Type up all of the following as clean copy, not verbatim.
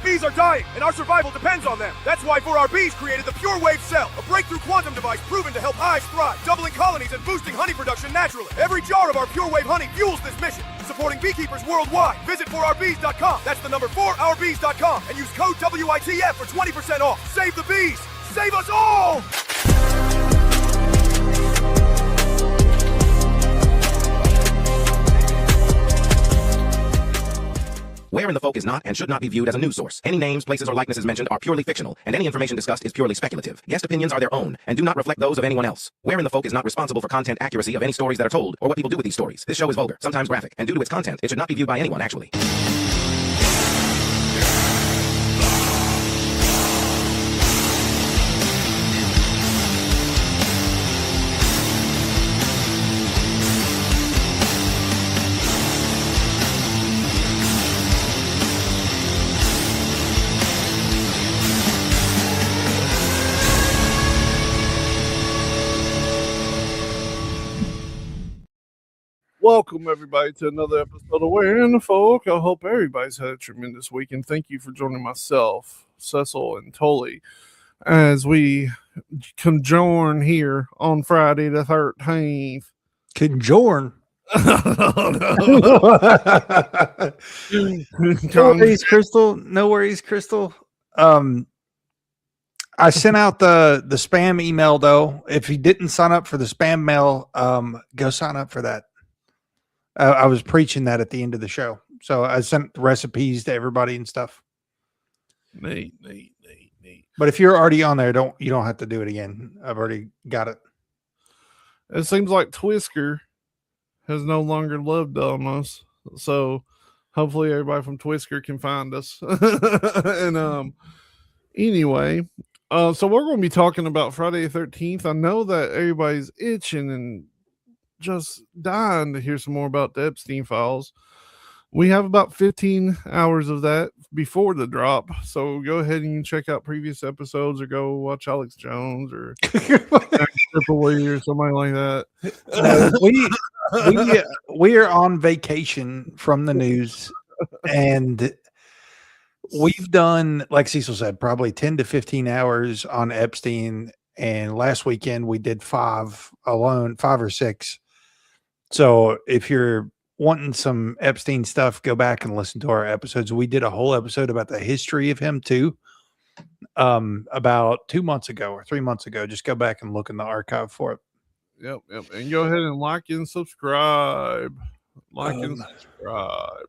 Bees are dying, and our survival depends on them. That's why 4RBs created the Pure Wave Cell, a breakthrough quantum device proven to help hives thrive, doubling colonies and boosting honey production naturally. Every jar of our Pure Wave honey fuels this mission, supporting beekeepers worldwide. Visit 4RBs.com. That's the number 4RBs.com, and use code WITF for 20% off. Save the bees! Save us all! Where in the Folk is not and should not be viewed as a news source. Any names, places, or likenesses mentioned are purely fictional, and any information discussed is purely speculative. Guest opinions are their own and do not reflect those of anyone else. Where in the Folk is not responsible for content accuracy of any stories that are told or what people do with these stories. This show is vulgar, sometimes graphic, and due to its content, it should not be viewed by anyone actually. Welcome, everybody, to another episode of Where in the Folk. I hope everybody's had a tremendous week, and thank you for joining myself, Cecil, and Tully as we conjoin here on Friday the 13th. Conjoin? No worries, Crystal. No worries, Crystal. I sent out the spam email, though. If you didn't sign up for the spam mail, go sign up for that. I was preaching that at the end of the show. So I sent recipes to everybody and stuff. Neat. But if you're already on there, you don't have to do it again. I've already got it. It seems like Twisker has no longer lived on us. So hopefully everybody from Twisker can find us. And anyway, so we're going to be talking about Friday the 13th. I know that everybody's itching and just dying to hear some more about the Epstein files. We have about 15 hours of that before the drop, so go ahead and check out previous episodes or go watch Alex Jones or Tripoli or somebody like that. We are on vacation from the news, and we've done, like Cecil said, probably 10 to 15 hours on Epstein, and last weekend we did 5 or 6. So if you're wanting some Epstein stuff, go back and listen to our episodes. We did a whole episode about the history of him too. About 2 months ago or 3 months ago. Just go back and look in the archive for it. Yep. And go ahead and like and subscribe. Subscribe.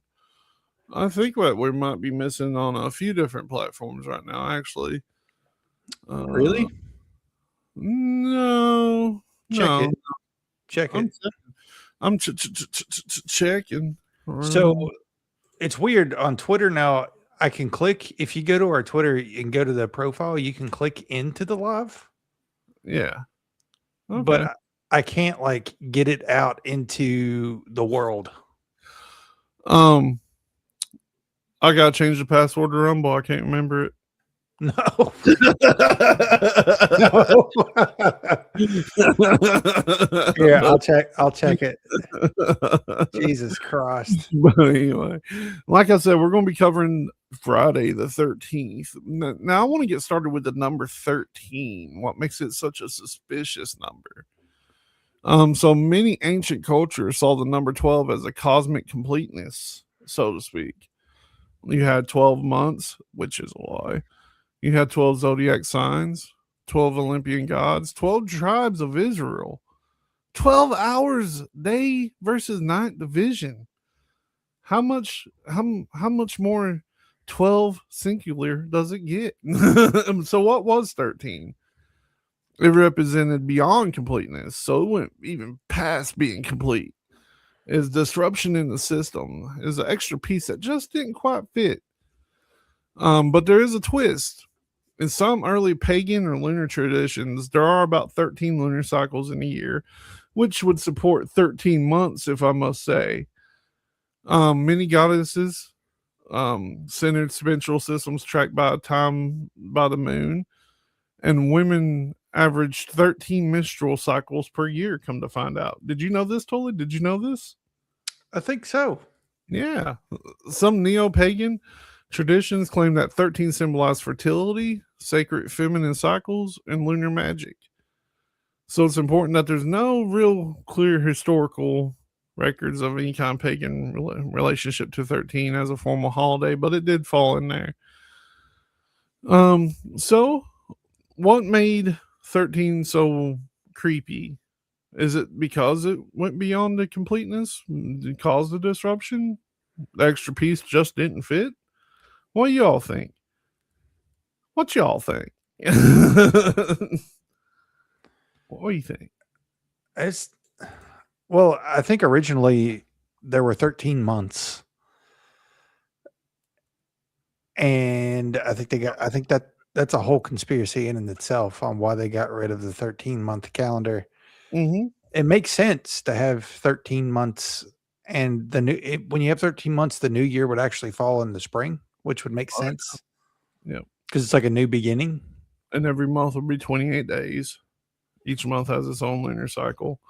I think what we might be missing on a few different platforms right now, actually. Really? No. Check it. I'm checking. So it's weird on Twitter now. I can click, if you go to our Twitter and go to the profile, you can click into the live. Yeah. Okay. But I can't like get it out into the world. I gotta change the password to Rumble. I can't remember it. No. Yeah, I'll check it. Jesus Christ. But anyway, like I said, we're going to be covering Friday the 13th. Now I want to get started with the number 13. What makes it such a suspicious number? So many ancient cultures saw the number 12 as a cosmic completeness, so to speak. You had 12 months, which is a lie. You had 12 zodiac signs, 12 Olympian gods, 12 tribes of Israel, 12 hours day versus night division. How much more 12 singular does it get? So what was 13? It represented beyond completeness, so it went even past being complete. Is disruption in the system, is an extra piece that just didn't quite fit. But there is a twist. In some early pagan or lunar traditions, there are about 13 lunar cycles in a year, which would support 13 months, if I must say. Many goddesses centered spiritual systems tracked by time by the moon, and women averaged 13 menstrual cycles per year, come to find out. Did you know this, Tully? Did you know this? I think so. Yeah. Some neo-pagan Traditions claim that 13 symbolized fertility, sacred feminine cycles, and lunar magic. So it's important that there's no real clear historical records of any kind of pagan relationship to 13 as a formal holiday, but it did fall in there. So what made 13 so creepy? Is it because it went beyond the completeness? It caused the disruption? The extra piece just didn't fit? What do y'all think? What y'all think? What do you think? It's well, I think originally there were 13 months. And I think that's a whole conspiracy in itself on why they got rid of the 13-month calendar. Mm-hmm. It makes sense to have 13 months, and when you have 13 months, the new year would actually fall in the spring, which would make sense. Yeah. Because it's like a new beginning. And every month will be 28 days. Each month has its own lunar cycle.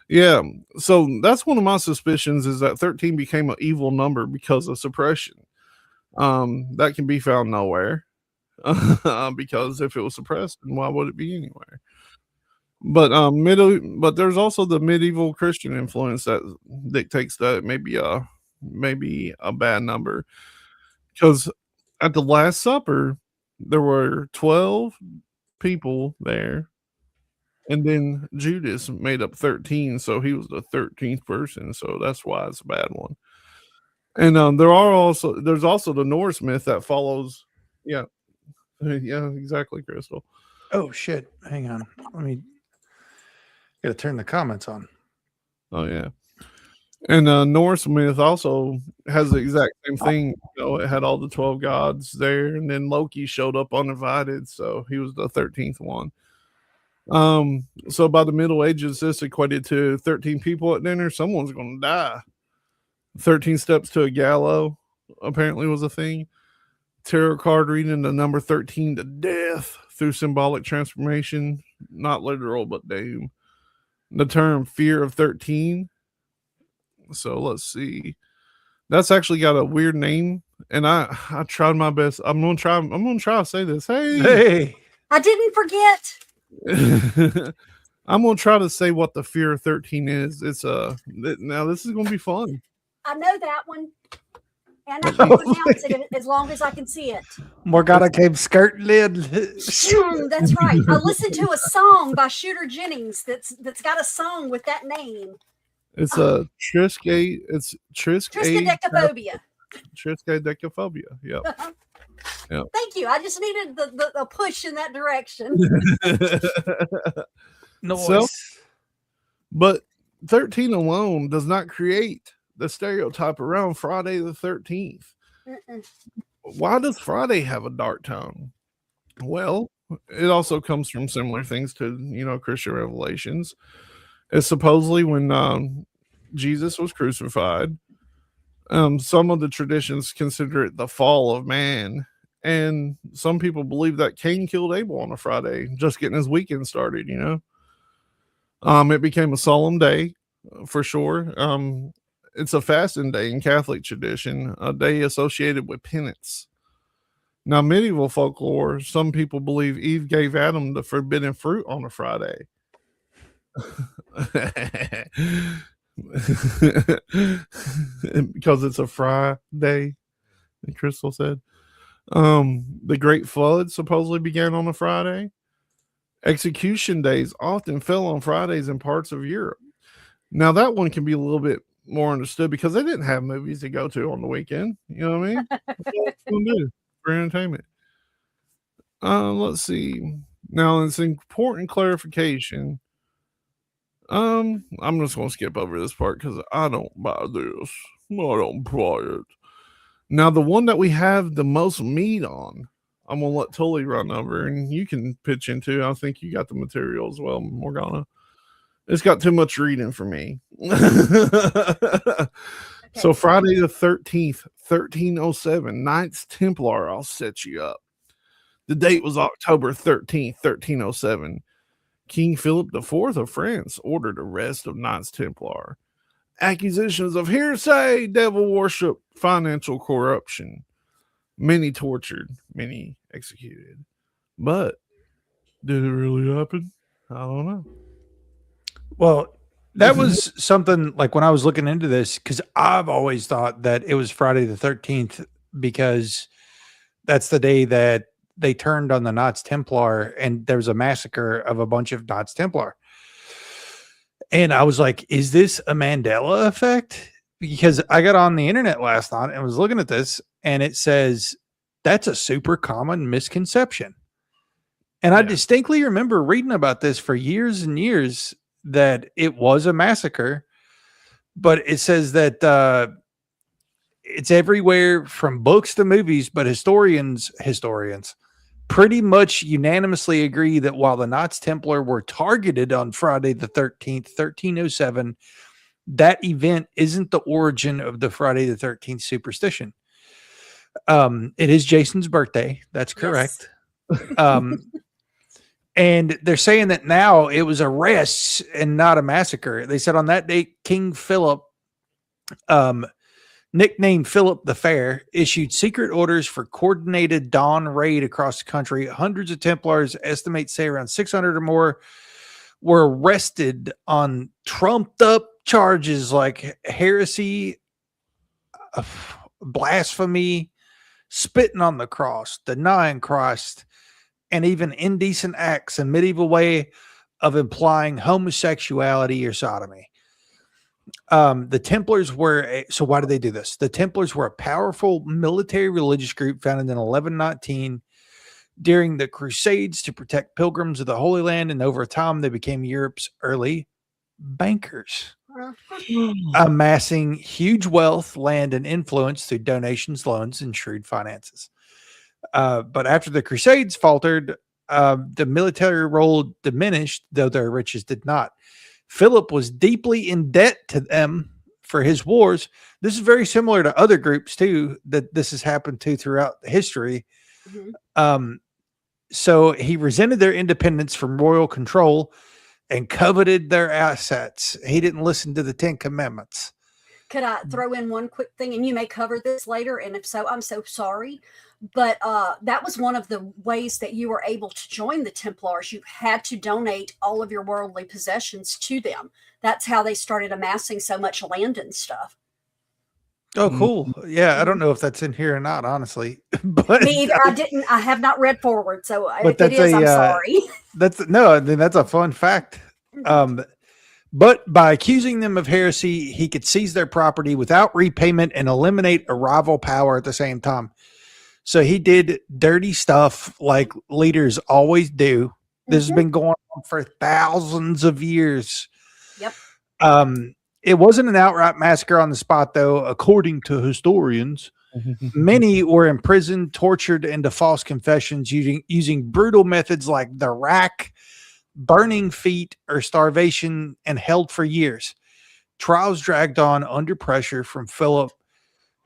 Yeah. So that's one of my suspicions, is that 13 became an evil number because of suppression. That can be found nowhere. Because if it was suppressed, then why would it be anywhere? But but there's also the medieval Christian influence that dictates that it may be a bad number. Because at the Last Supper, there were 12 people there, and then Judas made up 13, so he was the 13th person. So that's why it's a bad one. And there's also the Norse myth that follows. Yeah, yeah, exactly, Crystal. Oh shit! Hang on, let me gotta turn the comments on. Oh yeah. And Norse myth also has the exact same thing. You know, it had all the 12 gods there, and then Loki showed up uninvited, so he was the 13th one. So by the Middle Ages, this equated to 13 people at dinner. Someone's going to die. 13 steps to a gallows apparently was a thing. Tarot card reading the number 13 to death through symbolic transformation, not literal, but doom. The term fear of 13. So let's see. That's actually got a weird name, and I tried my best. I'm gonna try to say this. Hey, I didn't forget. I'm gonna try to say what the fear of 13 is. It's now this is gonna be fun. I know that one, and I can pronounce it as long as I can see it. Morgana came skirt lid. That's right. I listened to a song by Shooter Jennings that's got a song with that name. It's a Triskaidekaphobia. It's Triskaidekaphobia. Triskaidekaphobia. Yep. Yep. Thank you. I just needed the push in that direction. Noise. So, but 13 alone does not create the stereotype around Friday the 13th. Why does Friday have a dark tone? Well, it also comes from similar things to, Christian revelations. It's supposedly when Jesus was crucified. Some of the traditions consider it the fall of man. And some people believe that Cain killed Abel on a Friday, just getting his weekend started, It became a solemn day for sure. It's a fasting day in Catholic tradition, a day associated with penance. Now, medieval folklore, some people believe Eve gave Adam the forbidden fruit on a Friday. Because it's a Friday, Crystal said. The Great Flood supposedly began on a Friday. Execution days often fell on Fridays in parts of Europe. Now that one can be a little bit more understood because they didn't have movies to go to on the weekend. You know what I mean? That's what do for entertainment. Let's see. Now it's important clarification. I'm just gonna skip over this part because I don't buy this. I don't buy it. Now the one that we have the most meat on, I'm gonna let Tully run over, and you can pitch into. I think you got the material as well, Morgana. It's got too much reading for me. Okay. So Friday the 13th, 1307, Knights Templar. I'll set you up. The date was October 13th, 1307. King Philip IV of France ordered arrest of Knights Templar. Accusations of heresy, devil worship, financial corruption. many tortured, many executed. But did it really happen? I don't know. Well, that was something like when I was looking into this, because I've always thought that it was Friday the 13th because that's the day that they turned on the Knights Templar and there was a massacre of a bunch of Knights Templar. And I was like, is this a Mandela effect? Because I got on the internet last night and was looking at this and it says that's a super common misconception. And I distinctly remember reading about this for years and years that it was a massacre, but it says that it's everywhere from books to movies, but historians pretty much unanimously agree that while the Knights Templar were targeted on Friday the 13th, 1307, that event isn't the origin of the Friday the 13th superstition. It is Jason's birthday. That's correct. Yes. And they're saying that now it was arrests and not a massacre. They said on that date, King Philip, nicknamed Philip the Fair, issued secret orders for coordinated dawn raid across the country. Hundreds of Templars, say around 600 or more, were arrested on trumped up charges like heresy, blasphemy, spitting on the cross, denying Christ, and even indecent acts, a medieval way of implying homosexuality or sodomy. The Templars were, so why did they do this? The Templars were a powerful military religious group founded in 1119 during the Crusades to protect pilgrims of the Holy Land, and over time they became Europe's early bankers, amassing huge wealth, land, and influence through donations, loans, and shrewd finances. But after the Crusades faltered, the military role diminished, though their riches did not. Philip was deeply in debt to them for his wars. This is very similar to other groups, too, that this has happened to throughout history. Mm-hmm. So he resented their independence from royal control and coveted their assets. He didn't listen to the 10 Commandments. Could I throw in one quick thing? And you may cover this later, and if so, I'm so sorry. But that was one of the ways that you were able to join the Templars. You had to donate all of your worldly possessions to them. That's how they started amassing so much land and stuff. Oh, cool. Yeah, I don't know if that's in here or not, honestly. But me either. I have not read forward, so if it is, I'm sorry. That's a fun fact. But by accusing them of heresy, he could seize their property without repayment and eliminate a rival power at the same time. So he did dirty stuff like leaders always do. This has been going on for thousands of years. Yep. It wasn't an outright massacre on the spot, though, according to historians. Many were imprisoned, tortured into false confessions using brutal methods like the rack, burning feet, or starvation, and held for years. Trials dragged on under pressure from Philip,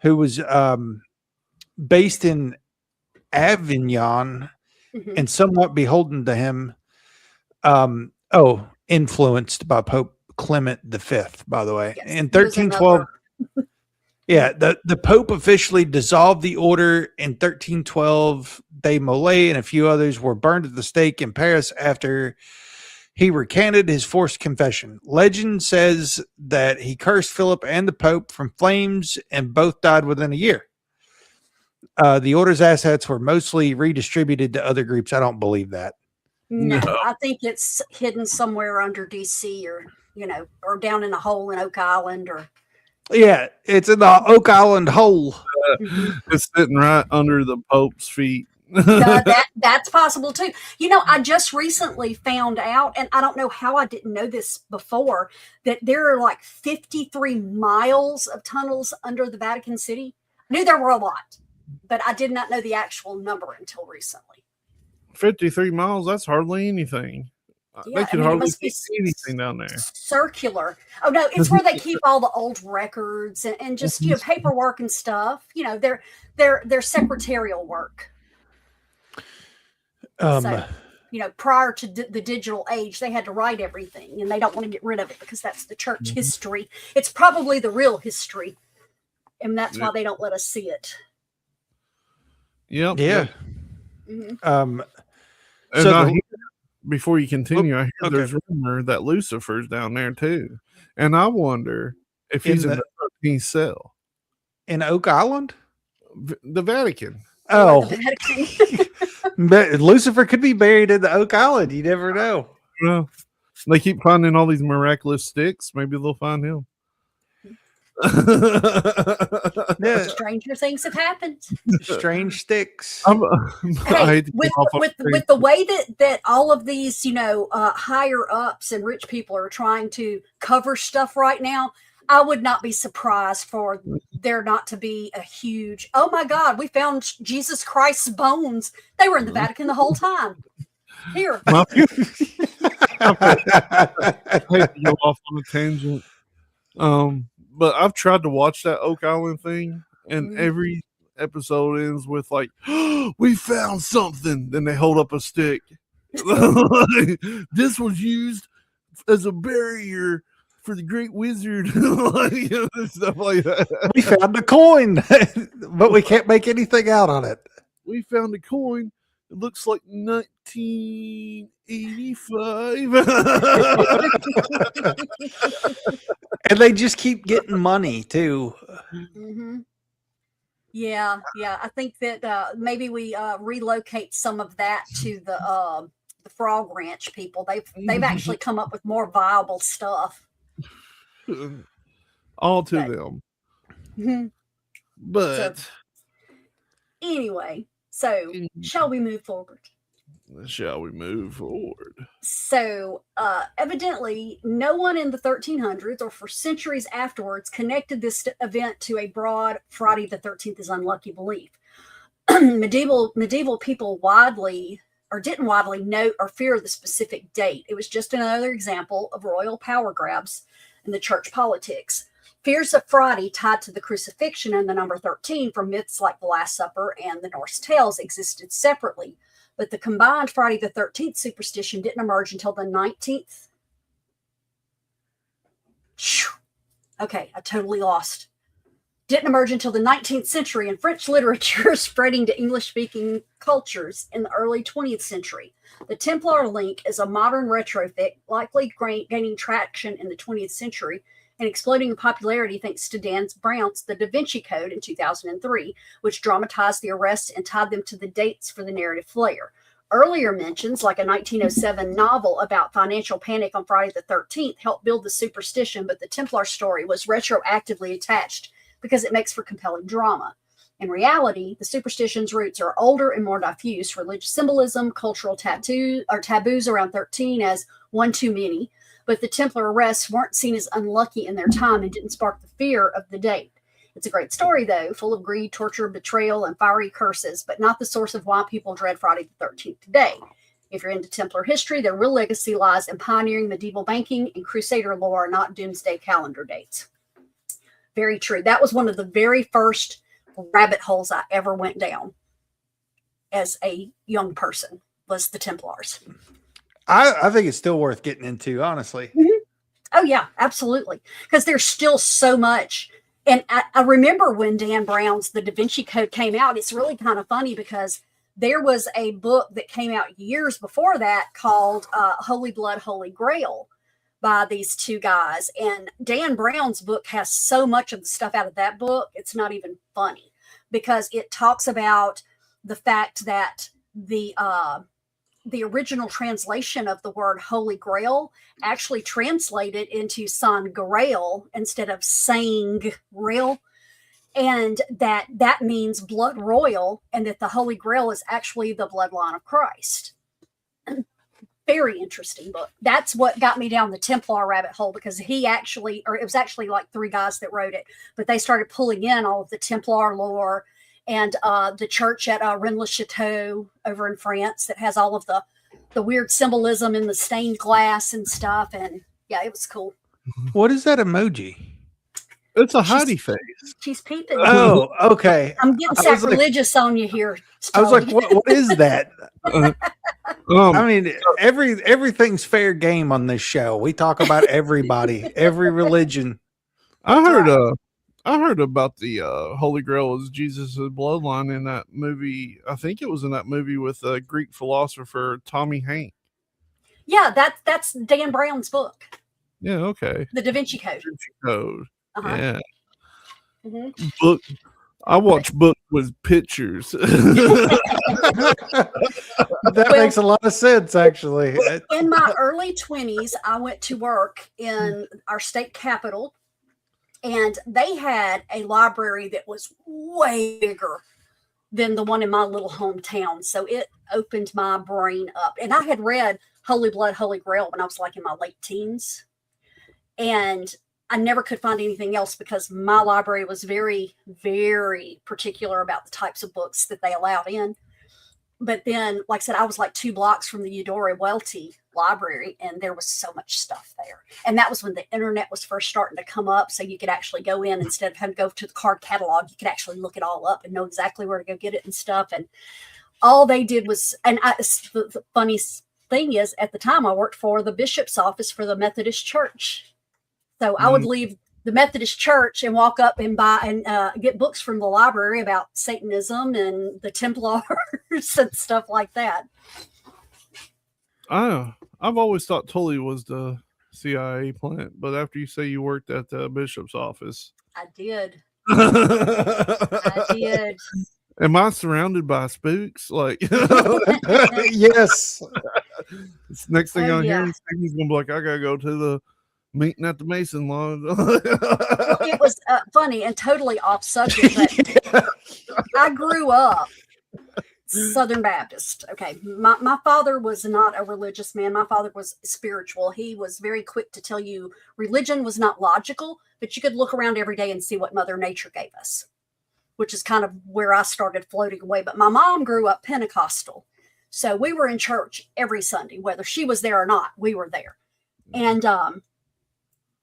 who was based in Avignon and somewhat beholden to him. Influenced by Pope Clement V, by the way. Yes, in 1312, the Pope officially dissolved the order in 1312. De Molay and a few others were burned at the stake in Paris after he recanted his forced confession. Legend says that he cursed Philip and the Pope from flames, and both died within a year. The order's assets were mostly redistributed to other groups. I don't believe that. No, I think it's hidden somewhere under DC or down in a hole in Oak Island Yeah, it's in the Oak Island hole. It's sitting right under the Pope's feet. That's possible too. I just recently found out, and I don't know how I didn't know this before, that there are like 53 miles of tunnels under the Vatican City. I knew there were a lot, but I did not know the actual number until recently. 53 miles, that's hardly anything. Yeah, they could hardly see anything down there. Circular. Oh no, it's where they keep all the old records and just paperwork and stuff. Their secretarial work. Prior to the digital age, they had to write everything, and they don't want to get rid of it because that's the church history. It's probably the real history, and that's why they don't let us see it. Yep. Yeah. Mhm. And So I the- hear, before you continue, I hear okay. there's rumor that Lucifer's down there too, and I wonder if he's In in the 13th cell. in Oak Island? The Vatican. Or Oh, the Vatican. but Lucifer could be buried in the Oak Island. You never know. Well, they keep finding all these miraculous sticks. Maybe they'll find him. Yeah, Stranger things have happened. strange sticks. I Hey, hate to with get off on with things. with the way that all of these higher ups and rich people are trying to cover stuff right now, I would not be surprised for there not to be a huge, oh my God, we found Jesus Christ's bones. They were in the Vatican the whole time. Here, My- I hate to go off on a tangent. But I've tried to watch that Oak Island thing, and Mhm. every episode ends with like, "We found something." Then they hold up a stick. This was used as a barrier for the Great Wizard, stuff like that. We found a coin, but we can't make anything out on it. We found a coin. It looks like 1985. And they just keep getting money too. Mhm. Yeah. I think that maybe we relocate some of that to the Frog Ranch people. They've actually come up with more viable stuff. All to But- them. Mhm. But Anyway, so shall we move forward? shall we move forward? So, evidently, no one in the 1300s or for centuries afterwards connected this event to a broad Friday the 13th is unlucky belief. medieval people didn't widely note or fear the specific date. It was just another example of royal power grabs in the church politics. Fears of Friday tied to the crucifixion and the number 13 from myths like the Last Supper and the Norse tales existed separately. But the combined Friday the 13th superstition didn't emerge until the 19th. Okay, I totally lost. Didn't emerge until the 19th century in French literature, spreading to English-speaking cultures in the early 20th century. The Templar link is a modern retrofit, likely gaining traction in the 20th century and exploding in popularity thanks to Dan Brown's The Da Vinci Code in 2003, which dramatized the arrests and tied them to the dates for the narrative flair. Earlier mentions, like a 1907 novel about financial panic on Friday the 13th, helped build the superstition, but the Templar story was retroactively attached because it makes for compelling drama. In reality, the superstition's roots are older and more diffuse. Religious symbolism, cultural taboos around 13 as one too many, but the Templar arrests weren't seen as unlucky in their time and didn't spark the fear of the date. It's a great story, though, full of greed, torture, betrayal, and fiery curses, but not the source of why people dread Friday the 13th today. If you're into Templar history, their real legacy lies in pioneering medieval banking and Crusader lore, not doomsday calendar dates. Very true. That was one of the very first rabbit holes I ever went down as a young person, was the Templars. I think it's still worth getting into, honestly. Oh, yeah, absolutely. Because there's still so much. And I remember when Dan Brown's The Da Vinci Code came out, it's really kind of funny because there was a book that came out years before that called Holy Blood, Holy Grail by these two guys. And Dan Brown's book has so much of the stuff out of that book, it's not even funny because it talks about the fact that the original translation of the word Holy Grail actually translated into San Grail instead of Sang Grail, and that means blood royal, and that the Holy Grail is actually the bloodline of Christ. Very interesting book. That's what got me down the Templar rabbit hole, because it was actually like three guys that wrote it, but they started pulling in all of the Templar lore and the church at Rennes-le-Château over in France that has all of the weird symbolism in the stained glass and stuff. And yeah, it was cool. What is that emoji? It's a hidey face. She's peeping. Oh, okay. I'm getting I was like- sacrilegious on you here. I was like, Stolly. what is that? I Um, mean, everything's fair game on this show. We talk about everybody, every religion. I I heard about the Holy Grail as Jesus' bloodline in that movie. I think it was in that movie with Greek philosopher Tommy Hank. Yeah, that's Dan Brown's book, Yeah, okay. The Da Vinci Code. Code. Uh-huh. Yeah. Mhm. Book. I watch books with pictures. That makes a lot of sense, actually. In my early 20s, I went to work in our state capitol, and they had a library that was way bigger than the one in my little hometown. So it opened my brain up. And I had read Holy Blood, Holy Grail when I was like in my late teens. And I never could find anything else because my library was very, very particular about the types of books that they allowed in. But then, like I said, I was like 2 blocks from the Eudora Welty Library, and there was so much stuff there. And that was when the internet was first starting to come up, so you could actually go in instead of having to go to the card catalog. You could actually look it all up and know exactly where to go get it and stuff. And all they did was, the funniest thing is, at the time I worked for the bishop's office for the Methodist Church. So I would leave the Methodist Church and walk up and buy and get books from the library about Satanism and the Templars and stuff like that. I've always thought Tully was the CIA plant, but after you say you worked at the bishop's office, I did. I did. Am I surrounded by spooks? Like, Yes. next thing Oh, I'm yeah. hearing, Stevie's gonna be like, I gotta go to the meeting at the Mason Lodge. It was funny and totally off subject, but I grew up Southern Baptist. Okay. My father was not a religious man. My father was spiritual. He was very quick to tell you religion was not logical, but you could look around every day and see what Mother Nature gave us, which is kind of where I started floating away. But my mom grew up Pentecostal. So we were in church every Sunday, whether she was there or not, we were there. And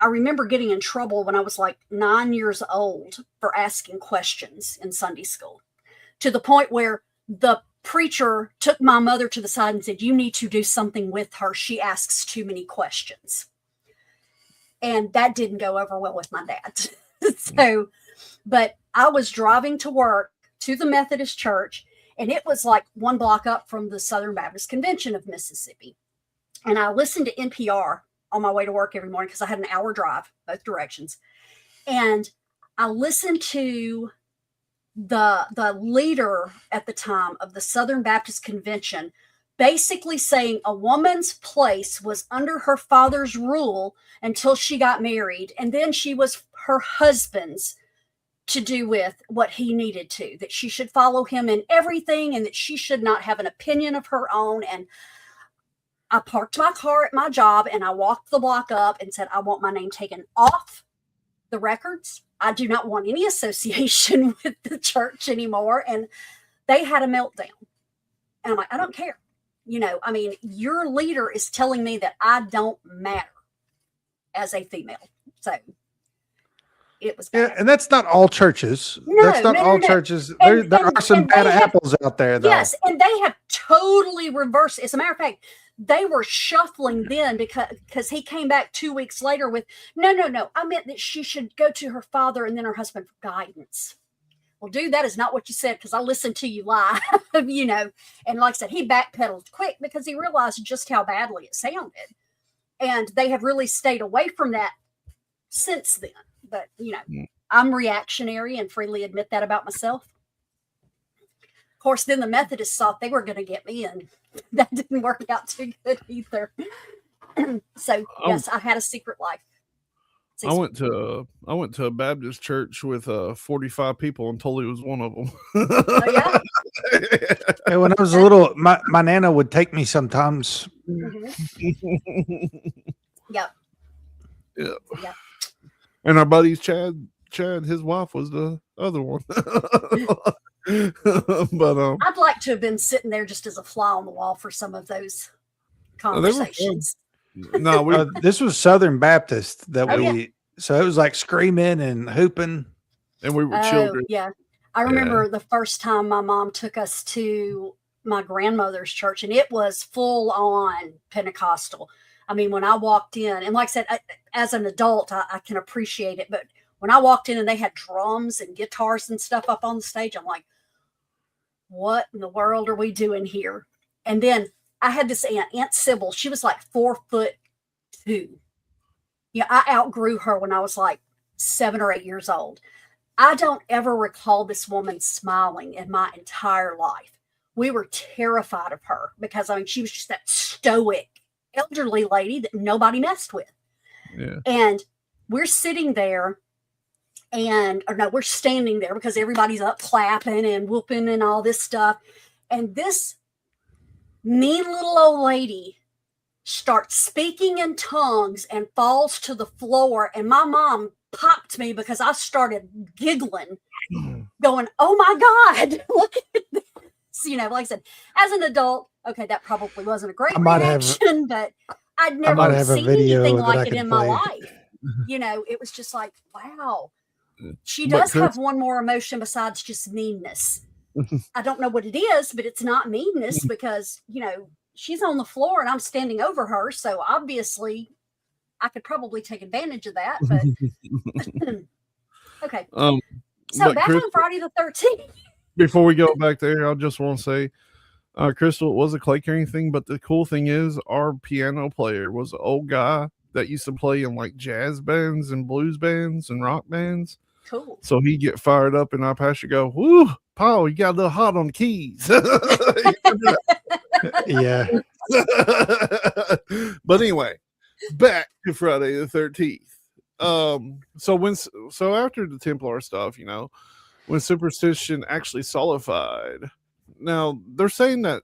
I remember getting in trouble when I was like 9 years old for asking questions in Sunday school, to the point where the preacher took my mother to the side and said, "You need to do something with her. She asks too many questions." And that didn't go over well with my dad. So, but I was driving to work to the Methodist Church, and it was like 1 block up from the Southern Baptist Convention of Mississippi. And I listened to NPR on my way to work every morning because I had an hour drive both directions. And I listened to the leader at the time of the Southern Baptist Convention basically saying a woman's place was under her father's rule until she got married, and then she was her husband's to do with what he needed to, that she should follow him in everything and that she should not have an opinion of her own. And I parked my car at my job and I walked the block up and said, "I want my name taken off the records. I do not want any association with the church anymore." And they had a meltdown. And I'm like, "I don't care. You know, I mean, your leader is telling me that I don't matter as a female." So it was bad. Yeah, and that's not all churches. No, That's not no, all no. churches. And- There are some and bad they have- apples out there, though. Yes, and they have totally reversed. As a matter of fact, they were shuffling then because he came back 2 weeks later with, no. I meant that she should go to her father and then her husband for guidance. Well, dude, that is not what you said, because I listened to you lie, you know. And like I said, he backpedaled quick because he realized just how badly it sounded. And they have really stayed away from that since then. But, you know, I'm reactionary and freely admit that about myself. Of course, then the Methodists thought they were going to get me, and that didn't work out too good either. So, yes, I had a secret life. I went to a Baptist church with 45 people, and Tully was one of them. Oh, yeah? And when I was a little, my nana would take me sometimes. Mhm. Yep. Yeah. Yep. And our buddies Chad, his wife was the other one. But I'd like to have been sitting there just as a fly on the wall for some of those they were fun. conversations. No, we This was Southern Baptist that Oh, we, so it was like screaming and hooping. and we were Oh, children. yeah. I remember the first time my mom took us to my grandmother's church, and it was full on Pentecostal. I mean, when I walked in, and like I said, as an adult, I can appreciate it. But When I walked in and they had drums and guitars and stuff up on the stage, I'm like, what in the world are we doing here? And then I had this Aunt Sybil. She was like 4'2". Yeah, I outgrew her when I was like 7 or 8 years old. I don't ever recall this woman smiling in my entire life. We were terrified of her because, I mean, she was just that stoic elderly lady that nobody messed with. Yeah. And we're sitting there we're standing there because everybody's up clapping and whooping and all this stuff. And this mean little old lady starts speaking in tongues and falls to the floor. And my mom popped me because I started giggling, going, oh my God, look at this. You know, like I said, as an adult, okay, that probably wasn't a great reaction, but I'd never seen anything like it in my life. You know, it was just like, wow, she does have one more emotion besides just meanness. I don't know what it is, but it's not meanness because, you know, she's on the floor and I'm standing over her. So obviously I could probably take advantage of that, but okay. So back on Friday the 13th. Before we go back there, I just want to say, Crystal, it was a clay carrying thing, but the cool thing is our piano player was an old guy that used to play in like jazz bands and blues bands and rock bands. Cool. So he'd get fired up and our pastor go, whoo, Paul, you got a little hot on the keys. Yeah. But anyway, back to Friday the 13th. So after the Templar stuff, you know, when superstition actually solidified. Now, they're saying that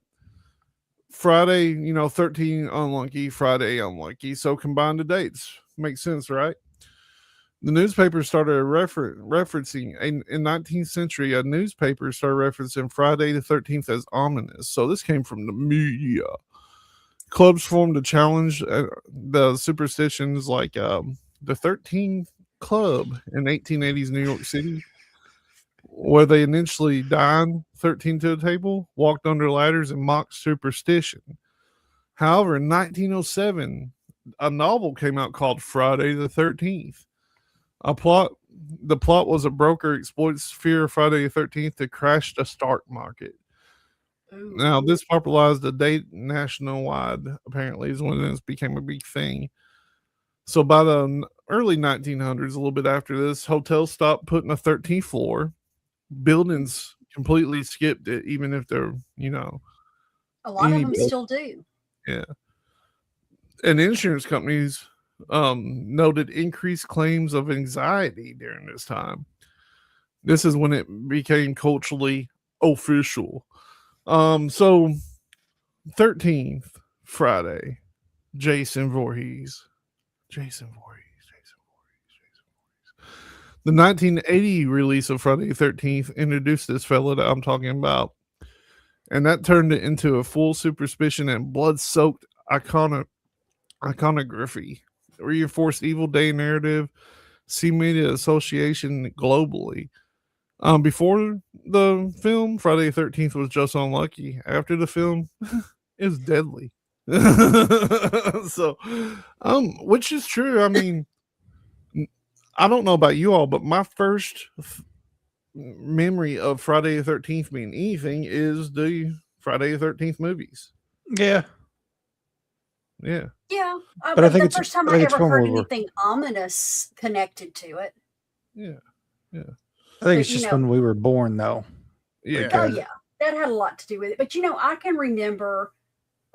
Friday, you know, 13 unlucky, Friday unlucky. So combine the dates. Makes sense, right? The newspaper started referencing, in 19th century, a newspaper started referencing Friday the 13th as ominous. So this came from the media. Clubs formed to challenge the superstitions like the 13 Club in 1880s New York City, where they initially dined 13 to a table, walked under ladders, and mocked superstition. However, in 1907, a novel came out called Friday the 13th. The plot was a broker exploits fear of Friday the 13th to crash the stock market. Ooh. Now, this popularized the date nationwide, apparently, is when this became a big thing. So by the early 1900s, a little bit after this, hotels stopped putting a 13th floor. Buildings completely skipped it, even if they're, you know, a lot of them still do. Yeah. And insurance companies noted increased claims of anxiety during this time. This is when it became culturally official. So 13th Friday, Jason Voorhees. The 1980 release of Friday the 13th introduced this fella that I'm talking about, and that turned it into a full superstition and blood-soaked iconography, reinforced evil day narrative, see media association globally. Before the film, Friday the 13th was just unlucky. After the film, it was deadly. So, which is true. I mean, I don't know about you all, but my first memory of Friday the 13th being anything is the Friday the 13th movies. Yeah. Yeah. But I think the first time I ever heard anything ominous connected to it. Yeah. I think it's just when we were born, though. Yeah. Oh, yeah. That had a lot to do with it. But, you know, I can remember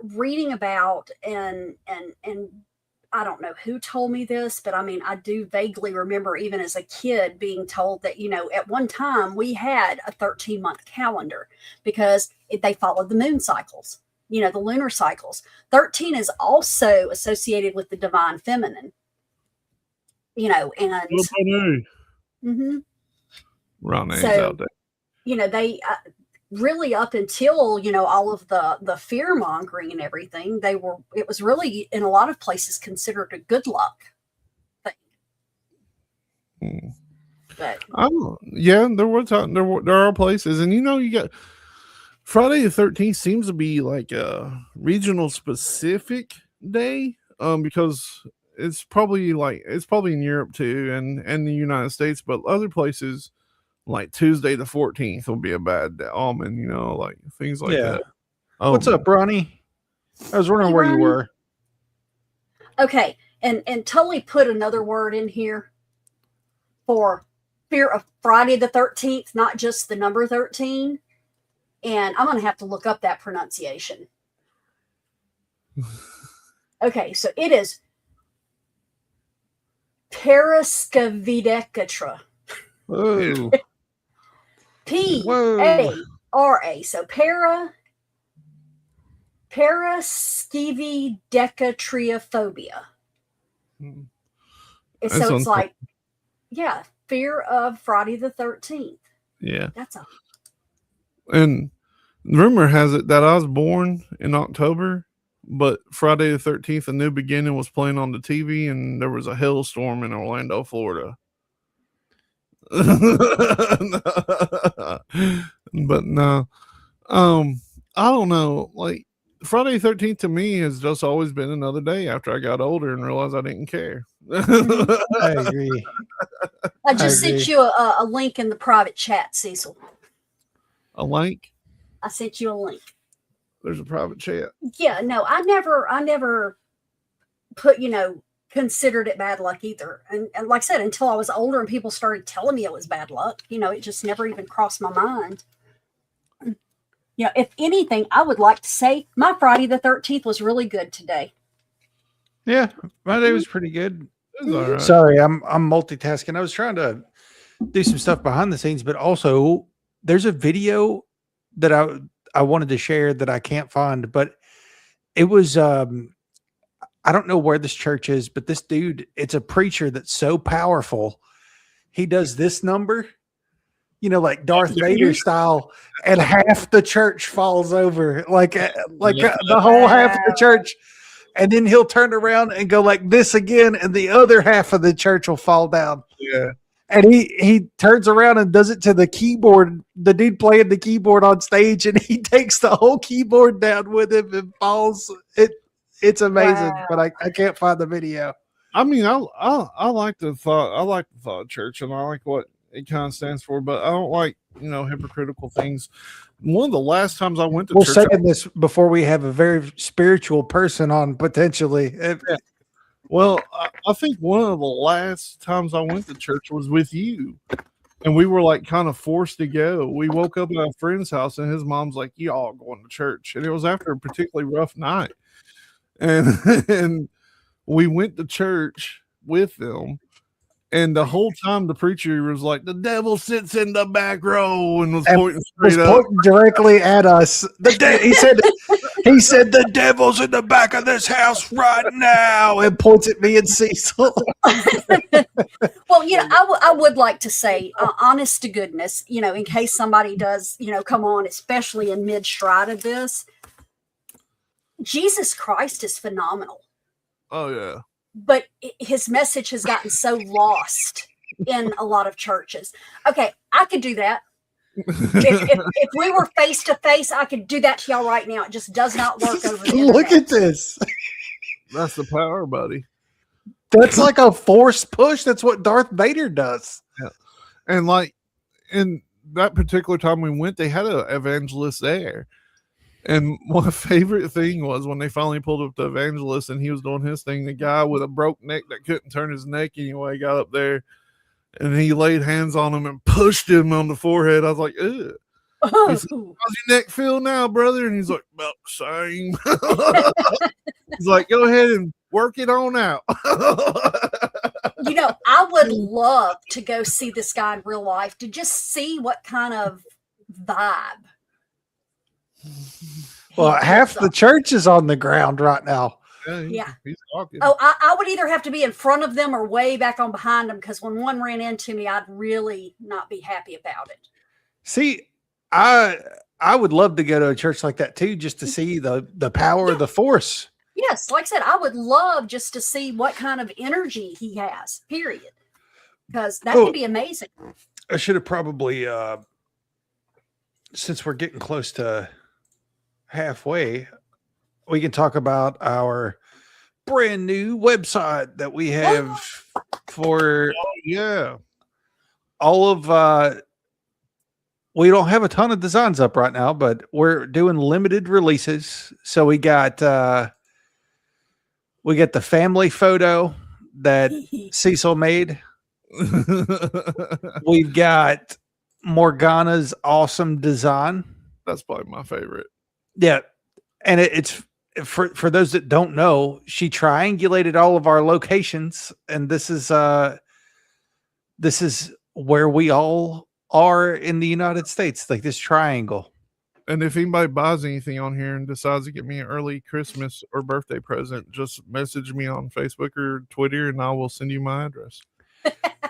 reading about and I don't know who told me this, but I mean, I do vaguely remember even as a kid being told that, you know, at one time we had a 13-month calendar because they followed the moon cycles, you know, the lunar cycles. 13 is also associated with the divine feminine, you know, and Ronnie's out there. You know, they really up until, you know, all of the fear mongering and everything, it was really in a lot of places considered a good luck thing. But yeah, there are places, and you know, you got Friday the 13th seems to be like a regional specific day, because it's probably in Europe too, and the United States, but other places like Tuesday the 14th will be a bad omen, like things like Yeah. that. What's up, Ronnie? I was wondering Hey, where you Ronnie. were. Okay, and Tully put another word in here for fear of Friday the 13th, not just the number 13. And I'm going to have to look up that pronunciation. Okay, so it is Paraskevidecatra. Whoa. P-A-R-A. So paraskevidecatriophobia. And so it's like, yeah, fear of Friday the 13th. Yeah. That's a. And rumor has it that I was born in October, but Friday the 13th, A New Beginning was playing on the TV, and there was a hailstorm in Orlando, Florida. But no, I don't know. Like Friday the 13th to me has just always been another day after I got older and realized I didn't care. I agree. I just sent you a link in the private chat, Cecil. A link? I sent you a link. There's a private chat. Yeah, no, I never put, considered it bad luck either. And like I said, until I was older and people started telling me it was bad luck, it just never even crossed my mind. If anything, I would like to say my Friday the 13th was really good today. Yeah, my day was pretty good. It was all right. Sorry, I'm multitasking. I was trying to do some stuff behind the scenes, but also there's a video that I wanted to share that I can't find, but it was I don't know where this church is, but this dude, it's a preacher that's so powerful. He does this number, like Darth Vader style, and half the church falls over, the whole half of the church. And then he'll turn around and go like this again, and the other half of the church will fall down. Yeah. And he turns around and does it to the keyboard, the dude playing the keyboard on stage, and he takes the whole keyboard down with him and falls. It's amazing, but I can't find the video. I mean, I like the thought. I like the thought of church, and I like what it kind of stands for, but I don't like hypocritical things. One of the last times I went to church, saying this before we have a very spiritual person on potentially. Well, I think one of the last times I went to church was with you, and we were like kind of forced to go. We woke up at a friend's house, and his mom's like, "Y'all going to church?" And it was after a particularly rough night, and we went to church with them. And the whole time the preacher was like, "The devil sits in the back row," and was pointing straight up, pointing directly at us. He said, "The devil's in the back of this house right now," and points at me and Cecil. Well, I would like to say, honest to goodness, in case somebody does, come on, especially in mid-stride of this, Jesus Christ is phenomenal. Oh yeah. But his message has gotten so lost in a lot of churches. Okay, I could do that. If we were face to face, I could do that to y'all right now. It just does not work over the internet. Look at this. That's the power, buddy. That's like a forced push. That's what Darth Vader does. Yeah. And like in that particular time we went, they had an evangelist there. And my favorite thing was when they finally pulled up the evangelist and he was doing his thing, the guy with a broke neck that couldn't turn his neck anyway got up there and he laid hands on him and pushed him on the forehead. I was like, ugh. He said, "How's your neck feel now, brother?" And he's like, "About the same." He's like, "Go ahead and work it on out." I would love to go see this guy in real life to just see what kind of vibe. Well, half the church is on the ground right now. Yeah. He's talking. Oh, I would either have to be in front of them or way back on behind them, because when one ran into me, I'd really not be happy about it. See, I would love to go to a church like that too, just to see the power of the force. Yes, like I said, I would love just to see what kind of energy he has, period. Because that could be amazing. I should have probably, since we're getting close to halfway, we can talk about our brand new website that we have for Yeah. all of we don't have a ton of designs up right now, but we're doing limited releases. So we got the family photo that Cecil made. We've got Morgana's awesome design. That's probably my favorite. Yeah. And it's for those that don't know, she triangulated all of our locations, and this is where we all are in the United States, like this triangle. And if anybody buys anything on here and decides to get me an early Christmas or birthday present, just message me on Facebook or Twitter, and I will send you my address.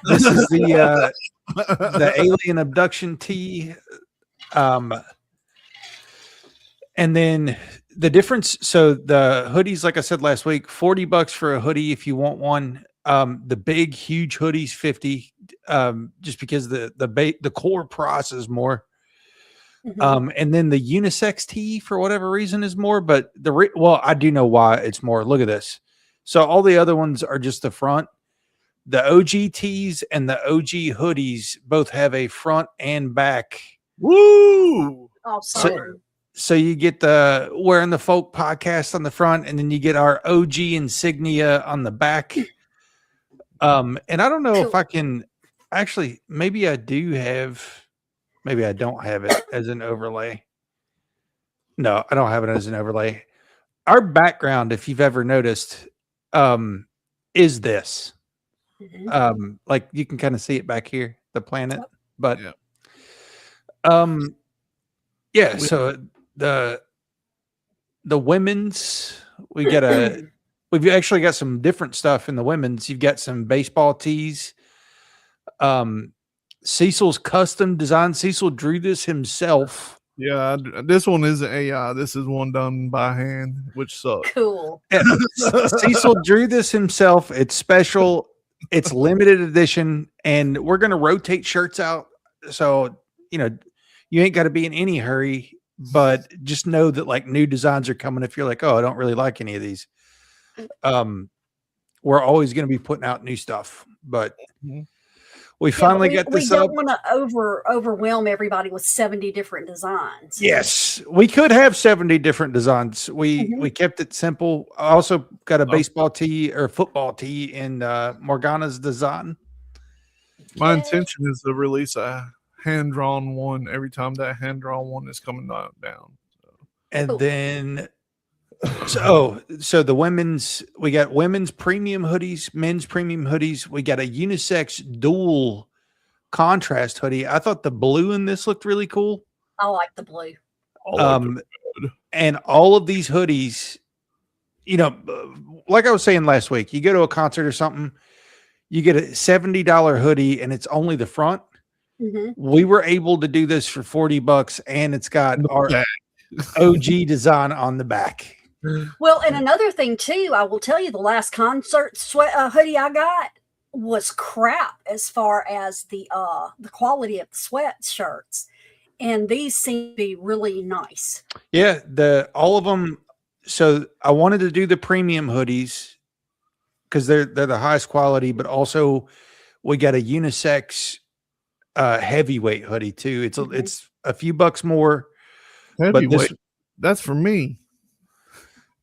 This is the alien abduction tee. And then the difference. So the hoodies, like I said last week, $40 for a hoodie if you want one. The big, huge hoodies, $50. Just because the core price is more. And then the unisex tee for whatever reason is more, but I do know why it's more. Look at this. So all the other ones are just the front. The OG tees and the OG hoodies both have a front and back. Woo! Awesome. So you get the Wearing the Folk podcast on the front, and then you get our OG insignia on the back. And I don't know if I can actually, maybe I do have, maybe I don't have it as an overlay. No, I don't have it as an overlay. Our background, if you've ever noticed, is this. Like you can kind of see it back here, the planet. But so the women's, we've actually got some different stuff in the women's. You've got some baseball tees. Cecil's custom design. Cecil drew this himself. Yeah, this one isn't AI. This is one done by hand, which sucks. Cool. Cecil drew this himself. It's special. It's limited edition, and we're going to rotate shirts out. So, you ain't got to be in any hurry, but just know that like new designs are coming. If you're like, oh, I don't really like any of these. We're always going to be putting out new stuff, but we finally got this up. We don't want to overwhelm everybody with 70 different designs. Yes, we could have 70 different designs. We kept it simple. I also got a baseball tee or football tee in Morgana's design. My intention is to release a hand-drawn one every time that hand-drawn one is coming down. And then so the women's, we got women's premium hoodies, men's premium hoodies. We got a unisex dual contrast hoodie. I thought the blue in this looked really cool. I like the blue. And all of these hoodies, like I was saying last week, you go to a concert or something, you get a $70 hoodie and it's only the front. We were able to do this for $40 and it's got our OG design on the back. Well, and another thing too, I will tell you, the last concert hoodie I got was crap as far as the quality of the sweatshirts, and these seem to be really nice. Yeah, all of them. So I wanted to do the premium hoodies because they're the highest quality, but also we got a unisex heavyweight hoodie too. It's a few bucks more. Heavyweight. That's for me.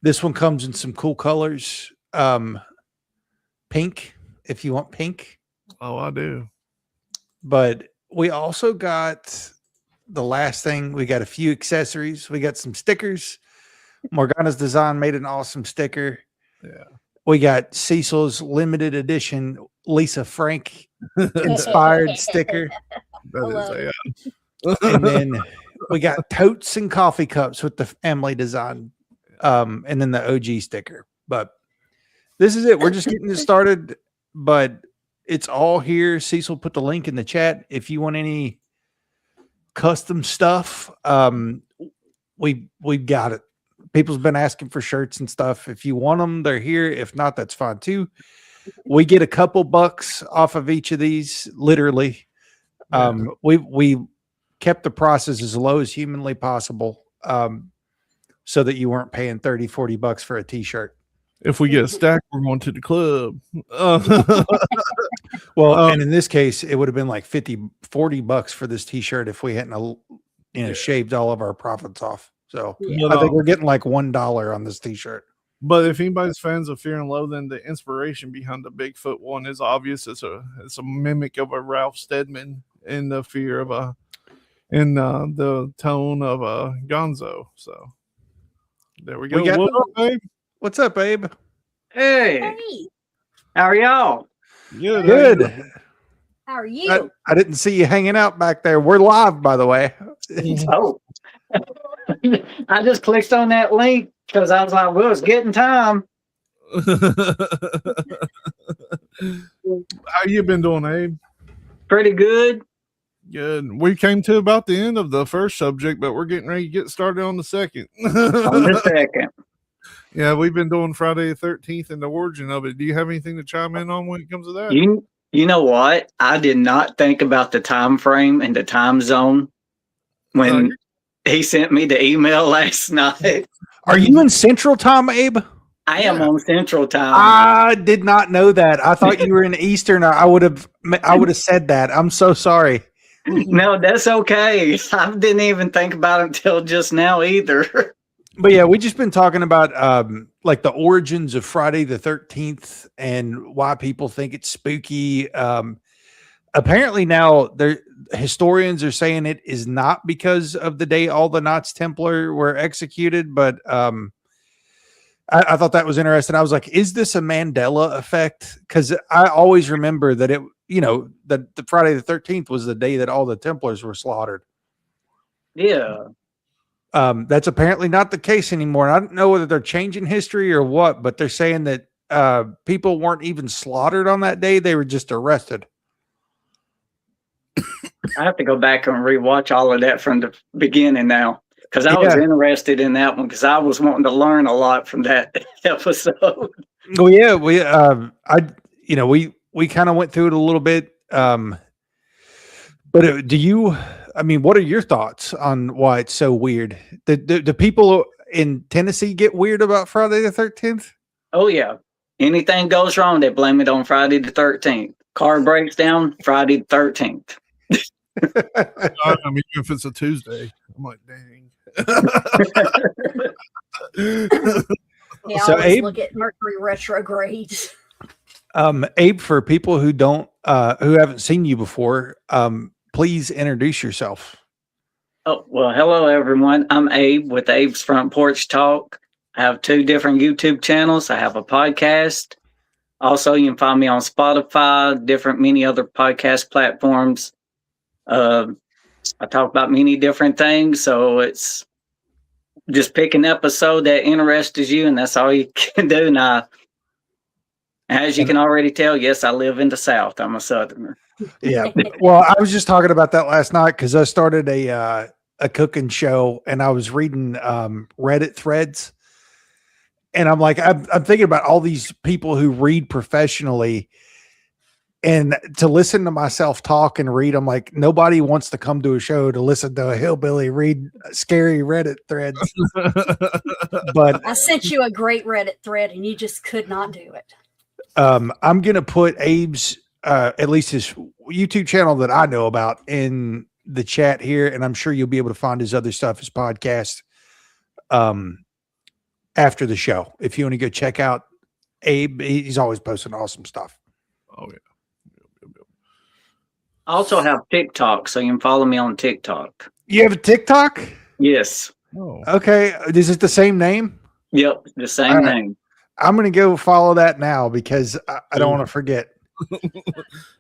This one comes in some cool colors. Pink, if you want pink. Oh, I do. But we also got the last thing. We got a few accessories. We got some stickers. Morgana's design made an awesome sticker. Yeah. We got Cecil's limited edition Lisa Frank inspired sticker. That is And then we got totes and coffee cups with the family design. And then the OG sticker. But this is it. We're just getting this started, but it's all here. Cecil put the link in the chat. If you want any custom stuff, we've got it. People's been asking for shirts and stuff. If you want them, they're here. If not, that's fine too. We get a couple bucks off of each of these, literally. We kept the prices as low as humanly possible. So that you weren't paying $30-$40 for a t-shirt. If we get stacked, we're going to the club. Well, and in this case, it would have been like $40 for this t-shirt if we hadn't, shaved all of our profits off. So Yeah. I think we're getting like $1 on this t-shirt. But if anybody's fans of Fear and Loathing, the inspiration behind the Bigfoot one is obvious. It's a mimic of a Ralph Steadman in the fear of the tone of a Gonzo. So there we go. What up, babe? What's up, Abe? Hey, Hey, how are y'all? Good. how are you? I didn't see you hanging out back there. We're live, by the way. Oh, I just clicked on that link because I was like, well, it's getting time. How you been doing, Abe? Pretty good. Good. We came to about the end of the first subject, but we're getting ready to get started on the second. On the second. Yeah, we've been doing Friday the 13th and the origin of it. Do you have anything to chime in on when it comes to that? You know what? I did not think about the time frame and the time zone when he sent me the email last night. Are you in Central Time, Abe? I am on Central Time. I did not know that. I thought you were in Eastern. I would have said that. I'm so sorry. No, that's okay. I didn't even think about it until just now either. But yeah, we just been talking about like the origins of Friday the 13th and why people think it's spooky. Apparently now historians are saying it is not because of the day all the Knights Templar were executed, but I thought that was interesting. I was like, is this a Mandela effect? Because I always remember that that the Friday the 13th was the day that all the Templars were slaughtered. Yeah. That's apparently not the case anymore. And I don't know whether they're changing history or what, but they're saying that people weren't even slaughtered on that day. They were just arrested. I have to go back and rewatch all of that from the beginning now. Because I was interested in that one because I was wanting to learn a lot from that episode. Well, yeah, we kind of went through it a little bit. But what are your thoughts on why it's so weird? Do people in Tennessee get weird about Friday the 13th? Oh, yeah. Anything goes wrong, they blame it on Friday the 13th. Car breaks down, Friday the 13th. I mean, if it's a Tuesday, I'm like, dang. Yeah, So, I always Abe, look at Mercury retrogrades. Abe, for people who who haven't seen you before, please introduce yourself. Oh, well, hello, everyone. I'm Abe with Abe's Front Porch Talk. I have 2 different YouTube channels. I have a podcast. Also, you can find me on Spotify, many other podcast platforms. I talk about many different things, so it's just pick an episode that interests you, and that's all you can do. Now, as you can already tell, yes, I live in the South. I'm a Southerner. Yeah. Well, I was just talking about that last night because I started a cooking show and I was reading Reddit threads, and I'm like, I'm thinking about all these people who read professionally. And to listen to myself talk and read, I'm like, nobody wants to come to a show to listen to a hillbilly read scary Reddit threads. But I sent you a great Reddit thread and you just could not do it. I'm going to put Abe's, at least his YouTube channel that I know about, in the chat here. And I'm sure you'll be able to find his other stuff, his podcast, after the show. If you want to go check out Abe, he's always posting awesome stuff. Oh, yeah. I also have TikTok, so you can follow me on TikTok. You have a TikTok? Yes. Oh. Okay. Is it the same name? Yep, the same name. I'm going to go follow that now because I don't want to forget.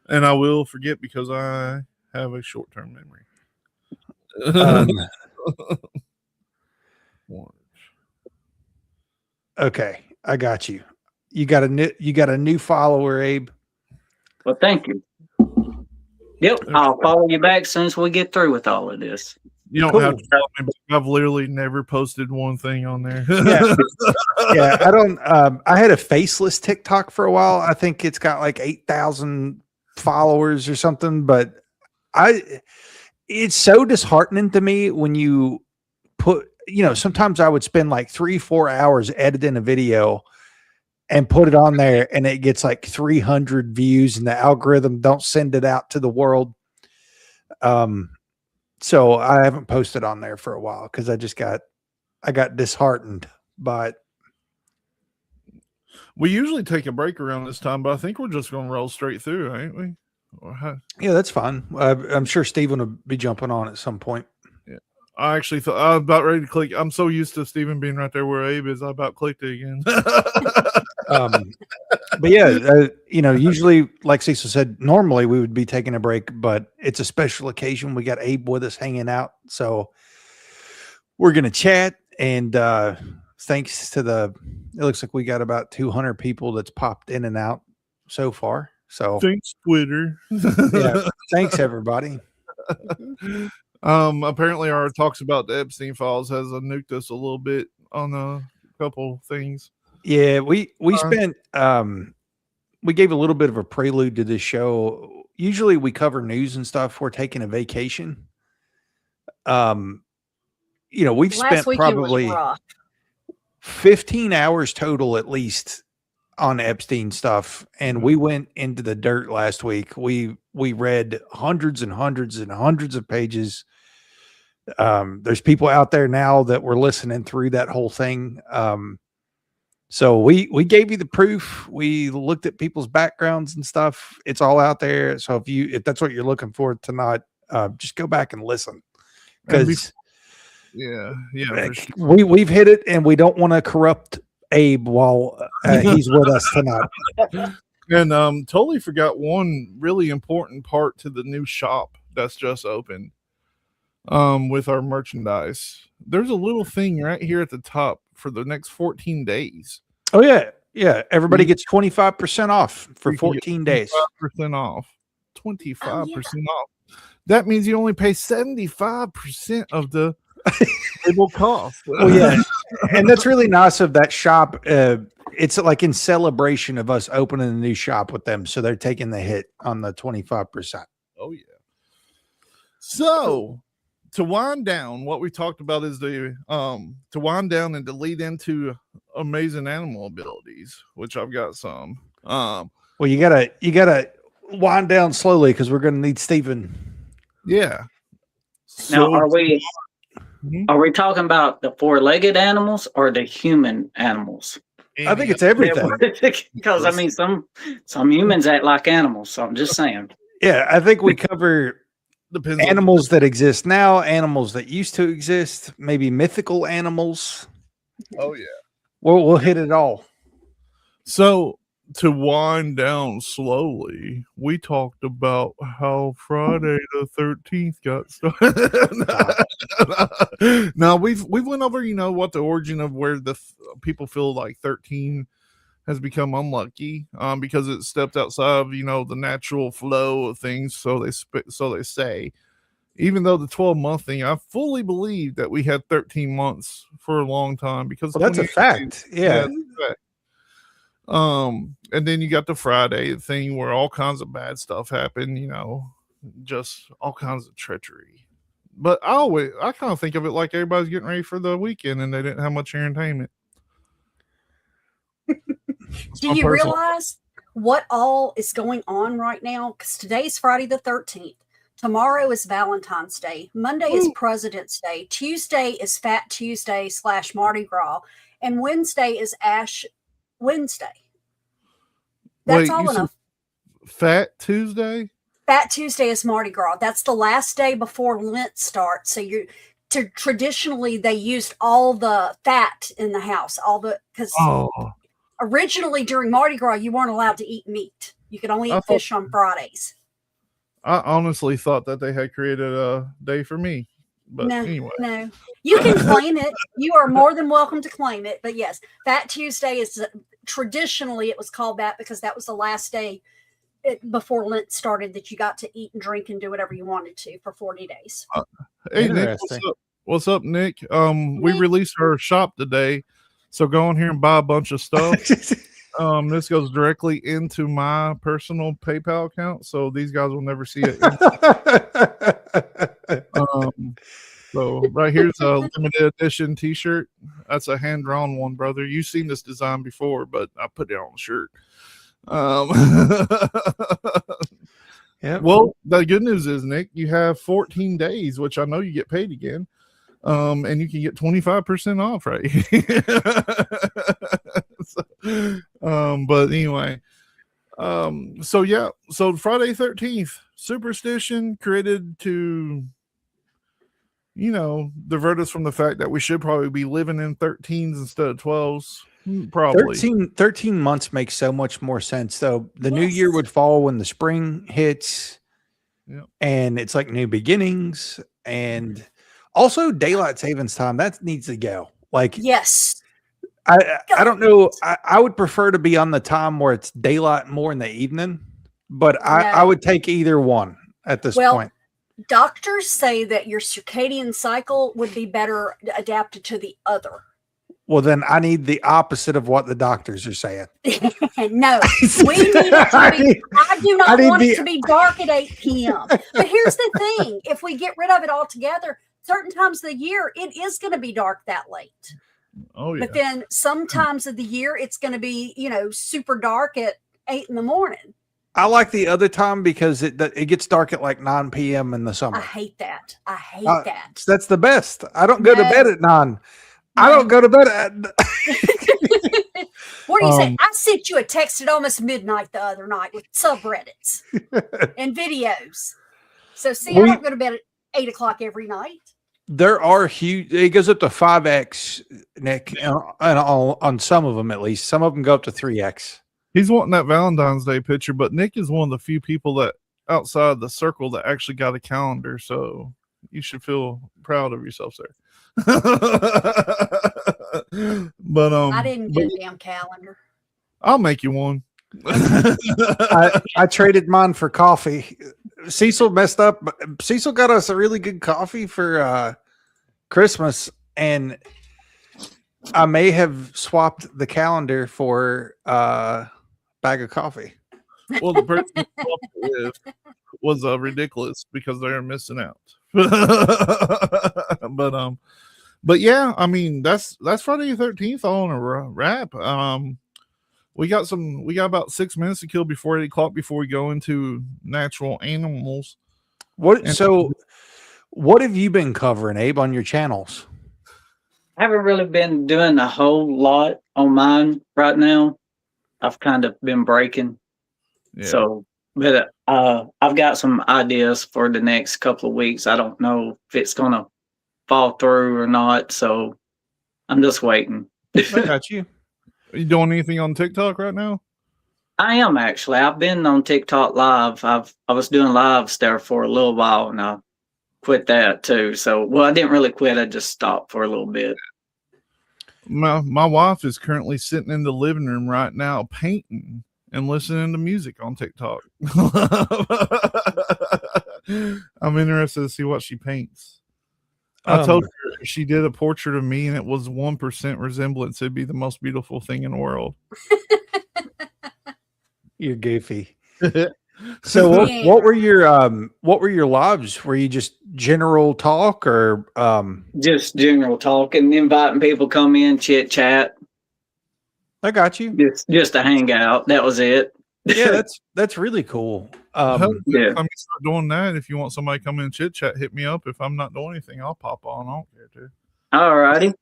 And I will forget because I have a short-term memory. Okay, I got you. You got a new follower, Abe. Well, thank you. Yep, I'll follow you back as soon as we get through with all of this. You don't have to follow me, but I've literally never posted one thing on there. Yeah, I don't. I had a faceless TikTok for a while. I think it's got like 8,000 followers or something. But it's so disheartening to me when you put. Sometimes I would spend like 3-4 hours editing a video, and put it on there, and it gets like 300 views, and the algorithm don't send it out to the world. So I haven't posted on there for a while because I got disheartened by it. We usually take a break around this time, but I think we're just going to roll straight through, ain't we? Yeah, that's fine. I'm sure Steven will be jumping on at some point. Yeah, I actually thought I was about ready to click. I'm so used to Steven being right there where Abe is. I about clicked it again. But yeah, usually, like Cecil said, normally we would be taking a break, but it's a special occasion. We got Abe with us hanging out, so we're gonna chat. And thanks to it looks like we got about 200 people that's popped in and out so far. So thanks, Twitter. Yeah, thanks everybody. Apparently our talks about the Epstein files has nuked us a little bit on a couple things. Yeah, we spent we gave a little bit of a prelude to this show. Usually we cover news and stuff. We're taking a vacation. We've spent probably 15 hours total at least on Epstein stuff, and we went into the dirt last week. We read hundreds and hundreds and hundreds of pages. There's people out there now that were listening through that whole thing. So we gave you the proof. We looked at people's backgrounds and stuff. It's all out there. So if that's what you're looking for tonight, just go back and listen. Because we've hit it, and we don't want to corrupt Abe while he's with us tonight. And totally forgot one really important part to the new shop that's just opened. With our merchandise, there's a little thing right here at the top for the next 14 days. Oh yeah. Everybody gets 25% off for 14 days. 25% off. 25% off. That means you only pay 75% of the label cost. Oh yeah, and that's really nice of that shop. It's like in celebration of us opening a new shop with them, so they're taking the hit on the 25%. Oh yeah. So to wind down, what we talked about is to wind down and to lead into amazing animal abilities, which I've got some. Well, you gotta wind down slowly because we're gonna need Steven. Yeah. Now, are we talking about the four-legged animals or the human animals? I think it's everything. Because I mean, some humans act like animals, so I'm just saying. Yeah, I think we cover animals that exist now, animals that used to exist, maybe mythical animals. Oh yeah. We'll hit it all. So to wind down slowly, we talked about how Friday the 13th got started. Now we've went over, what the origin of where the people feel like 13 has become unlucky, because it stepped outside of, the natural flow of things. So they say, even though the 12-month thing, I fully believe that we had 13 months for a long time because that's a fact. Yeah. And then you got the Friday thing where all kinds of bad stuff happened, just all kinds of treachery. But I kind of think of it like everybody's getting ready for the weekend and they didn't have much entertainment. Do you realize what all is going on right now? Because today's Friday the 13th. Tomorrow is Valentine's Day. Monday is President's Day. Tuesday is Fat Tuesday / Mardi Gras. And Wednesday is Ash Wednesday. That's all enough. Fat Tuesday? Fat Tuesday is Mardi Gras. That's the last day before Lent starts. So traditionally they used all the fat in the house, because originally during Mardi Gras you weren't allowed to eat meat. You could only eat fish on Fridays. I honestly thought that they had created a day for me. But anyway. No. You can claim it. You are more than welcome to claim it. But yes, Fat Tuesday is traditionally it was called that because that was the last day before Lent started that you got to eat and drink and do whatever you wanted to for 40 days. Hey Nick, what's up, Nick? We released our shop today, so go on here and buy a bunch of stuff. This goes directly into my personal PayPal account, so these guys will never see it. So right here's a limited edition T-shirt. That's a hand drawn one, brother. You've seen this design before, but I put it on the shirt. Yeah. Well, the good news is, Nick, you have 14 days, which I know you get paid again. And you can get 25% off, right? But anyway, so yeah, so Friday 13th, superstition created to, divert us from the fact that we should probably be living in 13s instead of 12s. Probably 13 months makes so much more sense, though. The new Yes. year would fall when the spring hits. Yep. And it's like new beginnings, and also daylight savings time that needs to go. Like, Yes. I don't know. I would prefer to be on the time where it's daylight more in the evening, but I No. would take either one at this Well, point. Doctors say that your circadian cycle would be better adapted to the other. Well, then I need the opposite of what the doctors are saying. No, we need it to be. I do not need want the- it to be dark at 8 p.m. But here's the thing: if we get rid of it altogether, certain times of the year it is going to be dark that late. Oh yeah. But then some times of the year it's going to be, super dark at 8 in the morning. I like the other time because it gets dark at like 9 p.m. in the summer. I hate that. I hate Uh, that. That's the best. I don't go to No. bed at 9. I don't go to bed at. What do you say? I sent you a text at almost midnight the other night with subreddits and videos. So see, I don't go to bed at 8 o'clock every night. There are huge. It goes up to 5x, Nick, and on some of them at least. Some of them go up to 3x. He's wanting that Valentine's Day picture, but Nick is one of the few people that outside the circle that actually got a calendar. So you should feel proud of yourself, sir. But I didn't get a damn calendar. I'll make you one. I traded mine for coffee. Cecil messed up. Cecil got us a really good coffee for Christmas, and I may have swapped the calendar for a bag of coffee. Well, the person you swapped it with was ridiculous because they're missing out. But yeah, I mean that's Friday the 13th all in a wrap. We got about 6 minutes to kill before 8 o'clock before we go into natural animals. What have you been covering, Abe, on your channels? I haven't really been doing a whole lot on mine right now. I've kind of been breaking. Yeah. So, but I've got some ideas for the next couple of weeks. I don't know if it's going to fall through or not. So I'm just waiting. I got you. Are you doing anything on TikTok right now? I am actually. I've been on TikTok live. I was doing lives there for a little while, and I quit that too. So, well, I didn't really quit. I just stopped for a little bit. My wife is currently sitting in the living room right now painting and listening to music on TikTok. I'm interested to see what she paints. I told her if she did a portrait of me and it was 1% resemblance, it'd be the most beautiful thing in the world. You're goofy. So what were your lives? Were you just general talk or Just general talk and inviting people come in, chit chat, I got you. just to hang out. That was it. Yeah, that's really cool. Hell, yeah. I mean, start doing that. If you want somebody to come in and chit chat, hit me up. If I'm not doing anything, I'll pop on. I don't care too. All righty.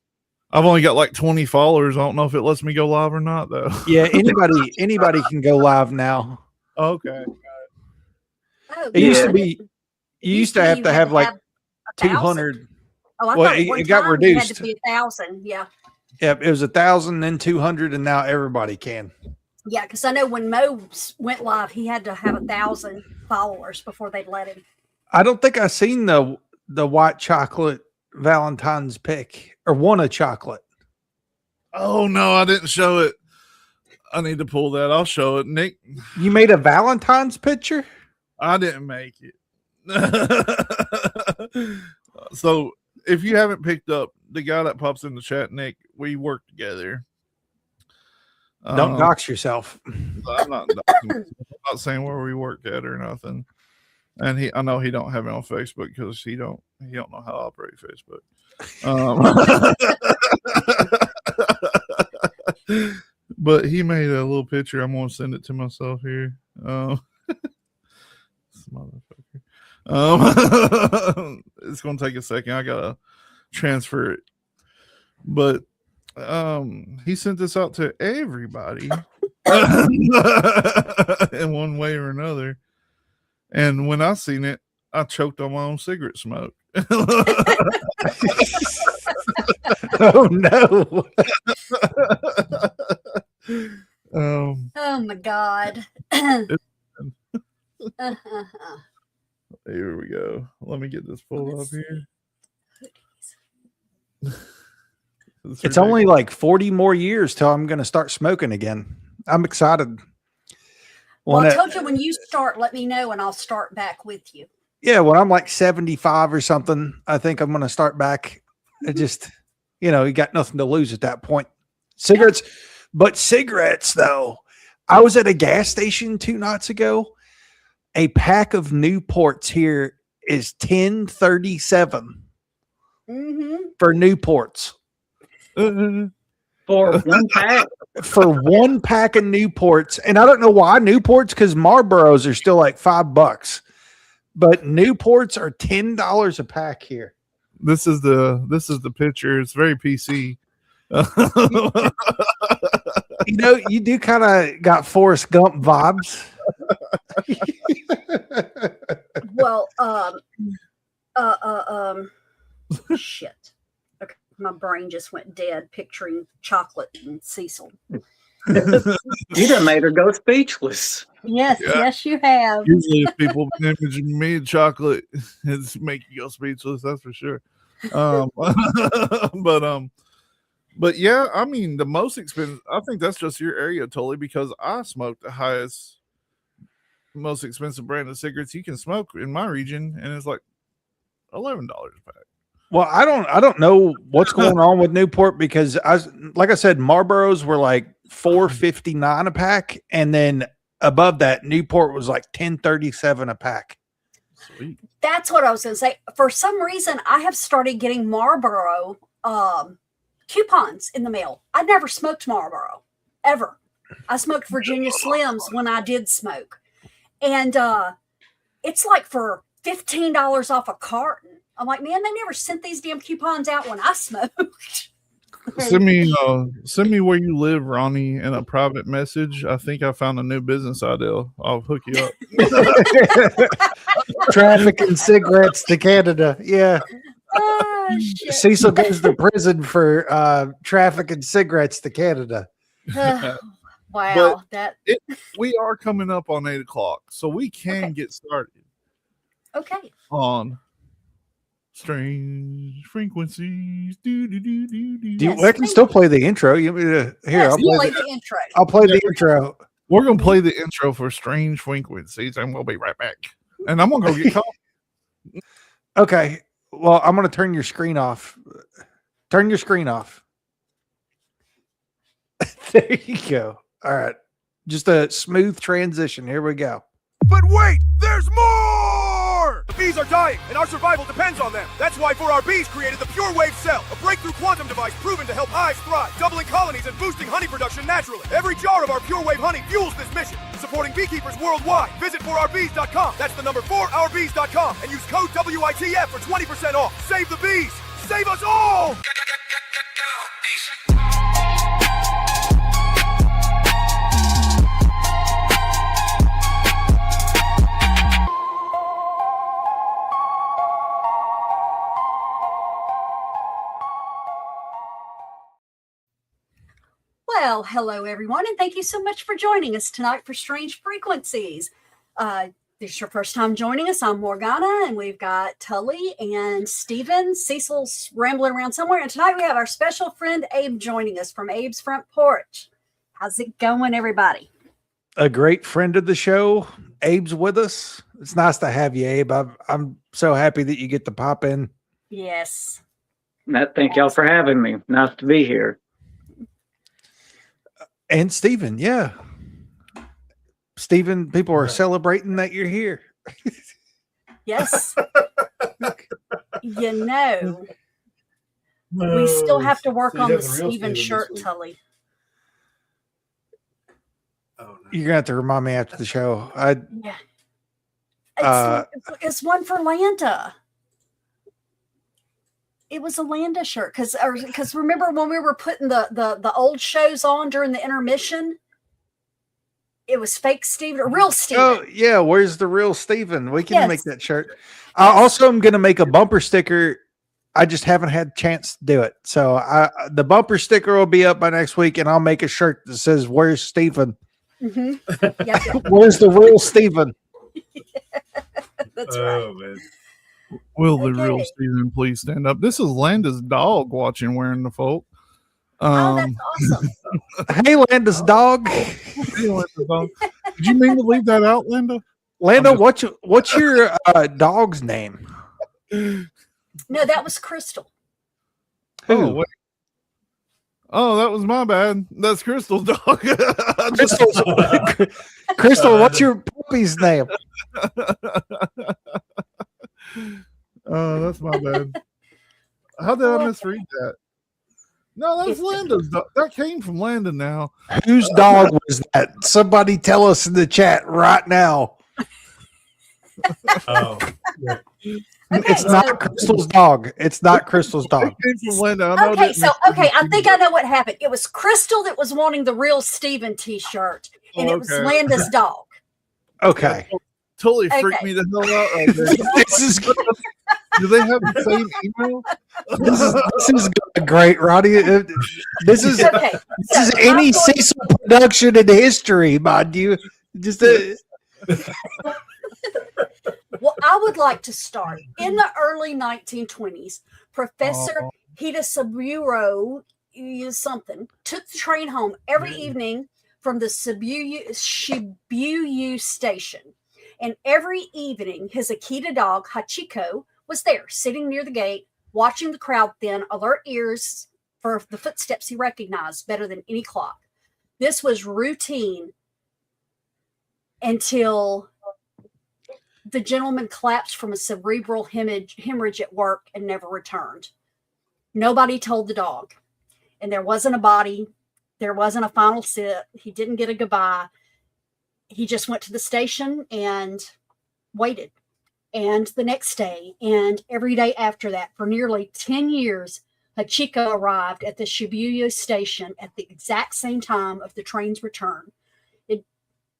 I've only got like 20 followers. I don't know if it lets me go live or not though. Yeah, anybody can go live now. Okay. Oh, It used Yeah. to be you used to have to have like 200. Oh, I Well, thought it one got time you reduced. had to be 1,000. Yeah. Yeah, it was 1,000, then 200, and now everybody can. Yeah, because I know when Mo went live, he had to have 1,000 followers before they'd let him. I don't think I seen the white chocolate Valentine's pic or one of chocolate. Oh no, I didn't show it. I need to pull that. I'll show it. Nick, You made a Valentine's picture? I didn't make it. So if you haven't picked up the guy that pops in the chat, Nick, we work together. Don't dox yourself. I'm not saying where we work at or nothing. And I know he don't have it on Facebook because he don't know how to operate Facebook. But he made a little picture. I'm gonna send it to myself here. This motherfucker. It's gonna take a second. I gotta transfer it. But he sent this out to everybody in one way or another. And when I seen it, I choked on my own cigarette smoke. Oh no. Oh my God. Here we go. Let me get this pulled up here. It's only like 40 more years till I'm going to start smoking again. I'm excited. Well, I told you when you start, let me know and I'll start back with you. Yeah, when I'm like 75 or something, I think I'm going to start back. It just, you got nothing to lose at that point. Cigarettes, but cigarettes though. I was at a gas station 2 nights ago. A pack of Newports here is $10.37 for Newports. For one pack? For one pack of Newports. And I don't know why Newports, because Marlboros are still like $5. But Newports are $10 a pack here. This is the picture. It's very PC. You do kind of got Forrest Gump vibes. Well, shit. Okay, my brain just went dead picturing chocolate and Cecil. You done made her go speechless. Yes, yes, you have. Usually, if people image me in chocolate, it's make you go speechless. That's for sure. But yeah, I mean, the most expensive. I think that's just your area, Tully, because I smoke the most expensive brand of cigarettes you can smoke in my region, and it's like $11 a pack. Well, I don't know what's going on with Newport because like I said, Marlboros were like $4.59 a pack, and then above that, Newport was like $10.37 a pack. Sweet. That's what I was going to say. For some reason, I have started getting Marlboro coupons in the mail. I never smoked Marlboro ever. I smoked Virginia Slims when I did smoke, and it's like for $15 off a carton. I'm like, man, they never sent these damn coupons out when I smoked. Send me where you live, Ronnie, in a private message. I think I found a new business idea. I'll hook you up. Trafficking cigarettes to Canada. Yeah. Oh, shit. Cecil goes to prison for trafficking cigarettes to Canada. Wow. We are coming up on 8:00, so we can get started. Okay. On Strange Frequencies. I can still play the intro. You want me to, here, Yes, I'll play the intro. I'll play the intro. We're gonna play the intro for Strange Frequencies, and we'll be right back. And I'm gonna go get coffee. Okay. Well, I'm gonna turn your screen off. Turn your screen off. There you go. All right. Just a smooth transition. Here we go. But wait, there's more! The bees are dying, and our survival depends on them. That's why 4RB's created the Pure Wave Cell, a breakthrough quantum device proven to help hives thrive, doubling colonies and boosting honey production naturally. Every jar of our Pure Wave honey fuels this mission, supporting beekeepers worldwide. Visit 4RBs.com. That's the number 4RBs.com, and use code WITF for 20% off. Save the bees! Save us all! Well, hello, everyone, and thank you so much for joining us tonight for Strange Frequencies. This is your first time joining us. I'm Morgana, and we've got Tully and Steven. Cecil's rambling around somewhere, and tonight we have our special friend Abe joining us from Abe's Front Porch. How's it going, everybody? A great friend of the show. Abe's with us. It's nice to have you, Abe. I'm so happy that you get to pop in. Yes. Thank y'all for having me. Nice to be here. And Steven, yeah. Steven, people are celebrating that you're here. Yes. You know, we still have to work So you on have the the real Steven Steven shirt, this week. Tully. Oh, no. You're gonna have to remind me after the show. Yeah. Uh, It's one for Landa. It was a Landa shirt because remember when we were putting the old shows on during the intermission, it was fake Steven or real Steven. Oh yeah, where's the real Steven? We can Yes. make that shirt. I also am gonna make a bumper sticker. I just haven't had a chance to do it. So the bumper sticker will be up by next week, and I'll make a shirt that says "Where's Steven?" Mm-hmm. Yep. Where's the real Steven? That's right. Oh, man. Will the Okay. real Steven please stand up? This is Landa's dog watching wearing the folk. Oh, that's awesome. Hey, Landa's dog. Hey, Landa's dog. Did you mean to leave that out, Linda? Landa, what's your dog's name? No, that was Crystal. Who? Oh, wait. Oh, that was my bad. That's Crystal's dog. Crystal, what's your puppy's name? Oh, that's my bad. How did I misread that? No, that's Landa's dog. That came from Landa now. Whose dog was that? Somebody tell us in the chat right now. Oh, yeah. Okay, It's not Crystal's dog. It's not Crystal's dog. It came from Landa. I know Okay, that so makes I think I know what happened. It was Crystal that was wanting the real Steven t-shirt, and it was Okay. Landa's dog. Okay. totally freaked Okay. me the hell out right there. This is Do they have the same email? this is great, Roddy. This is Okay, this is so any I'm going- Cecil production in history, mind you. Just Well, I would like to start in the early 1920s. Professor Oh. Hidesaburo something took the train home every evening from the Shibuya station. And every evening, his Akita dog, Hachiko, was there, sitting near the gate, watching the crowd thin, alert ears for the footsteps he recognized better than any clock. This was routine until the gentleman collapsed from a cerebral hemorrhage at work and never returned. Nobody told the dog. And there wasn't a body. There wasn't a final sit. He didn't get a goodbye. He just went to the station and waited. And the next day and every day after that, for nearly 10 years, Hachiko arrived at the Shibuya station at the exact same time of the train's return. It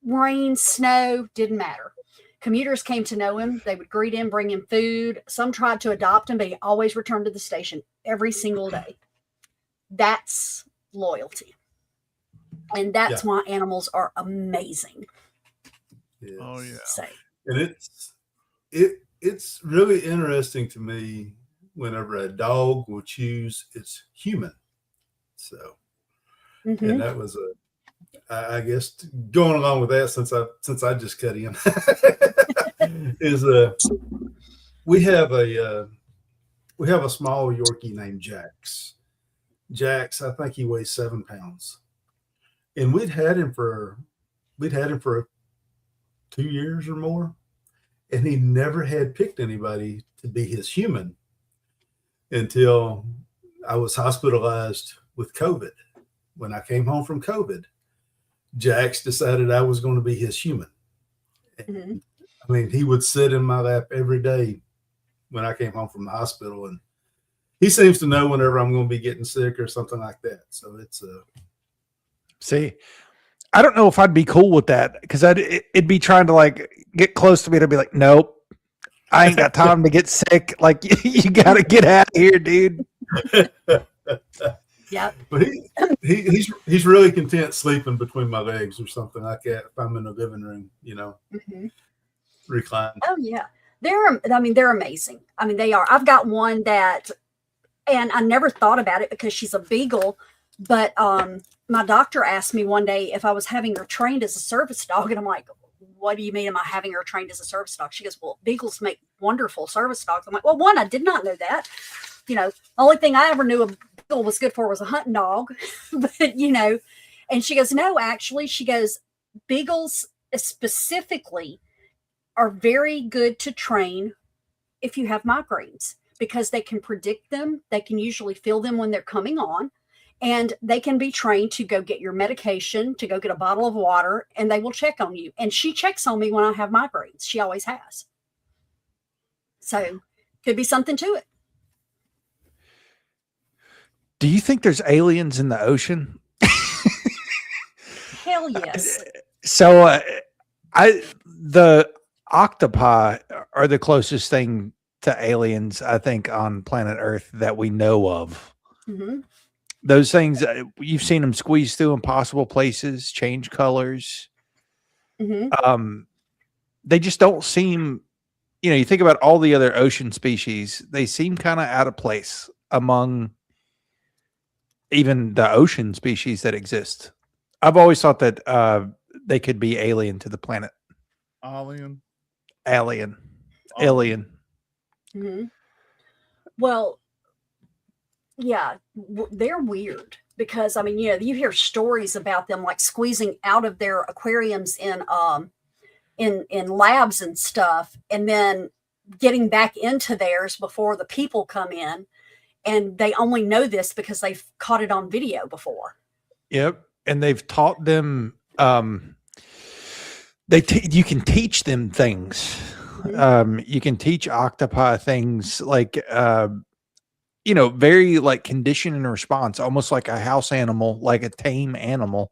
rain, snow, didn't matter. Commuters came to know him. They would greet him, bring him food. Some tried to adopt him, but he always returned to the station every single day. That's loyalty. And that's why animals are amazing. Yes. Oh, yeah. So, And it's really interesting to me whenever a dog will choose its human. So, mhm. and that was I guess going along with that since I just cut in is we have a small Yorkie named Jax. Jax, I think he weighs 7 pounds, and we'd had him for 2 years or more, and he never had picked anybody to be his human until I was hospitalized with COVID. When I came home from COVID, Jax decided I was going to be his human. Mhm. I mean, he would sit in my lap every day when I came home from the hospital, and he seems to know whenever I'm going to be getting sick or something like that. So it's see. I don't know if I'd be cool with that because it'd be trying to like get close to me to be like, nope, I ain't got time to get sick. Like you got to get out of here, dude. Yep. but he's really content sleeping between my legs or something like that if I'm in the living room, Mhm. reclining. Oh yeah, they're amazing. I mean, they are. I've got one that, and I never thought about it because she's a beagle, but my doctor asked me one day if I was having her trained as a service dog, and I'm like, what do you mean am I having her trained as a service dog? She goes, well, beagles make wonderful service dogs. I'm like, well, one, I did not know that. The only thing I ever knew a beagle was good for was a hunting dog. But, and she goes, no, actually, she goes, beagles specifically are very good to train if you have migraines, because they can predict them. They can usually feel them when they're coming on, and they can be trained to go get your medication, to go get a bottle of water, and they will check on you. And she checks on me when I have migraines. She always has. So could be something to it. Do you think there's aliens in the ocean? Hell yes. So the octopi are the closest thing to aliens, I think, on planet Earth that we know of. Mm-hmm. Those things, you've seen them squeeze through impossible places, change colors. Mm-hmm. They just don't seem, you think about all the other ocean species, they seem kind of out of place among even the ocean species that exist. I've always thought that they could be alien to the planet. Alien. Mm-hmm. Well, yeah, they're weird because you hear stories about them like squeezing out of their aquariums in labs and stuff, and then getting back into theirs before the people come in, and they only know this because they've caught it on video before. Yep, and they've taught them. You can teach them things. Mm-hmm. You can teach octopi things like very like condition and response, almost like a house animal, like a tame animal,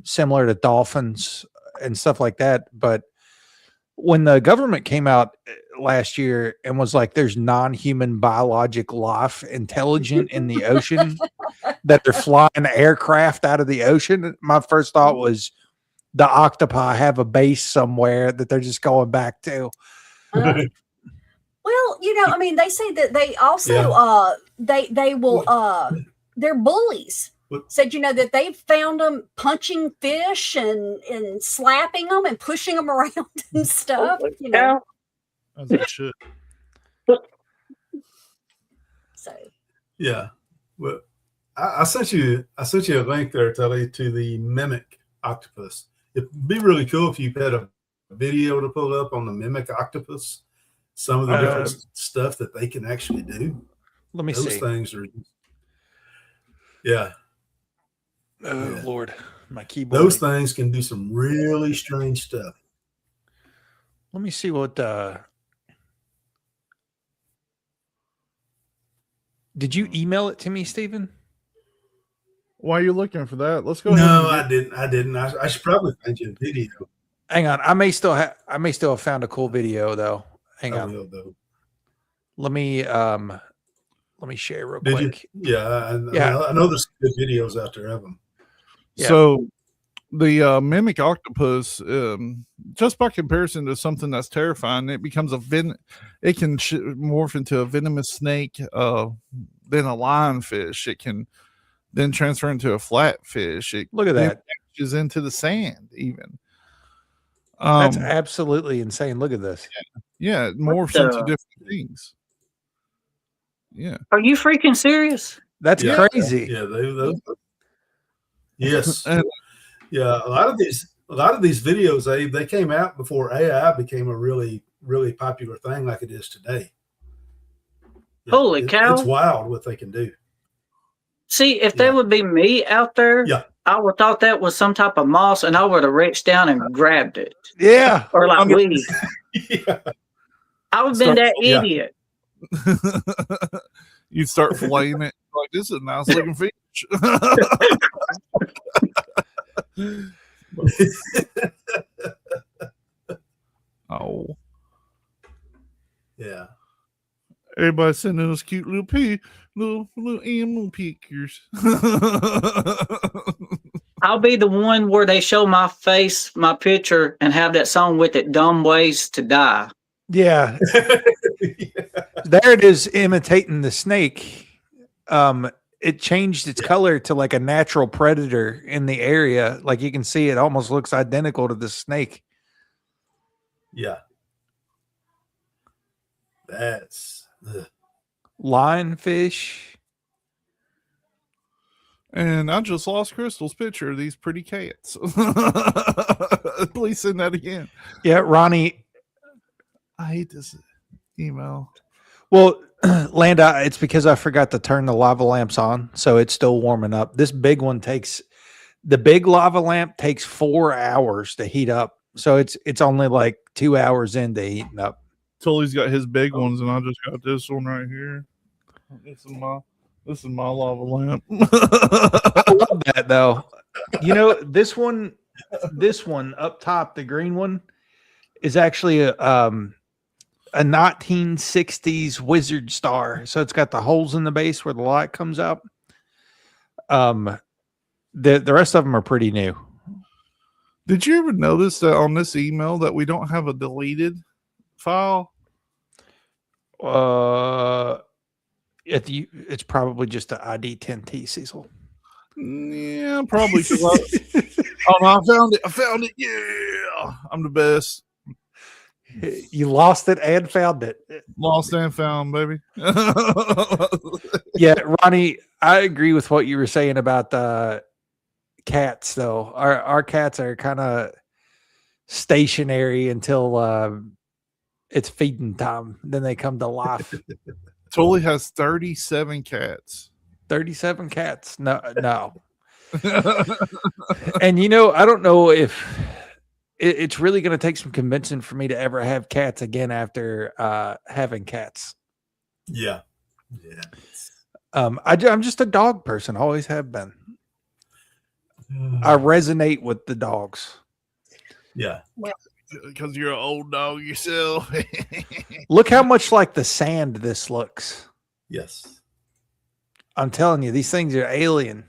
similar to dolphins and stuff like that. But when the government came out last year and was like, there's non-human biologic life intelligent in the ocean, that they're flying aircraft out of the ocean, my first thought was the octopi have a base somewhere that they're just going back to. Well, they say that they also they will they're bullies. Said that they've found them punching fish and slapping them and pushing them around and stuff. As it should. So yeah, well, I sent you a link there, Tully, to the mimic octopus. It'd be really cool if you had a video to pull up on the mimic octopus. Some of the different stuff that they can actually do. Let me Those see. things are, yeah. Oh, yeah. Lord, my keyboard. Those things can do some really strange stuff. Let me see what. Did you email it to me, Stephen? Why are you looking for that? Let's go. No, I didn't. I should probably find you a video. Hang on, I may still have found a cool video though. Hang on. Let me share real quick. Yeah, I know there's good videos out there of them. Yeah. So the mimic octopus, just by comparison to something that's terrifying, it becomes it can morph into a venomous snake, then a lionfish. It can then transfer into a flatfish. Look at that. Is into the sand even. That's absolutely insane. Look at this. Yeah, it morphs into different things. Yeah. Are you freaking serious? That's crazy. Yeah, yes. Yeah, a lot of these videos, they came out before AI became a really, really popular thing like it is today. Yeah, Holy cow. It's wild what they can do. See, if that would be me out there, I would have thought that was some type of moss, and I would have reached down and grabbed it. Yeah. Or like weed. I would have been that idiot. You'd start filleting it like, this is a nice looking fish. Oh. Yeah. Everybody sending us cute little animal pictures. I'll be the one where they show my face, my picture, and have that song with it, Dumb Ways to Die. Yeah. There it is imitating the snake. It changed its color to like a natural predator in the area. Like you can see it almost looks identical to the snake. Yeah. That's lionfish. And I just lost Crystal's picture of these pretty cats. Please send that again. Yeah, Ronnie. I hate this. email. Well, Landa, it's because I forgot to turn the lava lamps on, so it's still warming up. This big one the big lava lamp takes 4 hours to heat up, so it's only like 2 hours into heating up. Tully's got his big ones, and I just got this one right here. This is my lava lamp. I love that though. You know, this one up top, the green one, is actually a 1960s wizard star. So it's got the holes in the base where the light comes out. The rest of them are pretty new. Did you ever notice that on this email that we don't have a deleted file? It's probably just an ID 10T, Cecil. Yeah, probably. Oh no, I found it. Yeah, I'm the best. You lost it and found it. Lost and found, baby. Yeah, Ronnie, I agree with what you were saying about cats, though. Our cats are kind of stationary until it's feeding time. Then they come to life. Tully has 37 cats. 37 cats. No. And you know, I don't know if it's really going to take some convincing for me to ever have cats again after having cats. Yeah. I'm just a dog person. Always have been. I resonate with the dogs. Yeah. Because you're an old dog yourself. Look how much like the sand this looks. Yes. I'm telling you, these things are alien.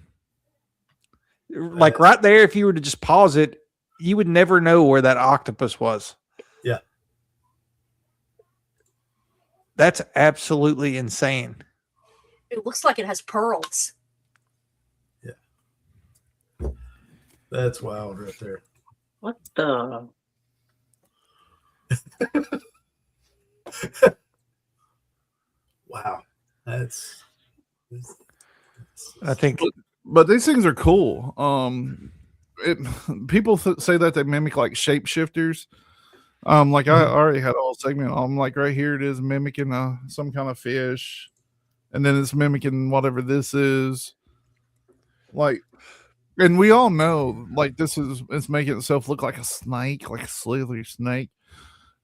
Like right there, if you were to just pause it, you would never know where that octopus was. Yeah. That's absolutely insane. It looks like it has pearls. Yeah. That's wild right there. What the? Wow. That's I think. But these things are cool. People say that they mimic like shapeshifters. Like I already had a whole segment on, like right here it is mimicking some kind of fish, and then it's mimicking whatever this is. Like, and we all know like it's making itself look like a snake, like a slithery snake,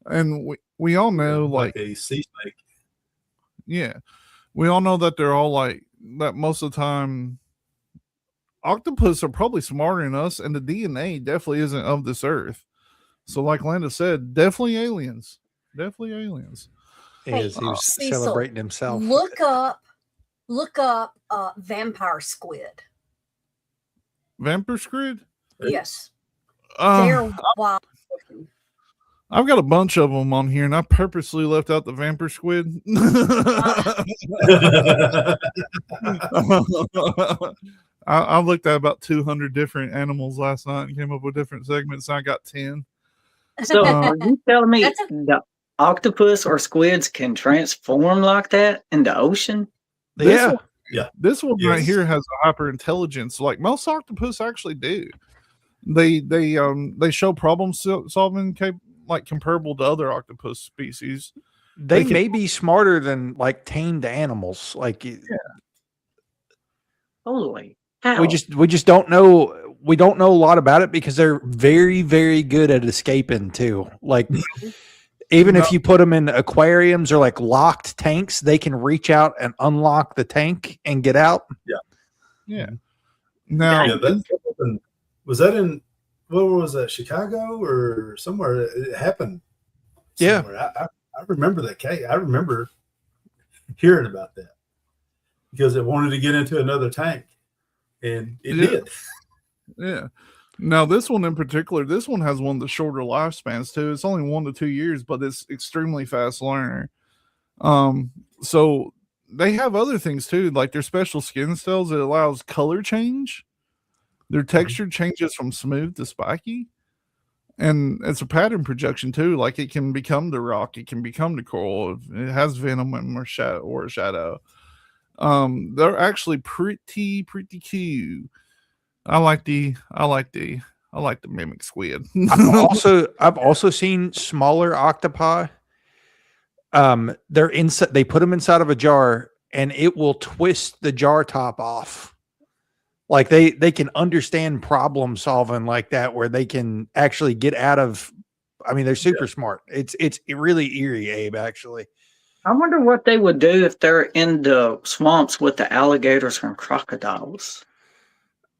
and we all know like a sea snake. Yeah, we all know that they're all like that. Most of the time, octopus are probably smarter than us, and the DNA definitely isn't of this earth. So, like Landa said, definitely aliens. Definitely aliens. Is he was Cecil, celebrating himself. Look up vampire squid. Vampire squid? Yes. They're wild looking. I've got a bunch of them on here, and I purposely left out the vampire squid. I looked at about 200 different animals last night and came up with different segments. I got 10. So are you telling me the octopus or squids can transform like that in the ocean? Yeah. This one right Yes. here has a hyper intelligence, like most octopus actually do. They show problem solving like comparable to other octopus species. They They can- may be smarter than like tamed animals. Like Holy. How? we just don't know. We don't know a lot about it because they're very, very good at escaping too. Like even if you put them in aquariums or like locked tanks, they can reach out and unlock the tank and get out. Yeah. Now, Yeah, that was that in what was that, Chicago or somewhere? It happened. Yeah. Somewhere. I remember that case. I remember hearing about that because it wanted to get into another tank, and it Yeah. did. yeah. Now, this one in particular, this one has one of the shorter lifespans too. It's only 1 to 2 years, but it's extremely fast learner. So they have other things too, like their special skin cells. It allows color change. Their texture changes from smooth to spiky, and it's a pattern projection too. Like it can become the rock, it can become the coral. It has venom or a shadow. They're actually pretty cute. I like the mimic squid. I've also seen smaller octopi. they're inside. They put them inside of a jar, and it will twist the jar top off. Like they can understand problem solving like that, where they can actually get out of. I mean, they're super smart. It's really eerie, Abe. Actually, I wonder what they would do if they're in the swamps with the alligators and crocodiles.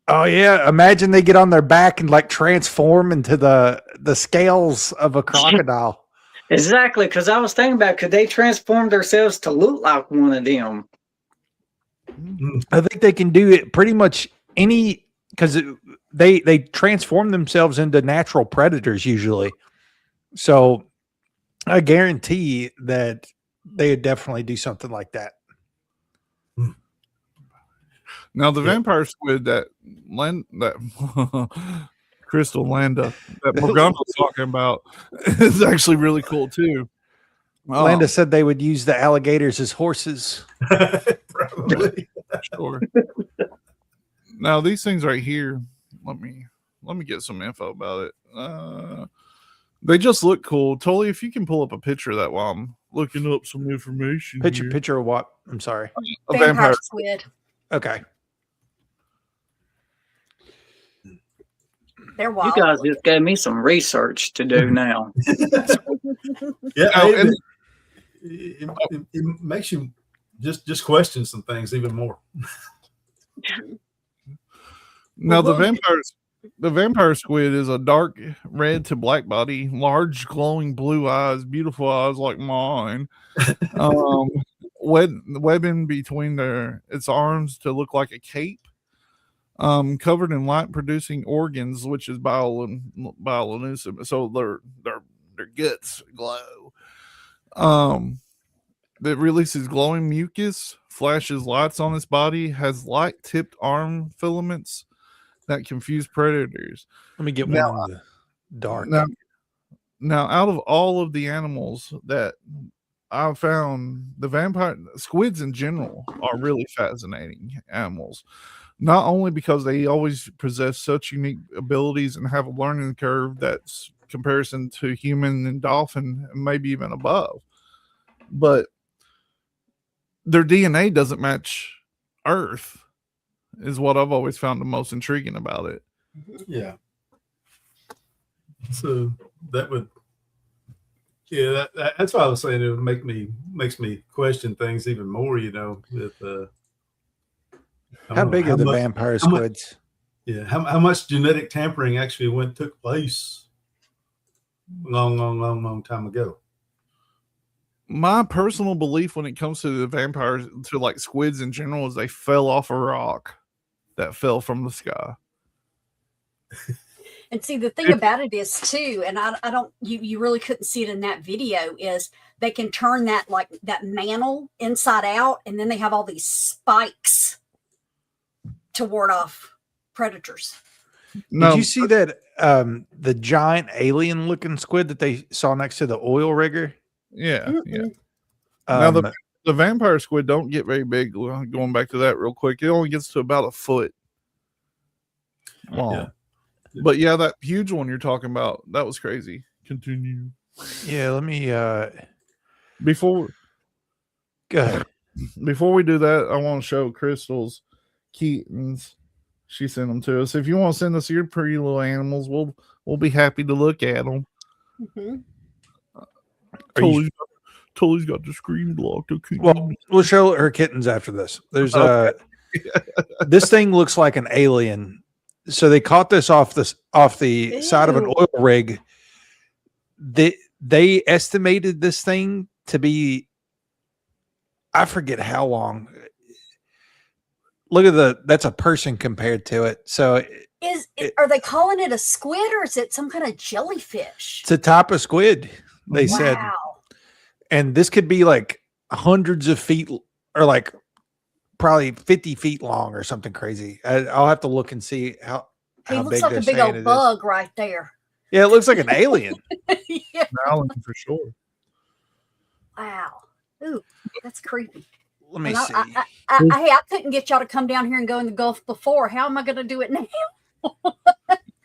oh yeah. Imagine they get on their back and like transform into the scales of a crocodile. Exactly, because I was thinking about, could they transform themselves to look like one of them? I think they can do it pretty much any, because they transform themselves into natural predators usually. So I guarantee that they would definitely do something like that. Now the vampire squid that Crystal Landa that Morgana was talking about is actually really cool too. Landa said they would use the alligators as horses. Probably. Sure. Now these things right here, let me get some info about it. They just look cool. Totally, if you can pull up a picture of that while I'm looking up some information. Picture of what? I'm sorry. A Vampire squid. Okay. They're You wild. guys just gave me some research to do now. Yeah, Oh, and- it makes you just question some things even more. Now the vampire squid is a dark red to black body, large glowing blue eyes, beautiful eyes like mine. Webbing between its arms to look like a cape. Covered in light producing organs, which is bioluminescent. So their guts glow. That releases glowing mucus, flashes lights on its body, has light tipped arm filaments that confuse predators. Let me get one in the dark. Now, out of all of the animals that I've found, the vampire squids in general are really fascinating animals. Not only because they always possess such unique abilities and have a learning curve that's comparison to human and dolphin, and maybe even above, but their DNA doesn't match Earth, is what I've always found the most intriguing about it. Yeah. So that would, that's why I was saying it would makes me question things even more. You know, with How big are the vampire squids? How much genetic tampering actually took place long time ago. My personal belief when it comes to the vampires, to like squids in general, is they fell off a rock that fell from the sky. And see, the thing about it is too, and I don't, you really couldn't see it in that video, is they can turn that mantle inside out, and then they have all these spikes to ward off predators. No, Did you see that the giant alien looking squid that they saw next to the oil rigger? yeah. Now the vampire squid don't get very big. Going back to that real quick, it only gets to about a foot long. Yeah. But yeah, that huge one you're talking about, that was crazy. Continue. Yeah, let me Before go ahead. Before we do that, I want to show Crystal's Keaton's. She sent them to us. If you want to send us your pretty little animals, we'll be happy to look at them. Mm-hmm. Tully's got the screen blocked. Okay. Well, we'll show her kittens after this. There's this thing looks like an alien. So they caught this off the side of an oil rig. They estimated this thing to be, I forget how long. Look at that's a person compared to it. So are they calling it a squid, or is it some kind of jellyfish? it's a type of squid, they said. And this could be like hundreds of feet, or like probably 50 feet long or something crazy. I'll have to look and see how He looks big like a big old bug right there. Yeah, it looks like an alien. Yeah. Alien for sure. Wow. Ooh, that's creepy. Let me And see. I couldn't get y'all to come down here and go in the Gulf before. How am I going to do it now?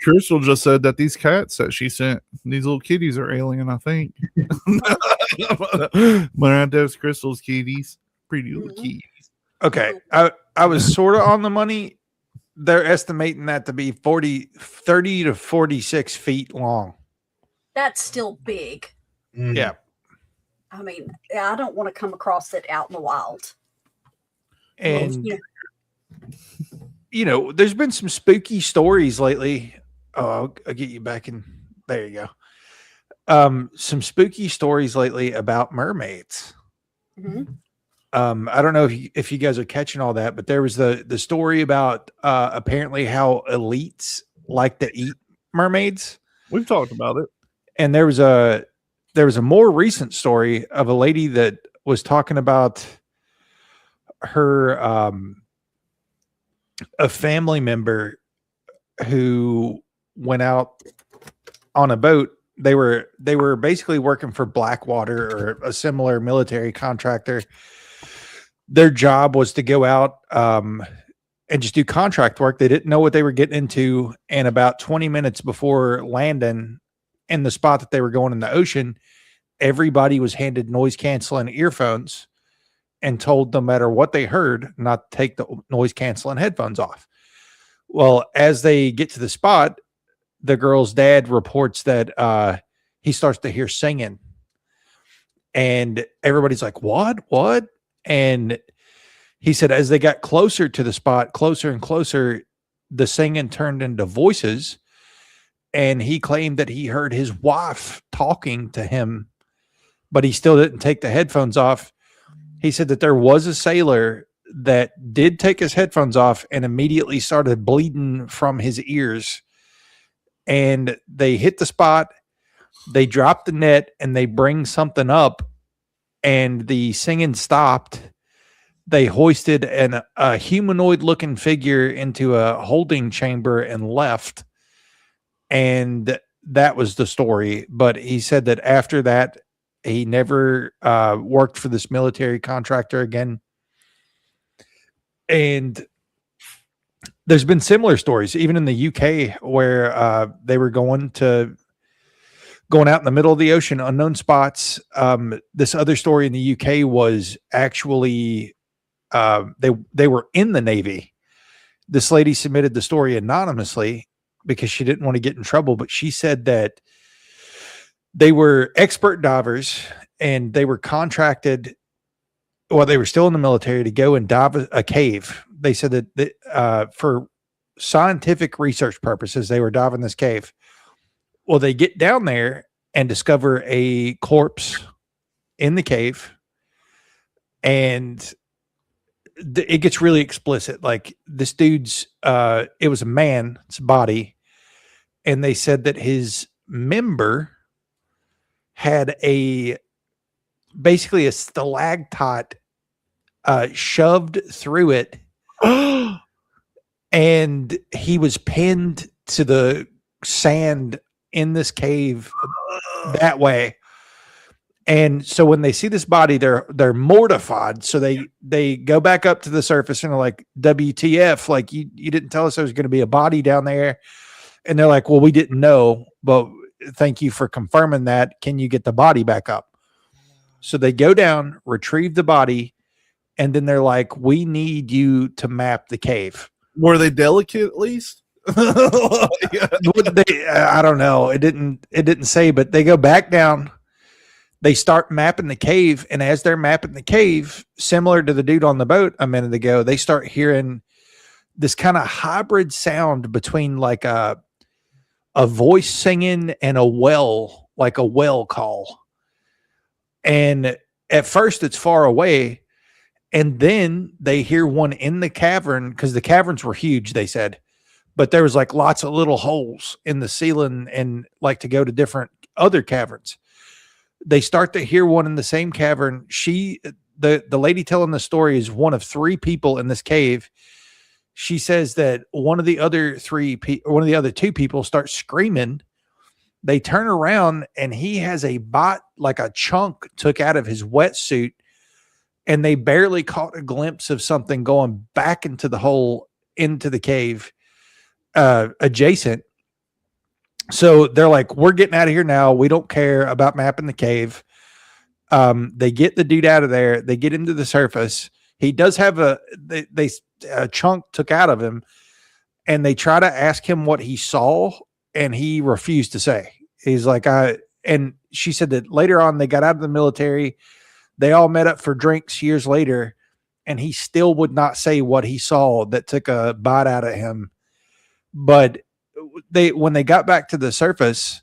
Crystal just said that these cats that she sent, these little kitties are alien, I think. Miranda's Crystal's kitties. Pretty little kitties. Okay. I was sort of on the money. They're estimating that to be 30 to 46 feet long. That's still big. Mhm. Yeah. I mean, I don't want to come across it out in the wild. And, Yeah. you know, there's been some spooky stories lately. Oh, I'll get you back in. There you go. Some spooky stories lately about mermaids. Mhm. I don't know if you guys are catching all that, but there was the story about apparently how elites like to eat mermaids. We've talked about it. And there was a more recent story of a lady that was talking about her a family member who went out on a boat. They were basically working for Blackwater or a similar military contractor. Their job was to go out and just do contract work. They didn't know what they were getting into. And about 20 minutes before landing in the spot that they were going in the ocean, everybody was handed noise canceling earphones and told no matter what they heard, not to take the noise canceling headphones off. Well, as they get to the spot, the girl's dad reports that he starts to hear singing. And everybody's like, what? And he said, as they got closer to the spot, closer and closer, the singing turned into voices. And he claimed that he heard his wife talking to him, but he still didn't take the headphones off. He said that there was a sailor that did take his headphones off and immediately started bleeding from his ears. And they hit the spot, they dropped the net, and they bring something up, and the singing stopped. They hoisted a humanoid looking figure into a holding chamber and left. And that was the story. But he said that after that, he never worked for this military contractor again. And there's been similar stories, even in the UK, where they were going out in the middle of the ocean, unknown spots. This other story in the UK was actually they were in the Navy. This lady submitted the story anonymously because she didn't want to get in trouble, but she said that they were expert divers and they were contracted while they were still in the military to go and dive a cave. They said that for scientific research purposes, they were diving this cave. Well, they get down there and discover a corpse in the cave, and it gets really explicit. Like this dude's, it was a man's body, and they said that his member had basically a stalactite shoved through it, and he was pinned to the sand in this cave that way. And so when they see this body, they're mortified. So they go back up to the surface and are like, WTF, like you didn't tell us there was going to be a body down there. And they're like, well, we didn't know, but thank you for confirming that. Can you get the body back up? So they go down, retrieve the body, and then they're like, we need you to map the cave. Were they delicate at least? I don't know. It didn't say, but they go back down. They start mapping the cave, and as they're mapping the cave, similar to the dude on the boat a minute ago, they start hearing this kind of hybrid sound between like a voice singing and a well call. And at first it's far away, and then they hear one in the cavern, because the caverns were huge, they said, but there was like lots of little holes in the ceiling and like to go to different other caverns. They start to hear one in the same cavern. The lady telling the story is one of three people in this cave. She says that one of the other two people start screaming. They turn around and he has a bot, like a chunk took out of his wetsuit, and they barely caught a glimpse of something going back into the hole, into the cave adjacent. So they're like, we're getting out of here now. We don't care about mapping the cave. They get the dude out of there. They get him to the surface. He does have a chunk took out of him, and they try to ask him what he saw, and he refused to say. He's like, and she said that later on they got out of the military. They all met up for drinks years later, and he still would not say what he saw that took a bite out of him. But when they got back to the surface,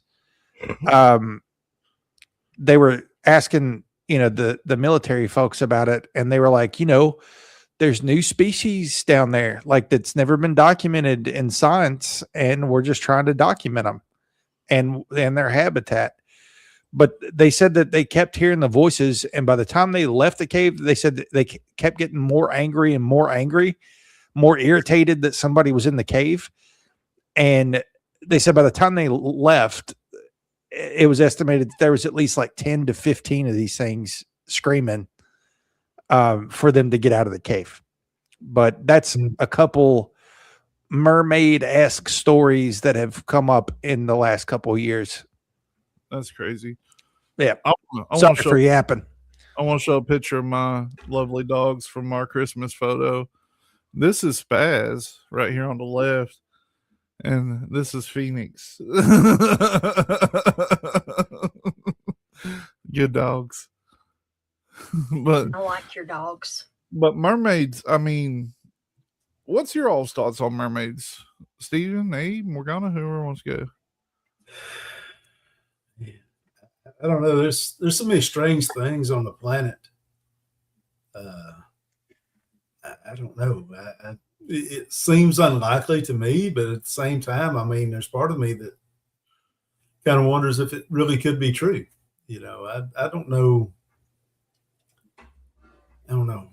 they were asking, the military folks about it, and they were like, there's new species down there, like that's never been documented in science, and we're just trying to document them and their habitat. But they said that they kept hearing the voices, and by the time they left the cave, they said that they kept getting more angry and more angry, more irritated that somebody was in the cave. And they said by the time they left, it was estimated that there was at least like 10 to 15 of these things screaming for them to get out of the cave. But that's a couple mermaid-esque stories that have come up in the last couple of years. That's crazy. Yeah. I Sorry for yapping. I want to show a picture of my lovely dogs from our Christmas photo. This is Spaz right here on the left, and this is Phoenix. Good dogs. But I like your dogs. But mermaids, I mean, what's your all's thoughts on mermaids? Steven, Abe, Morgana, whoever wants to go. I don't know. There's so many strange things on the planet. I don't know. It seems unlikely to me, but at the same time, I mean, there's part of me that kind of wonders if it really could be true. I don't know. I don't know.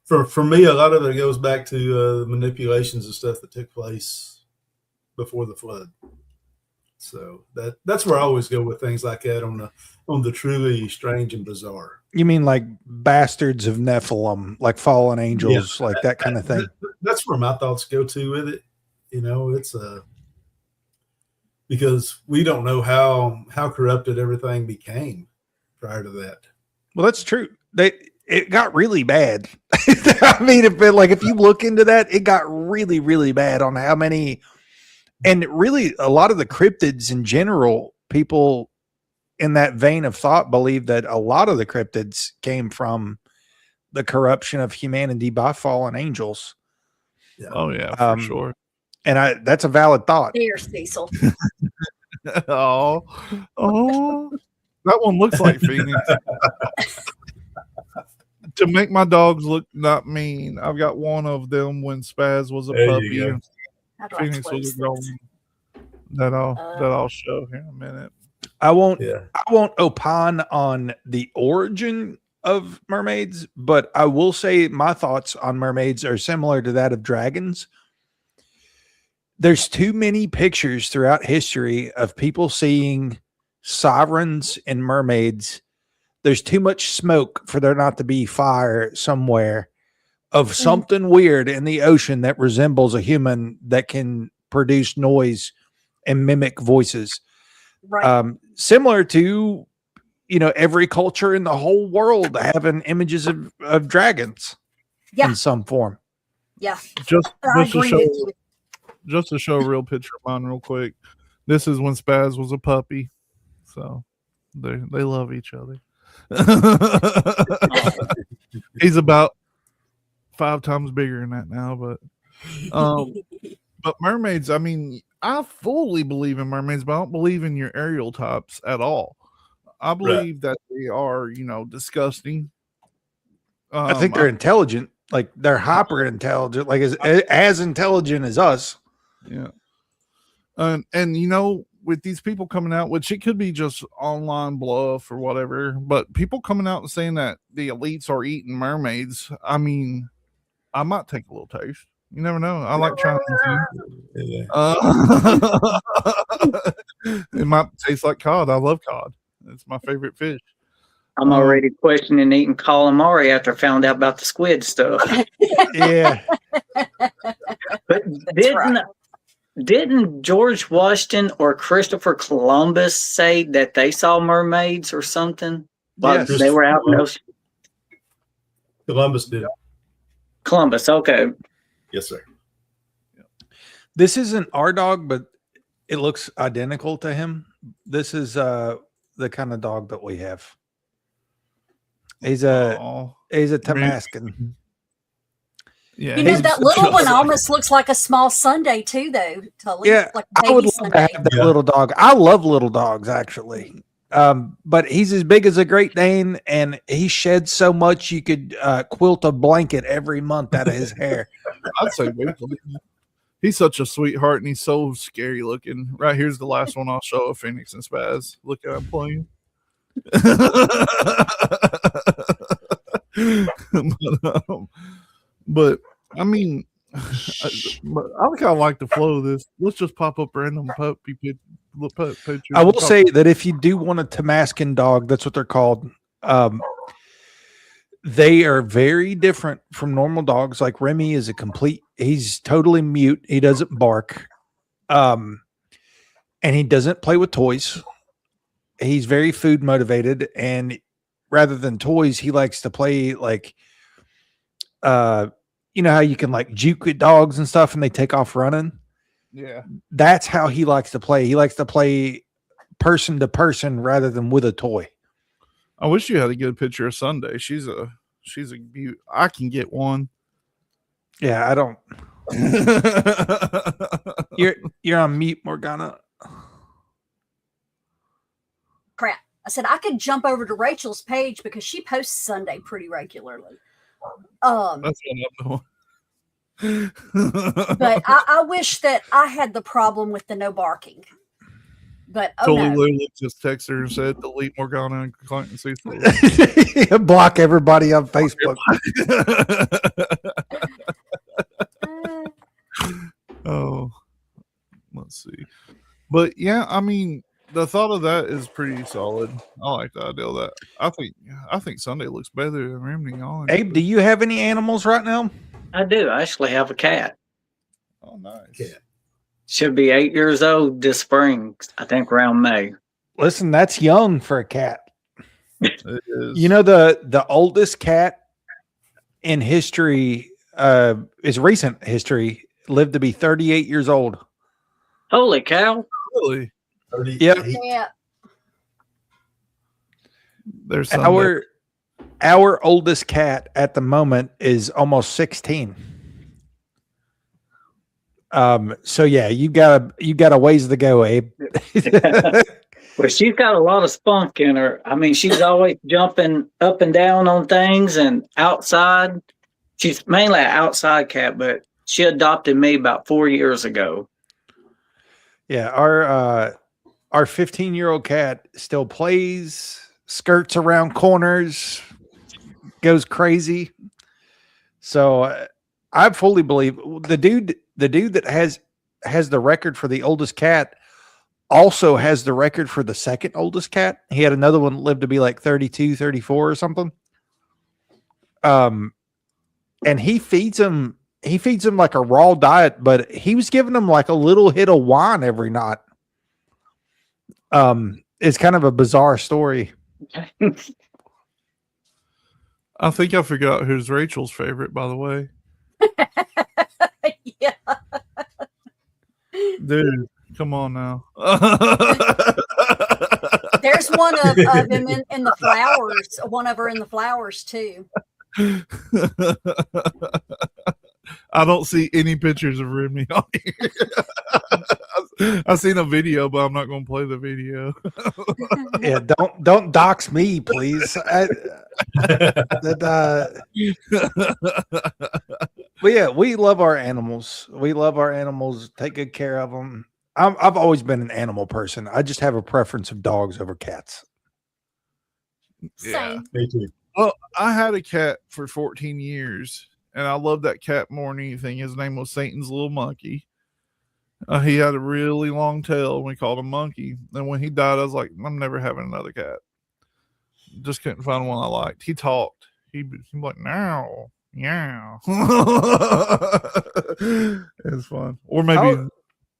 For me, a lot of it goes back to the manipulations and stuff that took place before the flood. So that's where I always go with things like that on the truly strange and bizarre. You mean like bastards of Nephilim, like fallen angels, like that kind of thing? That's where my thoughts go to with it. It's because we don't know how corrupted everything became prior to that. Well, that's true. It got really bad. I mean, if you look into that, it got really, really bad on how many. And really, a lot of the cryptids in general, people in that vein of thought believe that a lot of the cryptids came from the corruption of humanity by fallen angels. Yeah. Oh, yeah, for sure. And that's a valid thought. There, Cecil. Oh, that one looks like Phoenix. To make my dogs look not mean, I've got one of them when Spaz was a puppy. And Phoenix was a girl. That I'll show here in a minute. I won't opine on the origin of mermaids, but I will say my thoughts on mermaids are similar to that of dragons. There's too many pictures throughout history of people seeing sovereigns and mermaids. There's too much smoke for there not to be fire somewhere of something weird in the ocean that resembles a human that can produce noise and mimic voices. Right. Similar to, every culture in the whole world having images of dragons in some form. Yeah. Just to show a real picture of mine real quick. This is when Spaz was a puppy. So they love each other. He's about 5 times bigger than that now, but mermaids, I mean, I fully believe in mermaids, but I don't believe in your aerial types at all. I believe that they are, disgusting. I think they're intelligent, like they're hyper intelligent, like as intelligent as us. Yeah. And with these people coming out, which it could be just online bluff or whatever, but people coming out and saying that the elites are eating mermaids, I mean, I might take a little taste. You never know. I like trying things. It might taste like cod. I love cod. It's my favorite fish. I'm already questioning eating calamari after I found out about the squid stuff. Yeah. But Didn't George Washington or Christopher Columbus say that they saw mermaids or something? While Yes. they were out in the ocean? Columbus did. Columbus, okay. Yes, sir. This isn't our dog, but it looks identical to him. This is the kind of dog that we have. He's a Aw. Tamascan. Yeah, You know, he's that little just one like- almost looks like a small Sunday too, though. Tully. Yeah, like a I would baby love to Sunday. have that Yeah. little dog. I love little dogs, actually. But he's as big as a Great Dane, and he sheds so much you could quilt a blanket every month out of his hair. I'd say Weekly. He's such a sweetheart, and he's so scary looking. Right here's the last one I'll show of Phoenix and Spaz. Look at him playing. but I mean, but I kind of like the flow of this. Let's just pop up random puppy pictures. I will say that if you do want a Tamascan dog, that's what they're called. They are very different from normal dogs. Like Remy is he's totally mute. He doesn't bark. And he doesn't play with toys. He's very food motivated, and rather than toys, he likes to play like, you know how you can like juke at dogs and stuff and they take off running. Yeah. That's how he likes to play. He likes to play person to person rather than with a toy. I wish you had a good picture of Sunday. She's a beaut. I can get one. Yeah, I don't. You're on mute, Morgana. Crap. I said I could jump over to Rachel's page because she posts Sunday pretty regularly. That's what I'm doing. But I wish that I had the problem with the no barking. But Totally no. literally just texted her and said, delete Morgana and Clinton Cecil. Block everybody on Facebook. Oh, let's see. But yeah, I mean, the thought of that is pretty solid. I like the idea of that. I think Sunday looks better than Remney. Honestly. Abe, do you have any animals right now? I do. I actually have a cat. Oh, nice. Yeah. Should be 8 years old this spring, I think around May. Listen, that's young for a cat. It is. You know, the oldest cat in history, is recent history, lived to be 38 years old. Holy cow. really? 38. Yep. Yeah. There's Sunday. Our oldest cat at the moment is almost 16. So yeah, you got a ways to go, Abe. Well, she's got a lot of spunk in her. I mean, she's always jumping up and down on things and outside. She's mainly an outside cat, but she adopted me about 4 years ago. Yeah, our 15-year-old cat still plays, skirts around corners, goes crazy. So I fully believe the dude that has the record for the oldest cat also has the record for the second oldest cat. He had another one live to be like 32, 34 or something. And he feeds him like a raw diet, but he was giving him like a little hit of wine every night. It's kind of a bizarre story. I think I forgot who's Rachel's favorite, by the way. Yeah. Dude, come on now. There's one of them in the flowers. One of her in the flowers too. I don't see any pictures of Remy on here. I've seen a video, but I'm not going to play the video. Yeah, don't dox me, please. But yeah, we love our animals. We love our animals. Take good care of them. I've always been an animal person. I just have a preference of dogs over cats. Same. Me too. Well, I had a cat for 14 years, and I loved that cat more than anything. His name was Satan's Little Monkey. He had a really long tail, and we called him Monkey. And when he died, I was like, I'm never having another cat. Just couldn't find one I liked. He talked. He'd be like, now, yeah. It's fun. Or maybe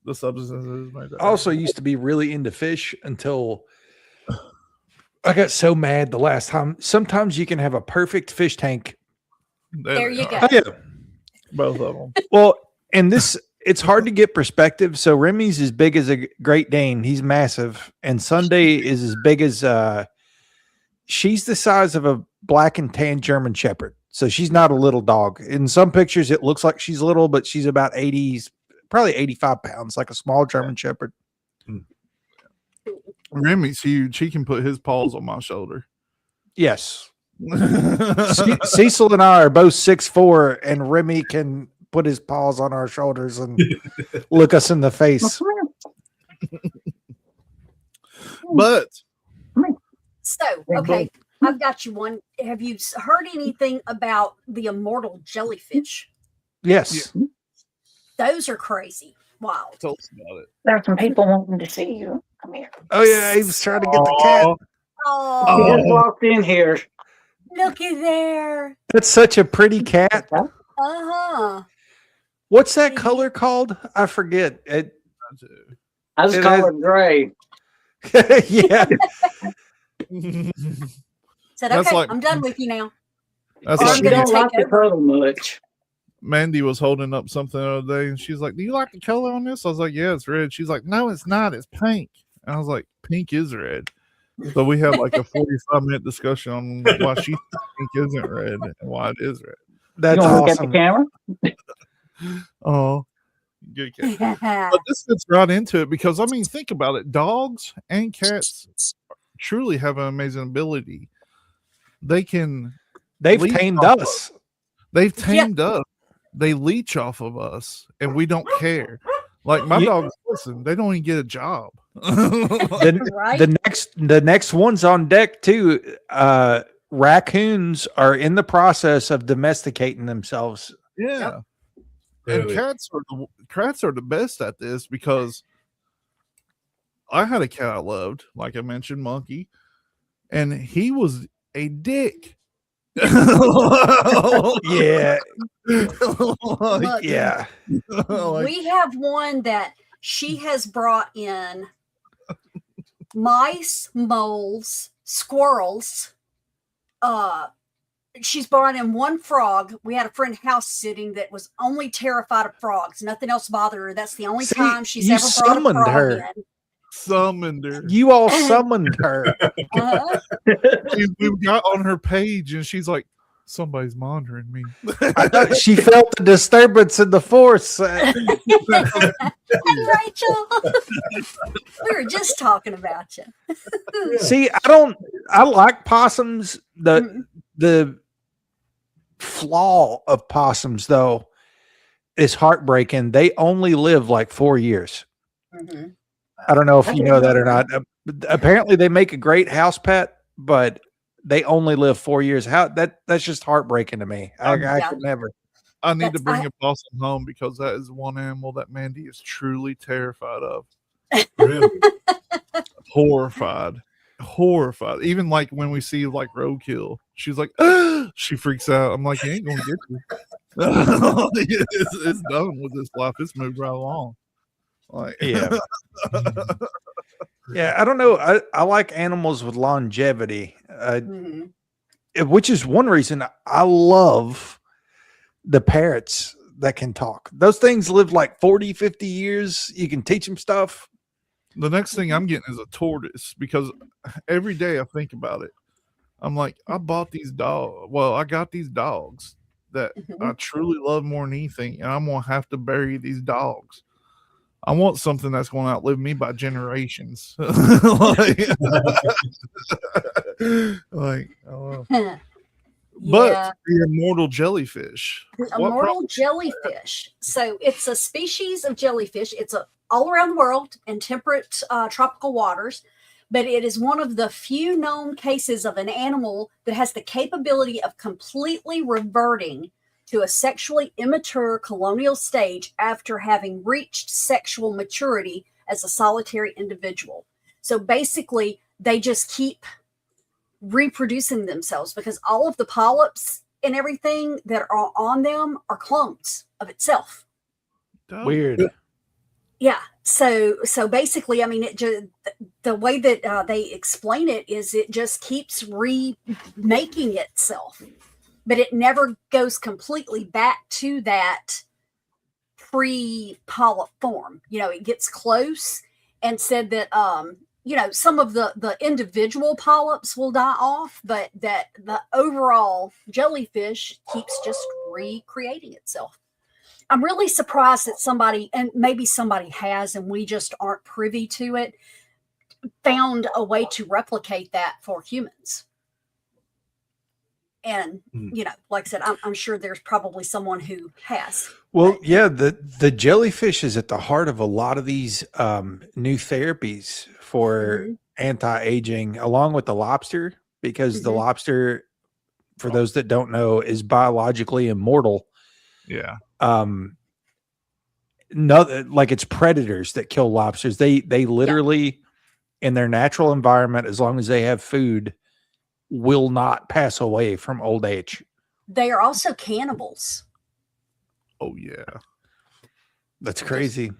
the substances made. I also used to be really into fish until I got so mad the last time. Sometimes you can have a perfect fish tank. There you go. Oh, yeah. Both of them. Well, and this, it's hard to get perspective. So Remy's as big as a Great Dane. He's massive. And Sunday is as big as, she's the size of a black and tan German Shepherd. So she's not a little dog. In some pictures, it looks like she's little, but she's about 80s, probably 85 pounds, like a small German Shepherd. Remy's huge. He can put his paws on my shoulder. Yes. Cecil and I are both 6'4", and Remy can put his paws on our shoulders and look us in the face. But So, okay, I've got you one. Have you heard anything about the immortal jellyfish? Yes. Those are crazy. Wild. tell us about it. There's some people wanting to see you. Come here. Oh, yeah. He was trying to get the cat. Oh, He just walked in here. looky there. That's such a pretty cat. Uh-huh. What's that color called? I forget. It, I just It call has- her Gray. yeah. Said, That's okay, like- I'm done with you now. That's Oh, like She I'm gonna don't take like the over. color much. Mandy was holding up something the other day, and she's like, "Do you like the color on this?" I was like, "Yeah, it's red." She's like, "No, it's not. It's pink." And I was like, "Pink is red." So we had like a 45-minute discussion on why she thinks pink isn't red and why it is red. That's You want to look awesome. at the camera? Oh, good cat. But this fits right into it because I mean, think about it. Dogs and cats truly have an amazing ability. They've leech tamed off us. They've tamed us. They leech off of us, and we don't care. Like my dogs, listen, they don't even get a job. Right? The next one's on deck too. Raccoons are in the process of domesticating themselves. Yeah. And Really? cats are the best at this because I had a cat I loved, like I mentioned, Monkey, and he was a dick. Yeah. Like, Yeah. like, We have one that she has brought in mice, moles, squirrels. She's brought in one frog. We had a friend house sitting that was only terrified of frogs. Nothing else bothered her. That's the only See, time she's you ever brought a summoned frog her. in. summoned her. You all summoned her. Uh-huh. We got on her page, and she's like, "Somebody's monitoring me." I thought she felt the disturbance in the force. Hey, Rachel. We were just talking about you. See, I like possums. The flaw of possums, though, is heartbreaking. They only live like 4 years. Mhm. I don't know if you know that or not. Apparently, they make a great house pet, but they only live 4 years. That's just heartbreaking to me. I Yeah. could never. I need to That's- bring a possum home because that is one animal that Mandy is truly terrified of. Really? Horrified. Even like when we see like roadkill, she's like, she freaks out. I'm like, "You ain't gonna get you." it's done with this life. It's moved right along. Like, Yeah. Yeah, I don't know. I like animals with longevity, Mhm. which is one reason I love the parrots that can talk. Those things live like 40, 50 years. You can teach them stuff. the next thing I'm getting is a tortoise because every day I think about it. I'm like, I bought these dogs. Well, I got these dogs that I truly love more than anything, and I'm gonna have to bury these dogs. I want something that's going to outlive me by generations. like, oh. But Yeah. the immortal jellyfish. The What immortal jellyfish. So it's a species of jellyfish. It's all around the world in temperate tropical waters, but it is one of the few known cases of an animal that has the capability of completely reverting to a sexually immature colonial stage after having reached sexual maturity as a solitary individual. So basically, they just keep reproducing themselves because all of the polyps and everything that are on them are clones of itself. Dope. Weird. Yeah, So basically, I mean, it just, the way that they explain it is it just keeps remaking itself, but it never goes completely back to that pre-polyp form. It gets close, and said that some of the individual polyps will die off, but that the overall jellyfish keeps just recreating itself. I'm really surprised that somebody, and maybe somebody has, and we just aren't privy to it, found a way to replicate that for humans. And, like I said, I'm sure there's probably someone who has. Well, yeah, the jellyfish is at the heart of a lot of these new therapies for anti-aging, along with the lobster, because the lobster, for those that don't know, is biologically immortal. Yeah. No, like it's predators that kill lobsters. They literally, in their natural environment, as long as they have food, will not pass away from old age. They are also cannibals. Oh yeah. That's crazy.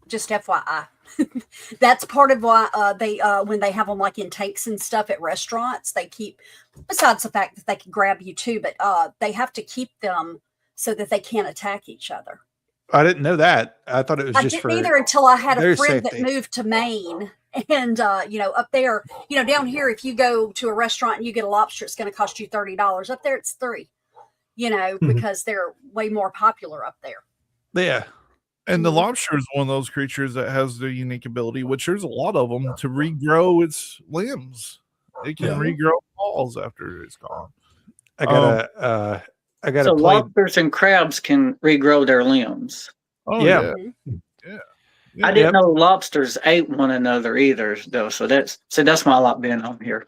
Just FYI. That's part of why they when they have them like in tanks and stuff at restaurants, they keep, besides the fact that they can grab you too, but they have to keep them so that they can't attack each other. I didn't know that. I thought it was just I didn't either until I had a friend safety. that moved to Maine. And, up there, down here, if you go to a restaurant and you get a lobster, it's going to cost you $30. Up there, it's $3, because they're way more popular up there. Yeah. And the lobster is one of those creatures that has the unique ability, which there's a lot of them, to regrow its limbs. It can regrow balls after it's gone. I gotta So play. lobsters and crabs can regrow their limbs. Oh Yeah. yeah. I didn't know lobsters ate one another either, though. So that's why I like being on here.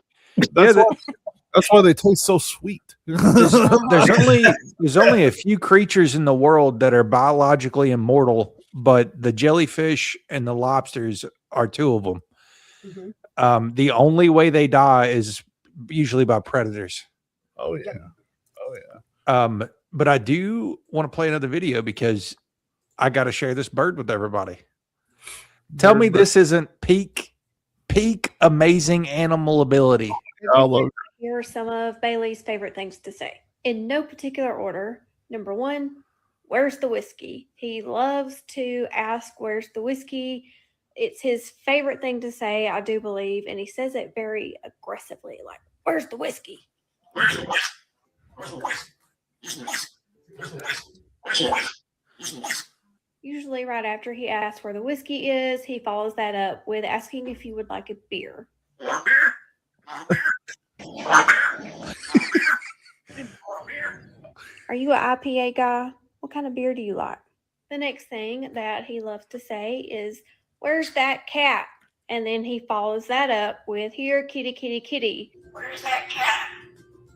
That's why they taste so sweet. There's only a few creatures in the world that are biologically immortal, but the jellyfish and the lobsters are two of them. The only way they die is usually by predators. Oh yeah. But I do want to play another video because I got to share this bird with everybody. Tell me this isn't peak amazing animal ability. Here are some of Bailey's favorite things to say. In no particular order. Number 1, where's the whiskey? He loves to ask, where's the whiskey? It's his favorite thing to say, I do believe. And he says it very aggressively, like, where's the whiskey? Where's the whiskey? Where's the whiskey? Where's the whiskey? Where's the whiskey? Where's the whiskey? Where's the whiskey? Usually right after he asks where the whiskey is, he follows that up with asking if you would like a beer. Are you an IPA guy? What kind of beer do you like? The next thing that he loves to say is, where's that cat? And then he follows that up with, here, kitty, kitty, kitty. Where's that cat?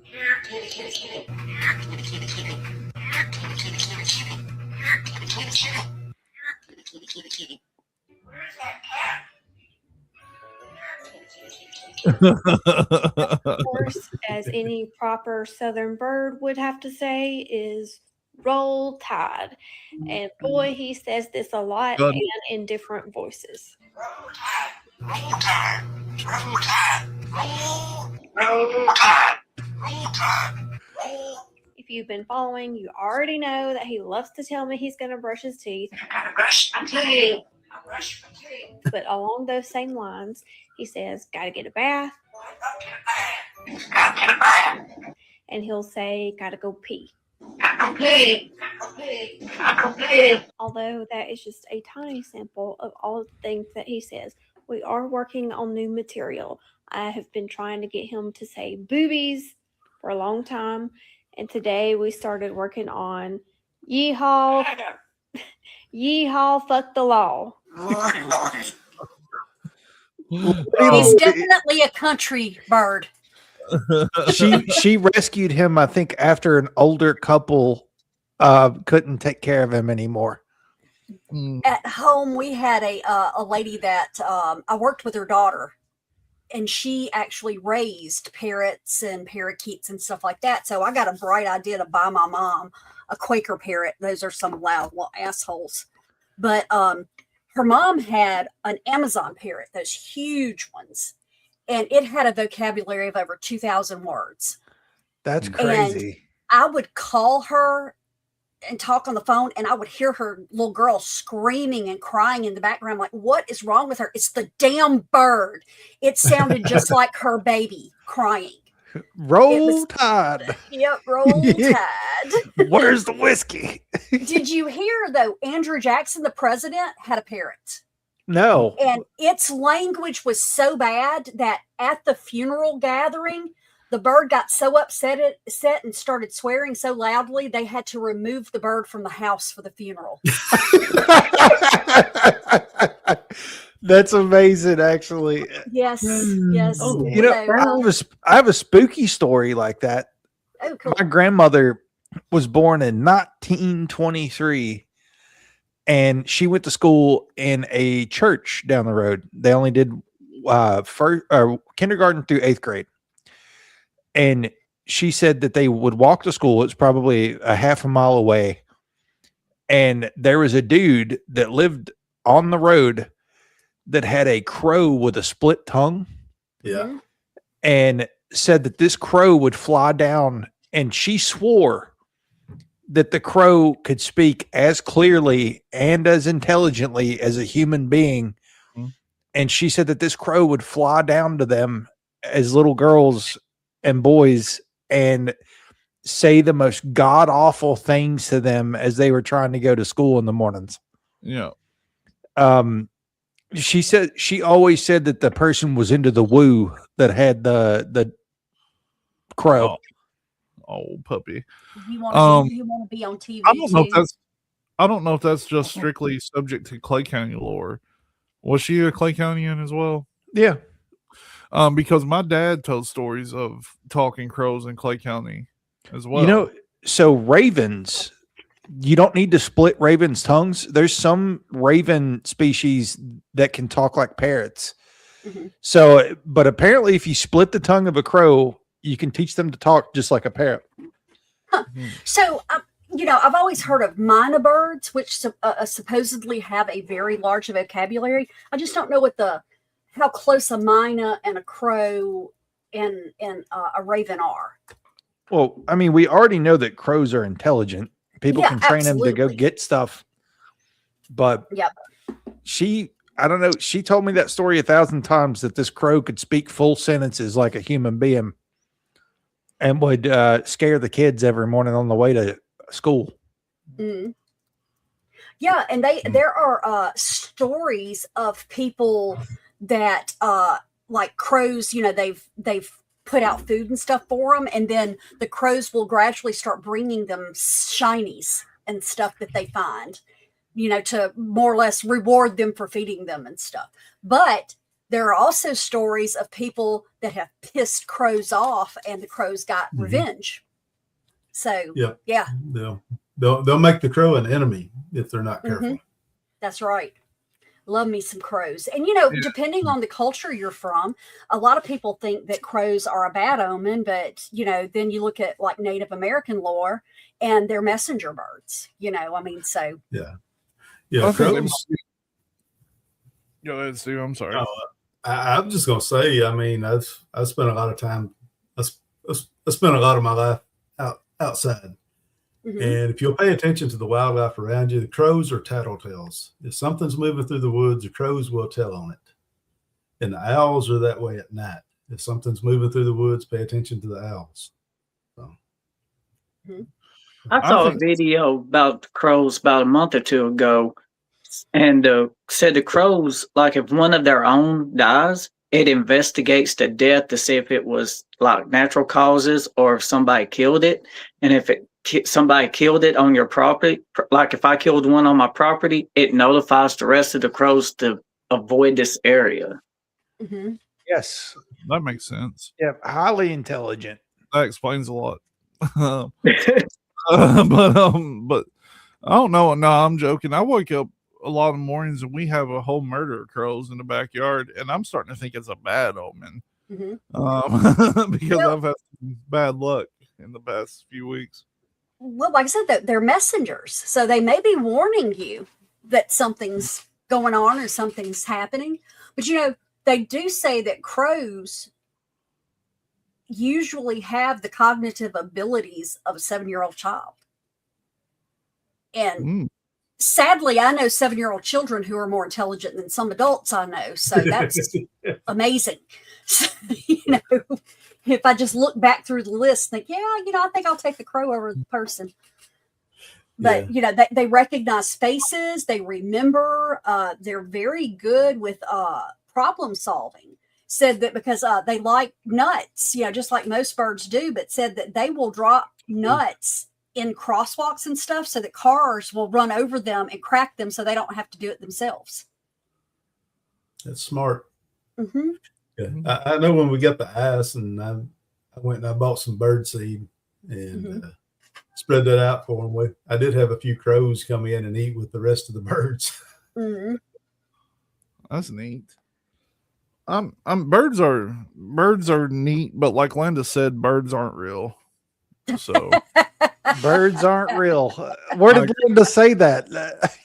Here, kitty, kitty, kitty. Here, kitty, kitty, kitty. Here, kitty, kitty, kitty, kitty. Here, kitty, kitty, kitty. Here, kitty, kitty, kitty, kitty. Where's that cat? Of course, as any proper Southern bird would have to say, is roll tide. And boy, he says this a lot and in different voices. Roll tide, roll tide, roll tide, roll tide, roll tide, roll. If you've been following, you already know that he loves to tell me he's going to brush his teeth. I gotta brush my teeth. I brush my teeth. But along those same lines, he says, gotta get a bath. Gotta get a bath. And he'll say, gotta go pee. Gotta go pee. Gotta go pee. Gotta go pee. Although that is just a tiny sample of all the things that he says. We are working on new material. I have been trying to get him to say boobies for a long time. And today we started working on yeehaw, yeehaw, fuck the law. He's definitely a country bird. She rescued him, I think, after an older couple couldn't take care of him anymore. At home, we had a lady that I worked with her daughter, and she actually raised parrots and parakeets and stuff like that. So I got a bright idea to buy my mom a Quaker parrot. Those are some loud little assholes. But her mom had an Amazon parrot, those huge ones, and it had a vocabulary of over 2,000 words. That's crazy. And I would call her and talk on the phone, and I would hear her little girl screaming and crying in the background. Like, what is wrong with her? It's the damn bird. It sounded just like her baby crying. Roll Tide. Yep, roll tide. Where's the whiskey? Did you hear, though, Andrew Jackson, the president, had a parrot? No. And its language was so bad that at the funeral gathering, the bird got so upset and started swearing so loudly, they had to remove the bird from the house for the funeral. That's amazing, actually. Yes, yes. Oh, You know, I have a spooky story like that. Oh, cool. My grandmother was born in 1923, and she went to school in a church down the road. They only did kindergarten through 8th grade. And she said that they would walk to school. It's probably a half a mile away. And there was a dude that lived on the road that had a crow with a split tongue. Yeah. And said that this crow would fly down, and she swore that the crow could speak as clearly and as intelligently as a human being. Mm-hmm. And she said that this crow would fly down to them as little girls and boys and say the most god awful things to them as they were trying to go to school in the mornings. Yeah. She said she always said that the person was into the woo that had the crow. Oh, puppy. You want to be on TV? I don't know if that's just strictly subject to Clay County lore. Was she a Clay Countyan as well? Yeah. Because my dad told stories of talking crows in Clay County as well. You know, so ravens, you don't need to split ravens' tongues. There's some raven species that can talk like parrots. Mm-hmm. So, but apparently if you split the tongue of a crow, you can teach them to talk just like a parrot. Huh. So, I've always heard of mynah birds, which supposedly have a very large vocabulary. I just don't know how close a mynah and a crow and a raven are. Well, I mean, we already know that crows are intelligent. People can train absolutely. them to go get stuff. But I don't know. She told me that story 1,000 times, that this crow could speak full sentences like a human being and would scare the kids every morning on the way to school. Mm. Yeah, and there are stories of people that like crows, they've put out food and stuff for them, and then the crows will gradually start bringing them shinies and stuff that they find, to more or less reward them for feeding them and stuff. But there are also stories of people that have pissed crows off, and the crows got revenge. So yeah, they'll make the crow an enemy if they're not careful. Mm-hmm. That's right. Love me some crows. And, depending on the culture you're from, a lot of people think that crows are a bad omen, but, then you look at like Native American lore and they're messenger birds, so. Yeah. Yeah. Crows. Go ahead, Steve. I'm sorry. I'm just going to say, I've spent a lot of time, I spent a lot of my life outside. Mm-hmm. And if you'll pay attention to the wildlife around you, the crows are tattletales. If something's moving through the woods, the crows will tell on it. And the owls are that way at night. If something's moving through the woods, pay attention to the owls. So. Mm-hmm. I saw a video about crows about a month or two ago, and said the crows, like if one of their own dies, it investigates the death to see if it was like natural causes or if somebody killed it. And if somebody killed it on your property, like if I killed one on my property, it notifies the rest of the crows to avoid this area. Mm-hmm. Yes, that makes sense. Yeah, highly intelligent. That explains a lot. But I don't know. No, I'm joking. I wake up a lot of mornings and we have a whole murder of crows in the backyard, and I'm starting to think it's a bad omen. Mm-hmm. Because I've had some bad luck in the past few weeks. Well, like I said, they're messengers, so they may be warning you that something's going on or something's happening. But they do say that crows usually have the cognitive abilities of a 7-year-old child. And sadly, I know 7-year-old children who are more intelligent than some adults I know. So that's amazing. So, if I just look back through the list, think, I think I'll take the crow over the person. But, they recognize faces. They remember. They're very good with problem solving. Said that because they like nuts, just like most birds do, but said that they will drop nuts in crosswalks and stuff so that cars will run over them and crack them so they don't have to do it themselves. That's smart. Mm-hmm. Yeah. I know when we got the ice, and I went and I bought some bird seed and spread that out for them. I did have a few crows come in and eat with the rest of the birds. Mm-hmm. That's neat. Birds are neat, but like Linda said, birds aren't real. So birds aren't real. Where did Linda say that?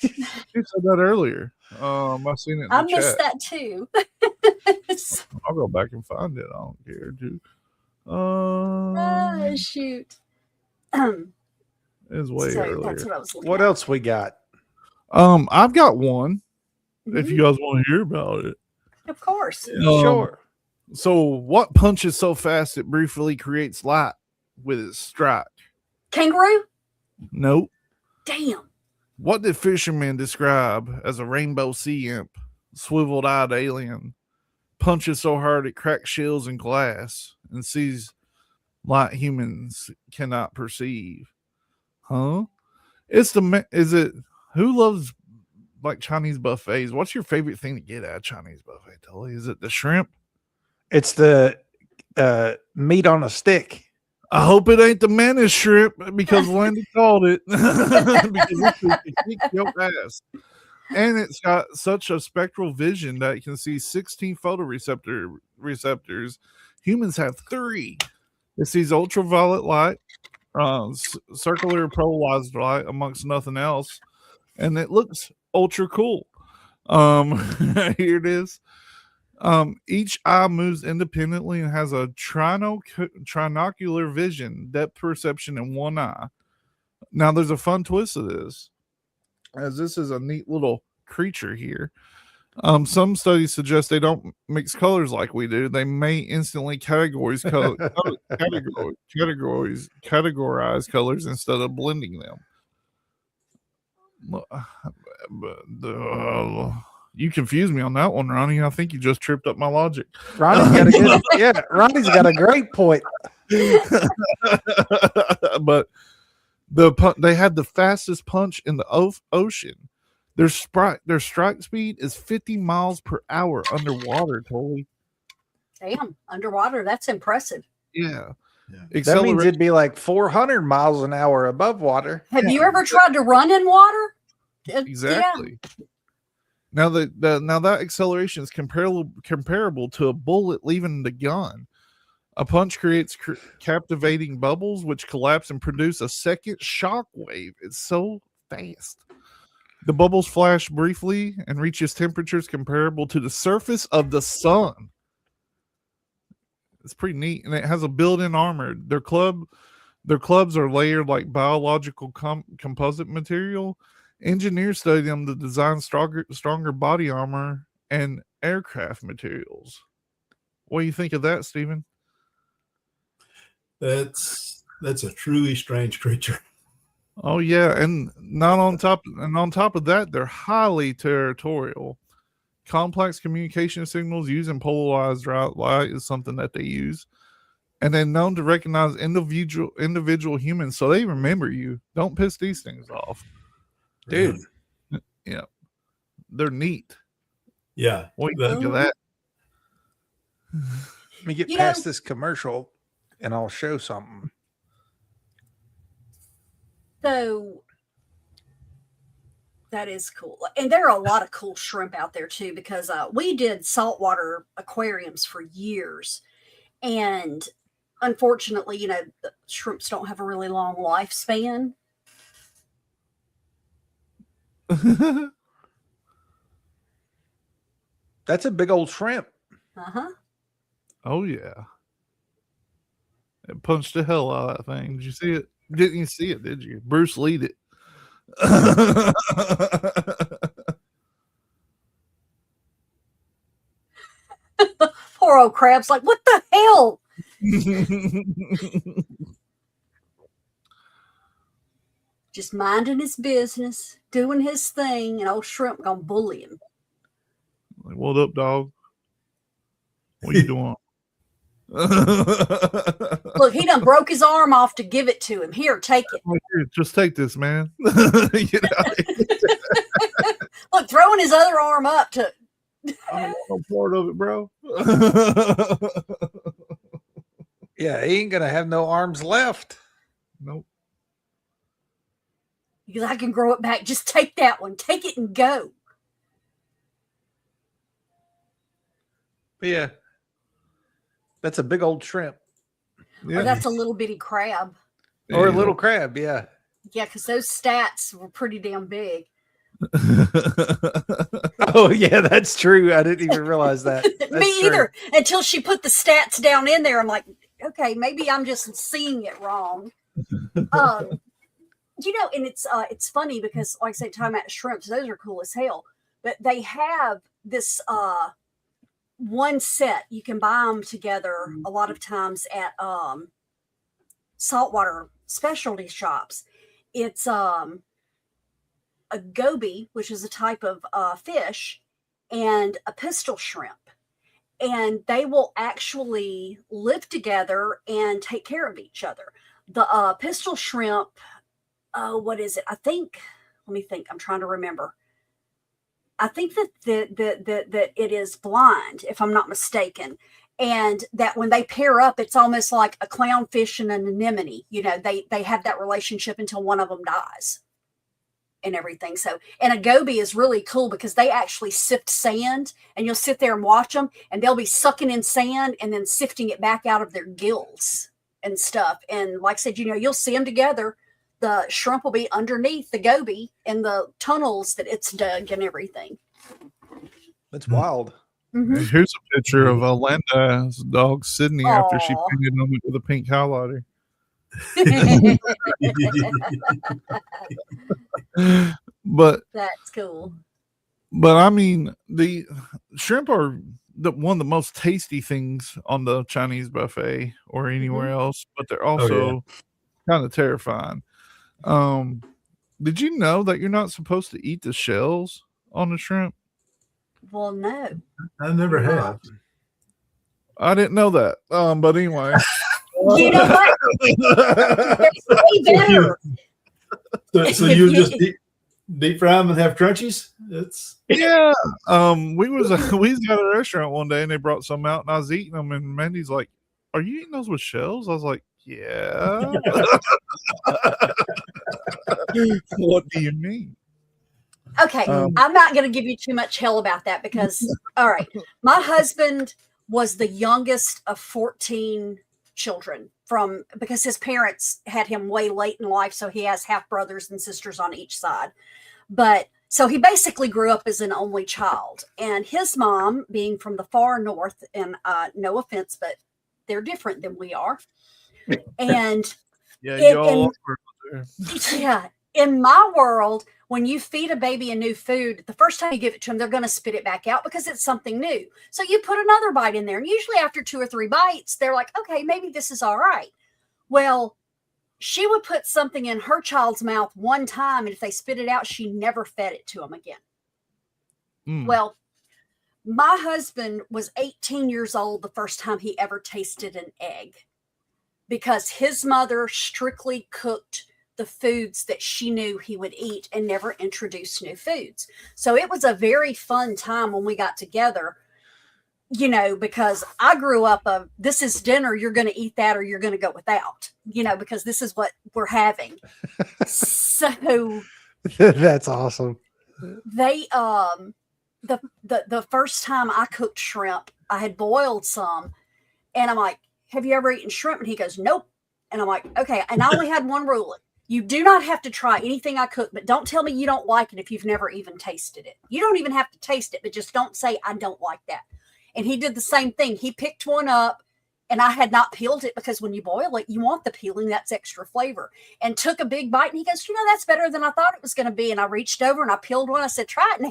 She said that earlier. I seen it in the missed chat. that too. I'll go back and find it. I don't care, dude. Shoot. It's way earlier. That's what I was looking What at. else we got? I've got one. If you guys want to hear about it. Of course. Sure. So what punches so fast it briefly creates light with its strike? Kangaroo? Nope. Damn. What did fishermen describe as a rainbow sea imp, swiveled-eyed alien, punches so hard it cracks shells and glass and sees light humans cannot perceive? Huh? Who loves like Chinese buffets? What's your favorite thing to get at a Chinese buffet, Tully? Is it the shrimp? It's the meat on a stick. I hope it ain't the menace shrimp because Lindy called it. Because it can kick your ass. And it's got such a spectral vision that it can see 16 photoreceptors. Humans have 3. It sees ultraviolet light, circular polarized light, amongst nothing else. And it looks ultra cool. Here it is. Each eye moves independently and has a trinocular vision, depth perception in one eye. Now, there's a fun twist to this, as this is a neat little creature here. Some studies suggest they don't mix colors like we do. They may instantly categorize colors instead of blending them. You confused me on that one, Ronnie. I think you just tripped up my logic. Ronnie's got a great point. But they had the fastest punch in the ocean. Their strike speed is 50 miles per hour underwater, Totally. Damn, underwater. That's impressive. Yeah. That means it'd be like 400 miles an hour above water. Have you ever tried to run in water? Exactly. Yeah. Now that acceleration is comparable to a bullet leaving the gun. A punch creates captivating bubbles which collapse and produce a second shock wave. It's so fast. The bubbles flash briefly and reaches temperatures comparable to the surface of the sun. It's pretty neat, and it has a built-in armor. Their clubs are layered like biological composite material. Engineers study them to design stronger body armor and aircraft materials. What do you think of that, Stephen? That's a truly strange creature. Oh yeah, and on top of that, they're highly territorial. Complex communication signals using polarized light is something that they use, and they're known to recognize individual humans, so they remember you. Don't piss these things off, dude. Yeah, they're neat. Yeah, what do you think of that? Let me get past this commercial, and I'll show something. So that is cool. And there are a lot of cool shrimp out there too, because we did saltwater aquariums for years. And unfortunately, the shrimps don't have a really long lifespan. That's a big old shrimp. Uh-huh. Oh yeah. It punched the hell out of that thing. Did you see it? Didn't you see it, did you? Bruce Lee'd it. Poor old crab's like, what the hell? Just minding his business, doing his thing, and old shrimp gonna bully him. Like, what up, dog? What are you doing? Look, he done broke his arm off to give it to him. Here, take it. Here, just take this, man. You know? Look, throwing his other arm up to. I don't want no part of it, bro. Yeah, he ain't gonna have no arms left. Nope. Because I can grow it back. Just take that one. Take it and go. But yeah. That's a big old shrimp. Yeah. Or that's a little bitty crab. Or a little crab, yeah. Yeah, because those stats were pretty damn big. Oh, yeah, that's true. I didn't even realize that. Me either. Until she put the stats down in there. I'm like, okay, maybe I'm just seeing it wrong. You know, and it's funny because, like I said, talking about shrimps, those are cool as hell. But they have this one set. You can buy them together a lot of times at saltwater specialty shops. It's a goby, which is a type of fish, and a pistol shrimp. And they will actually live together and take care of each other. The pistol shrimp, what is it? Let me think. I'm trying to remember. I think that it is blind, if I'm not mistaken. And that when they pair up, it's almost like a clownfish and an anemone. You know, they have that relationship until one of them dies and everything. So, and a goby is really cool because they actually sift sand, and you'll sit there and watch them, and they'll be sucking in sand and then sifting it back out of their gills and stuff. And like I said, you know, you'll see them together. The shrimp will be underneath the goby in the tunnels that it's dug and everything. That's wild. Mm-hmm. Here's a picture of Landa's dog Sydney after she Aw. painted on it with a pink highlighter. But That's cool. But I mean, the shrimp are one of the most tasty things on the Chinese buffet or anywhere else, but they're also kind of terrifying. Did you know that you're not supposed to eat the shells on the shrimp? Well, no. I never have. I didn't know that. But anyway. You know what? Way better. So you just deep fry them and have crunchies? Yeah. We was at a restaurant one day and they brought some out and I was eating them and Mandy's like, "Are you eating those with shells?" I was like, "Yeah." What do you mean? Okay, I'm not going to give you too much hell about that because, all right, my husband was the youngest of 14 children because his parents had him way late in life, so he has half brothers and sisters on each side. But so he basically grew up as an only child, and his mom, being from the far north, and no offense, but they're different than we are, and yeah, in my world, when you feed a baby a new food, the first time you give it to them, they're going to spit it back out because it's something new. So you put another bite in there. And usually after 2 or 3 bites, they're like, okay, maybe this is all right. Well, she would put something in her child's mouth one time, and if they spit it out, she never fed it to them again. Well, my husband was 18 years old the first time he ever tasted an egg because his mother strictly cooked the foods that she knew he would eat and never introduced new foods. So it was a very fun time when we got together, you know, because I grew up of this is dinner, you're going to eat that or you're going to go without, you know, because this is what we're having. So that's awesome. They, the first time I cooked shrimp, I had boiled some and I'm like, have you ever eaten shrimp? And he goes, nope. And I'm like, okay. And I only had one rule. You do not have to try anything I cook, but don't tell me you don't like it if you've never even tasted it. You don't even have to taste it, but just don't say, I don't like that. And he did the same thing. He picked one up, and I had not peeled it because when you boil it, you want the peeling. That's extra flavor. And took a big bite, and he goes, that's better than I thought it was going to be. And I reached over and I peeled one. I said, try it now.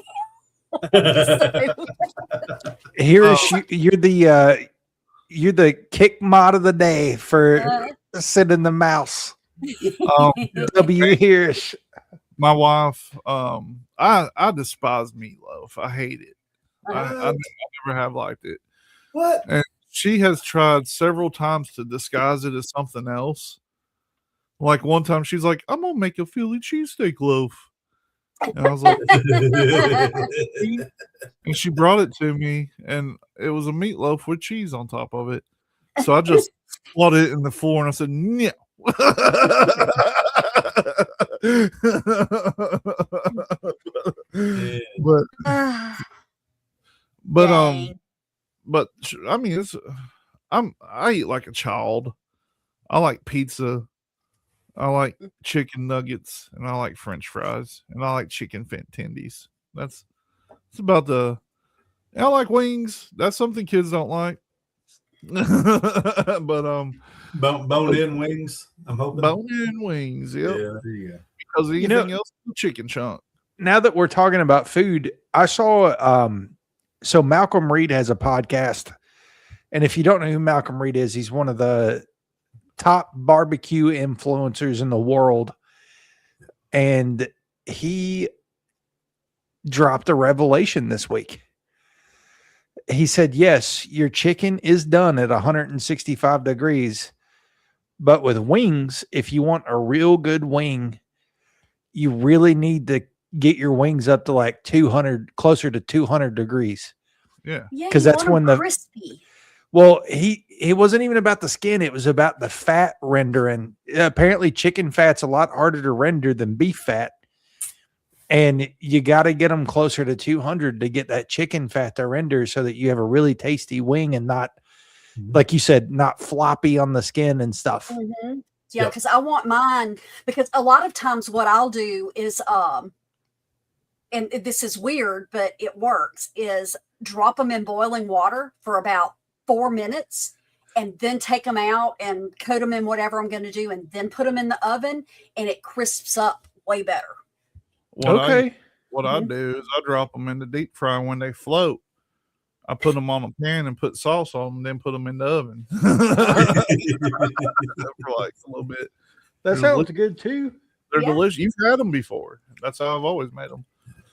You're the kick mod of the day for sending the mouse. W Hirsch. My wife, I despise meatloaf. I hate it. I never have liked it. What? And she has tried several times to disguise it as something else. Like one time she's like, I'm gonna make a Philly cheesesteak loaf. And I was like, and she brought it to me, and it was a meatloaf with cheese on top of it. So I just slid it in the floor, and I said, no. But I mean, I eat like a child. I like pizza. I like chicken nuggets, and I like French fries, and I like chicken tendies. That's about I like wings. That's something kids don't like. But bone-in wings. I'm hoping bone-in wings. Yep. Yeah, there you go. Because anything else, chicken chunk. Now that we're talking about food, I saw so Malcolm Reed has a podcast, and if you don't know who Malcolm Reed is, he's one of the top barbecue influencers in the world, and he dropped a revelation this week. He said, yes, your chicken is done at 165 degrees, but with wings, if you want a real good wing, you really need to get your wings up to like 200, closer to 200 degrees. Yeah. Because that's when the crispy. Well, it wasn't even about the skin. It was about the fat rendering. Apparently chicken fat's a lot harder to render than beef fat. And you got to get them closer to 200 to get that chicken fat to render so that you have a really tasty wing and not, like you said, not floppy on the skin and stuff. Mm-hmm. Yeah, because I want mine, because a lot of times what I'll do is, and this is weird, but it works, is drop them in boiling water for about 4 minutes and then take them out and coat them in whatever I'm going to do and then put them in the oven, and it crisps up way better. What I do is I drop them in the deep fry when they float. I put them on a pan and put sauce on them, then put them in the oven for like a little bit. That sounds good too. They're delicious. You've had them before. That's how I've always made them.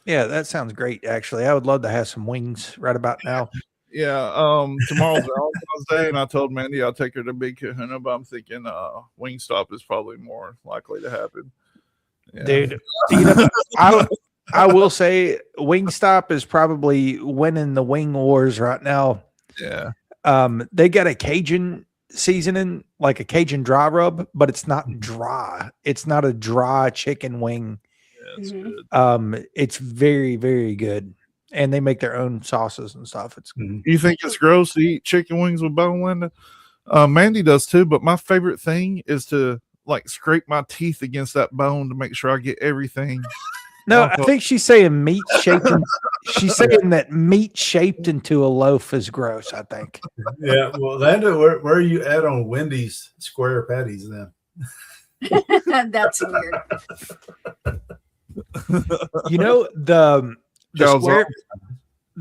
Yeah, that sounds great. Actually, I would love to have some wings right about now. Yeah. Tomorrow's Valentine's Day, and I told Mandy I'll take her to Big Kahuna, but I'm thinking Wingstop is probably more likely to happen. Yeah. Dude, I will say Wingstop is probably winning the wing wars right now. Yeah. They got a Cajun seasoning, like a Cajun dry rub, but it's not dry. It's not a dry chicken wing. Yeah, it's good. It's very, very good. And they make their own sauces and stuff. It's good. You think it's gross to eat chicken wings with bone, Linda? Mandy does too, but my favorite thing is to like scrape my teeth against that bone to make sure I get everything. No, I think she's saying meat shaped. She's saying that meat shaped into a loaf is gross. I think. Yeah. Well, Landa, where are you at on Wendy's square patties then? That's weird. You know, the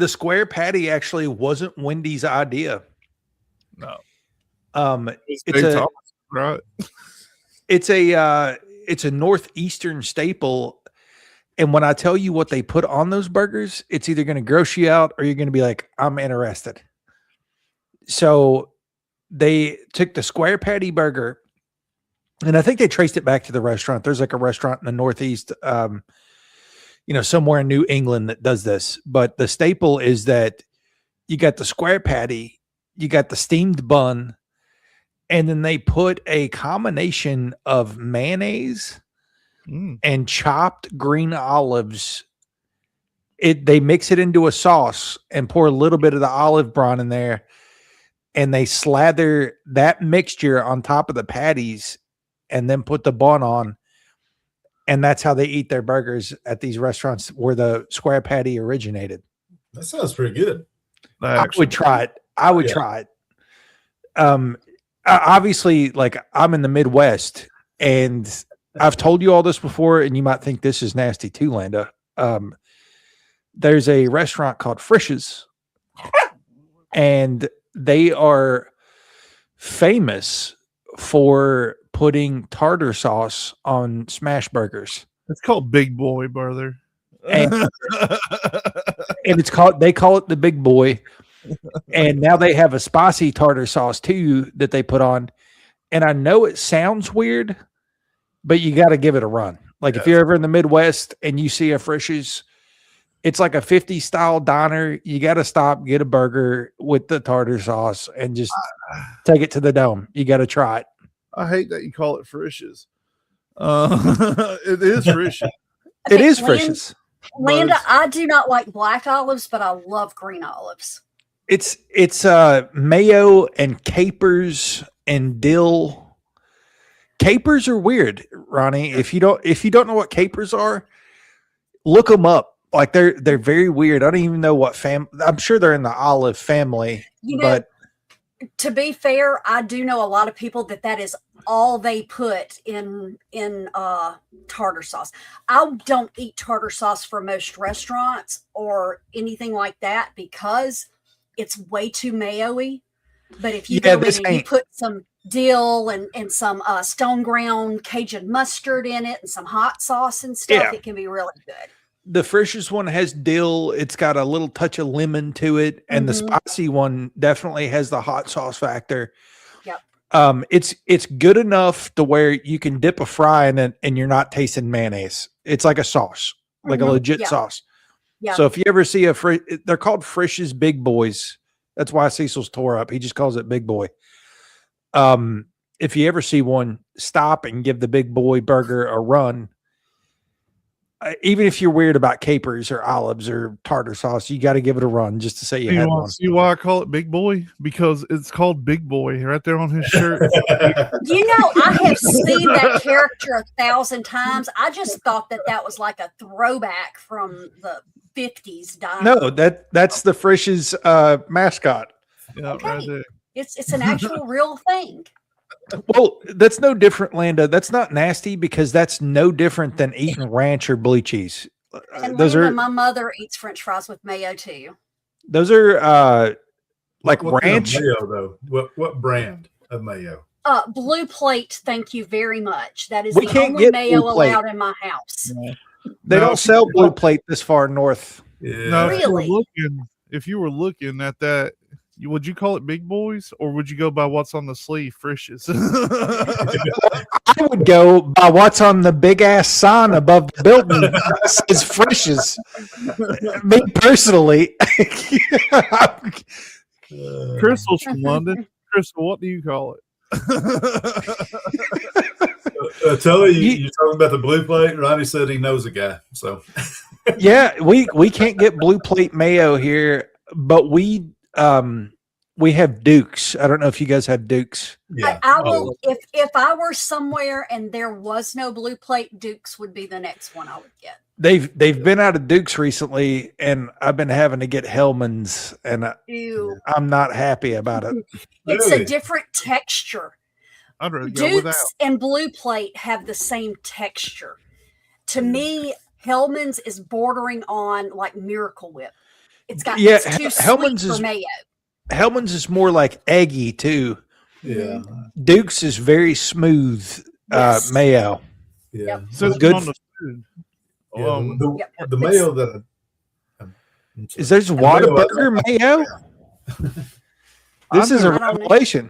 square patty actually wasn't Wendy's idea. No. It's a northeastern staple. And when I tell you what they put on those burgers, it's either going to gross you out or you're going to be like, I'm interested. So they took the square patty burger, and I think they traced it back to the restaurant. There's like a restaurant in the Northeast, somewhere in New England that does this. But the staple is that you got the square patty, you got the steamed bun, and then they put a combination of mayonnaise and chopped green olives. They mix it into a sauce and pour a little bit of the olive brine in there, and they slather that mixture on top of the patties and then put the bun on. and that's how they eat their burgers at these restaurants where the square patty originated. That sounds pretty good. I would try it. I would try it. Obviously, like I'm in the Midwest, and I've told you all this before, and you might think this is nasty too, Landa. There's a restaurant called Frisch's, and they are famous for putting tartar sauce on smash burgers. It's called Big Boy, brother. And, and they call it the Big Boy. And now they have a spicy tartar sauce too that they put on. And I know it sounds weird, but you got to give it a run. Like if you're ever in the Midwest and you see a Frisch's, it's like a 50 style diner. You got to stop, get a burger with the tartar sauce, and just take it to the dome. You got to try it. I hate that you call it Frisch's. It is Frisch's. It is Frisch's. Landa, I do not like black olives, but I love green olives. It's mayo and capers and dill. Capers are weird, Ronnie. If you don't know what capers are, look them up. Like they're very weird. I don't even know what I'm sure they're in the olive family. But to be fair, I do know a lot of people that is all they put in tartar sauce. I don't eat tartar sauce for most restaurants or anything like that because it's way too mayo-y. But if you go in and you put some dill and some stone ground Cajun mustard in it and some hot sauce and stuff, it can be really good. The Frisch's one has dill. It's got a little touch of lemon to it. And the spicy one definitely has the hot sauce factor. Yep. It's good enough to where you can dip a fry in it and you're not tasting mayonnaise. It's like a sauce, like a legit sauce. Yeah. So if you ever see they're called Frisch's Big Boys. That's why Cecil's tore up. He just calls it Big Boy. If you ever see one, stop and give the Big Boy burger a run. Even if you're weird about capers or olives or tartar sauce, you got to give it a run just to say you had one. See why I call it Big Boy? Because it's called Big Boy right there on his shirt. You know, I have seen that character 1,000 times. I just thought that was like a throwback from the 50s. No, that's the Frisch's mascot. Yeah, okay. Right there. It's an actual real thing. Well, that's no different, Landa. That's not nasty because that's no different than eating ranch or blue cheese. And my mother eats French fries with mayo too. Those are like what ranch kind of mayo though. What brand of mayo? Blue Plate. Thank you very much. That is the only mayo allowed in my house. Yeah. They don't sell Blue Plate this far north. Yeah. No, really? If you were looking at that, would you call it Big Boys or would you go by what's on the sleeve, Frisch's? I would go by what's on the big ass sign above the building. It says Frisch's. Me personally. Crystal's from London. Crystal, what do you call it? Tell me you're talking about the Blue Plate. Ronnie said he knows a guy. So yeah, we can't get Blue Plate mayo here, but we have Dukes. I don't know if you guys have Dukes. Yeah. I will if I were somewhere and there was no Blue Plate, Dukes would be the next one I would get. They've been out of Dukes recently, and I've been having to get Hellman's, and I'm not happy about it. It's a different texture. I'd rather go without. Dukes and Blue Plate have the same texture. To me, Hellman's is bordering on like Miracle Whip. It's got it's too Hellman's sweet for mayo. Hellman's is more like eggy too. Yeah. Duke's is very smooth mayo. Yeah. Yep. So it's good. on the food. The mayo that Is there's Whataburger mayo? This is a revelation.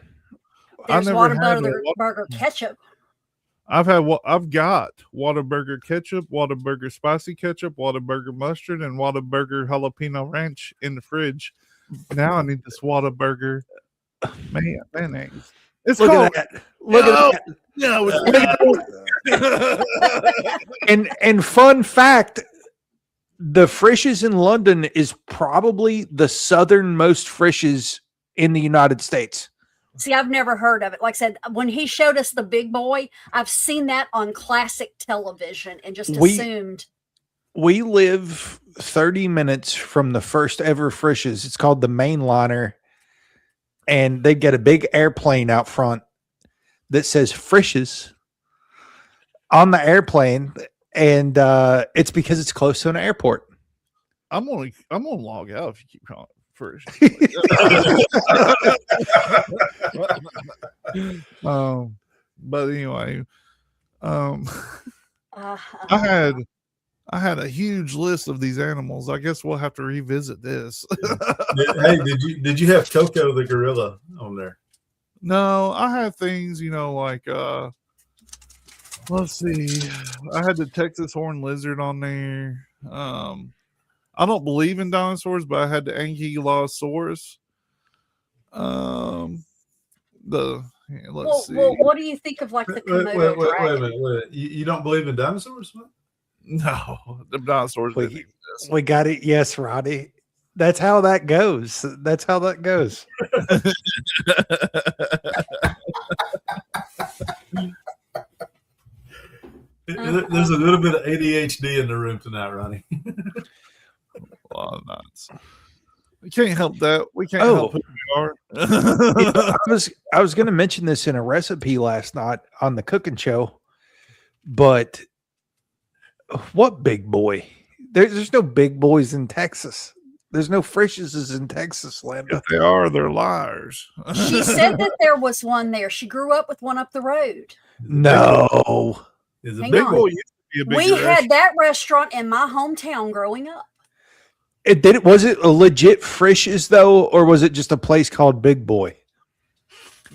There's Whataburger ketchup. I've got Whataburger ketchup, Whataburger spicy ketchup, Whataburger mustard, and Whataburger jalapeno ranch in the fridge. Now I need this Whataburger mayonnaise. It's Look called at that. Look at that. No, and fun fact, the Frisch's in London is probably the southernmost Frisch's in the United States. See, I've never heard of it. Like I said, when he showed us the big boy, I've seen that on classic television and just assumed. We live 30 minutes from the first ever Frisch's. It's called the Mainliner. And they get a big airplane out front that says Frisch's on the airplane. And it's because it's close to an airport. I'm gonna log out if you keep calling it first. But anyway, I had a huge list of these animals. I guess we'll have to revisit this. Hey, did you have Coco the gorilla on there? No, I had things, like let's see. I had the Texas horned lizard on there. I don't believe in dinosaurs, but I had the Ankylosaurus. Let's see. Well, what do you think of like the Komodo Wait a dragon? minute. You don't believe in dinosaurs? No, the dinosaurs. We got it. Yes, Roddy. That's how that goes. That's how that goes. There's a little bit of ADHD in the room tonight, Ronnie. Well, nuts. We can't help that. We can't help who we are. I was going to mention this in a recipe last night on the cooking show, but what big boy? There's no big boys in Texas. There's no Frisch's in Texas, Linda. If they are, they're liars. She said that there was one there. She grew up with one up the road. No. Is a Hang big on. boy. We had that restaurant in my hometown growing up. Was it a legit Frisch's though, or was it just a place called Big Boy?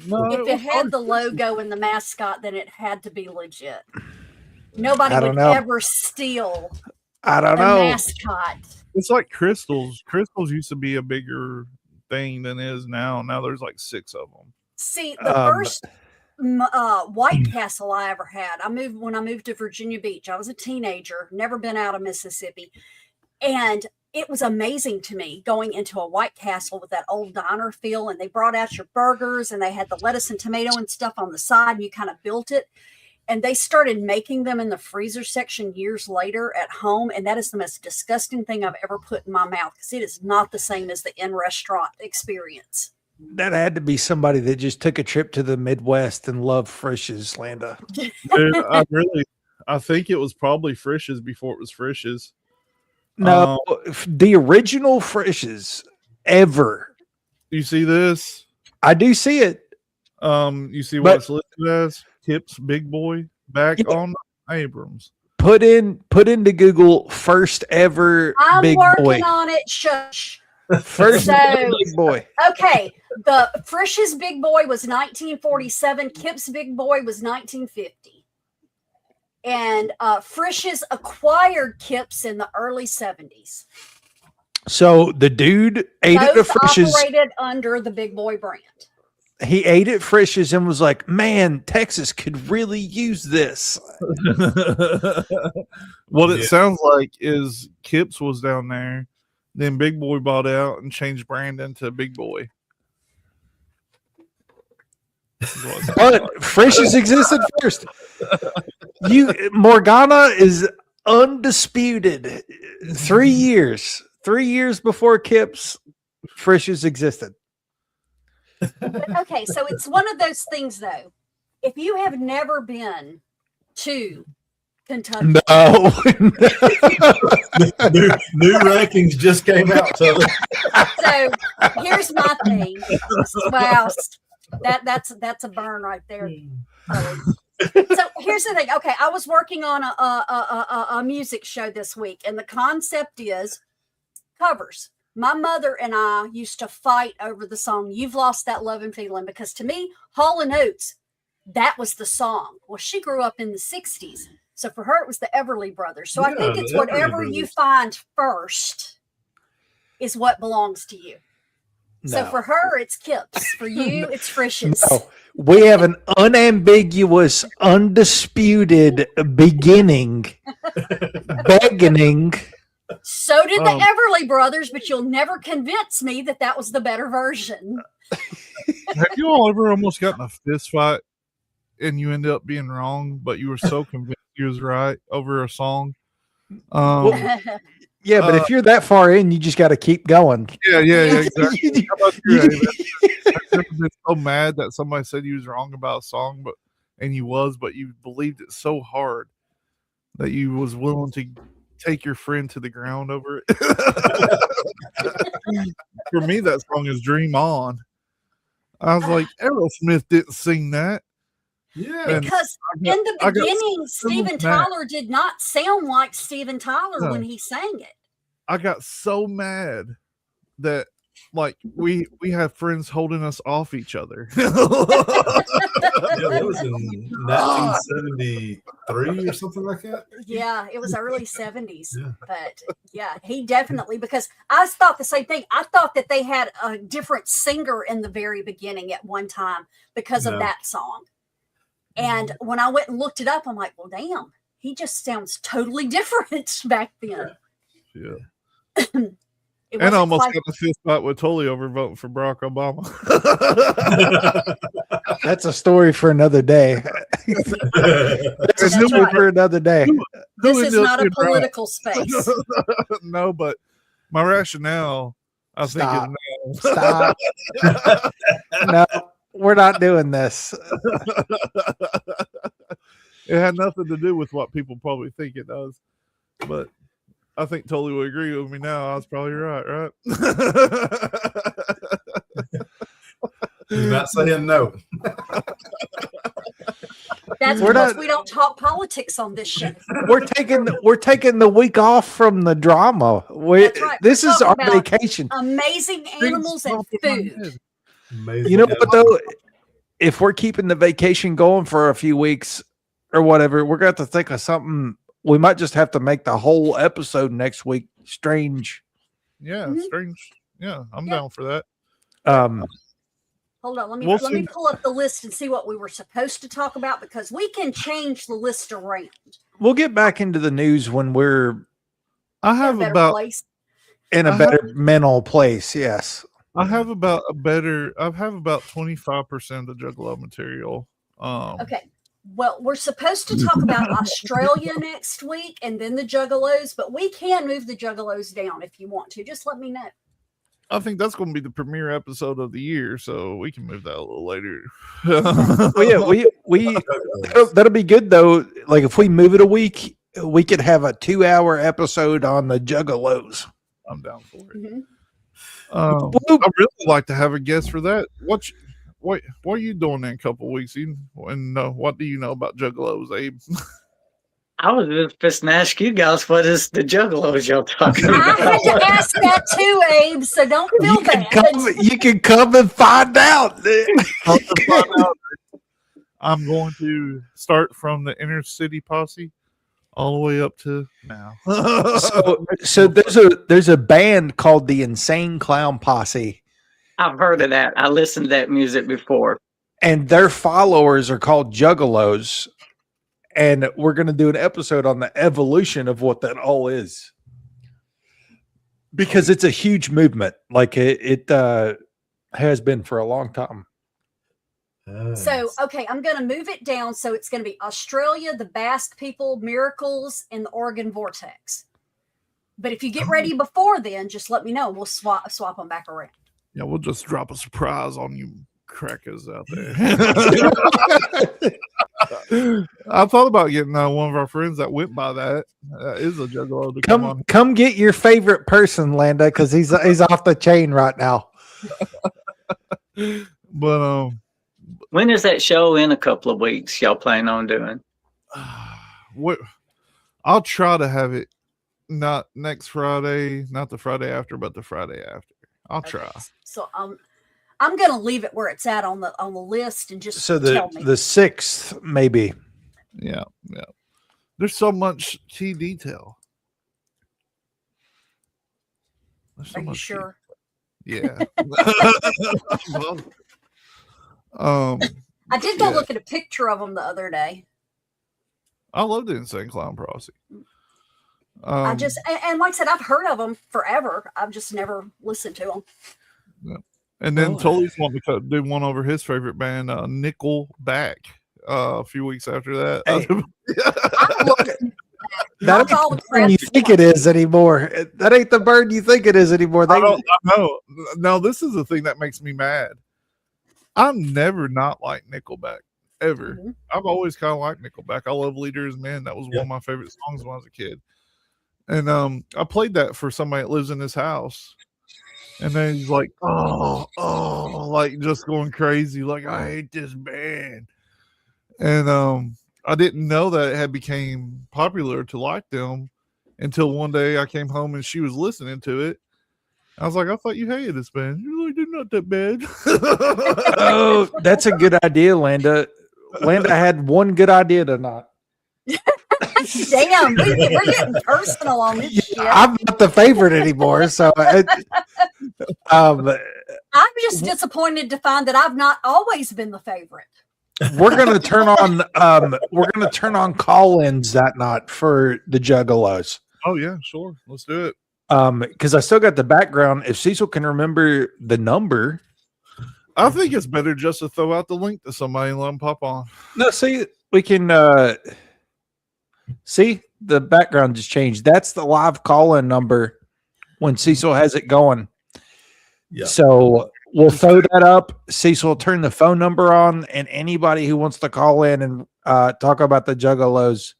No, If it had the logo and the mascot, then it had to be legit. Nobody I don't would know. ever steal I don't the know. mascot. it's like crystals. Crystals used to be a bigger thing than it is now. Now there's like 6 of them. See, the first White Castle I ever had, when I moved to Virginia Beach. I was a teenager, never been out of Mississippi. And it was amazing to me going into a White Castle with that old diner feel. And they brought out your burgers and they had the lettuce and tomato and stuff on the side. And you kind of built it. And they started making them in the freezer section years later at home. And that is the most disgusting thing I've ever put in my mouth because it is not the same as the in-restaurant experience. That had to be somebody that just took a trip to the Midwest and loved Frisch's, Landa. Dude, I think it was probably Frisch's before it was Frisch's. No, the original Frisch's ever. You see this? I do see it. You see what it's listed as? Kip's Big Boy back on Abrams. Put into Google first ever I'm Big working Boy. on it. Shush. First So- ever Big Boy. Okay, the Frisch's Big Boy was 1947. Kip's Big Boy was 1950. And Frisch's acquired Kip's in the early 70s. So the dude ate at the Both Frisch's. operated under the Big Boy brand. He ate at Frisch's and was like, "Man, Texas could really use this." What it sounds like is Kip's was down there, then Big Boy bought out and changed brand into Big Boy. But Frisch's existed first. Morgana is undisputed. 3 years. 3 years before Kip's, Frisch's existed. But, okay, so it's one of those things, though. If you have never been to Kentucky, No. New rankings just came out. So here's my thing. Wow, that's a burn right there. So here's the thing. Okay, I was working on a music show this week, and the concept is covers. My mother and I used to fight over the song "You've Lost That Love and Feeling" because to me, Hall & Oates, that was the song. Well, she grew up in the 60s. So for her, it was the Everly Brothers. So I think it's whatever you find first is what belongs to you. No. So for her, it's Kip's. For you, it's Frisch's. No. We have an unambiguous, undisputed beginning, beginning. So did the Everly Brothers, but you'll never convince me that was the better version. Have you all ever almost gotten a fist fight and you ended up being wrong, but you were so convinced you was right over a song? Yeah, but if you're that far in, you just got to keep going. Yeah, exactly. How about you, Abe? Have you ever been so mad that somebody said you was wrong about a song, but you believed it so hard that you was willing to take your friend to the ground over it? For me, that song is "Dream On." I was like, Aerosmith didn't sing that. Yeah. Because in the beginning, Steven Tyler did not sound like Steven Tyler when he sang it. I got so mad that like we have friends holding us off each other. Yeah, that was in 1973 or something like that. Yeah, it was early 70s. Yeah. But yeah, he definitely, because I thought the same thing. I thought that they had a different singer in the very beginning at one time because of that song. And when I went and looked it up, I'm like, well, damn, he just sounds totally different back then. Yeah. It And I wasn't almost quite- got a fist fight with Tully over voting for Barack Obama. That's a story for another day. That's a story right. for another day. This Who is ended up not a being right? political space. No, but my rationale, I Stop. think, is Stop. No, we're not doing this. it had nothing to do with what people probably think it does. But I think Tully would agree with me now. I was probably right? He's not saying no. That's We're because not- we don't talk politics on this show. We're taking the week off from the drama. That's right. This We're is our talking about vacation. Amazing animals and food. Amazing. You know what though? If we're keeping the vacation going for a few weeks or whatever, we're going to have to think of something. We might just have to make the whole episode next week strange. Yeah, Mhm. strange. Yeah, I'm Yeah. down for that. Hold on, let me We'll let me see. pull up the list and see what we were supposed to talk about, because we can change the list around. We'll get back into the news when we're I In a have better about place. in a I better mental place. Yes. I have about 25% of the Juggalo material. Okay. Well, we're supposed to talk about Australia next week and then the Juggalos, but we can move the Juggalos down if you want to. Just let me know. I think that's going to be the premiere episode of the year, so we can move that a little later. Well, yeah, we that'll be good though. Like if we move it a week, we could have a 2-hour episode on the Juggalos. I'm down for it. Mhm. I really like to have a guest for that. What are you doing in a couple of weeks? What do you know about Juggalos, Abe? I was just going to ask you guys, what is the juggalos y'all talking I about? had to ask that too, Abe, so don't feel bad. You can come and find out. I'm going to start from the inner city posse all the way up to now. So there's a band called the Insane Clown Posse, I've heard of that. I listened to that music before. and their followers are called Juggalos. And we're going to do an episode on the evolution of what that all is, because it's a huge movement. Like it has been for a long time. So, okay, I'm going to move it down. So it's going to be Australia, the Basque people, Miracles, and the Oregon Vortex. But if you get ready before then, just let me know. We'll swap them back around. Yeah, we'll just drop a surprise on you crackers out there. I thought about getting one of our friends that went by that. Is a juggalo to come on. Come get your favorite person, Landa, because he's off the chain right now. But When is that show in a couple of weeks y'all plan on doing? I'll try to have it not next Friday, not the Friday after, but the Friday after. I'll try. So I'm going to leave it where it's at on the list and just So tell me. the 6th, maybe. Yeah. There's so much key detail. There's so Are you much key- sure? Yeah. I did go yeah. look at a picture of them the other day. I love the Insane Clown Posse. I just, and like I said, I've heard of them forever. I've just never listened to them. And then Well, Tully's wanting to do one over his favorite band, Nickelback. A few weeks after that. Hey. That's That all ain't the the burn you think it is anymore. That ain't the burn you think it is anymore. I know. No, this is the thing that makes me mad. I've never not liked Nickelback ever. Mhm. I've always kind of liked Nickelback. I love Leaders, man. That was one of my favorite songs when I was a kid. And I played that for somebody that lives in this house. And then he's like, oh, like just going crazy. Like, I hate this band. And I didn't know that it had became popular to like them until one day I came home and she was listening to it. I was like, I thought you hated this band. You're like, they're not that bad. Oh, that's a good idea, Landa. Landa had one good idea tonight. Damn, we're getting personal on this shit. I'm not the favorite anymore, so I'm just disappointed to find that I've not always been the favorite. we're gonna turn on call-ins that night for the Juggalos. Oh yeah, sure. Let's do it. Because I still got the background. If Cecil can remember the number, I think it's better just to throw out the link to somebody and let them pop on. no, see, we can see the background just changed. That's the live call-in number when Cecil has it going. Yeah. So we'll throw that up. Cecil will turn the phone number on, and anybody who wants to call in and talk about the Juggalos,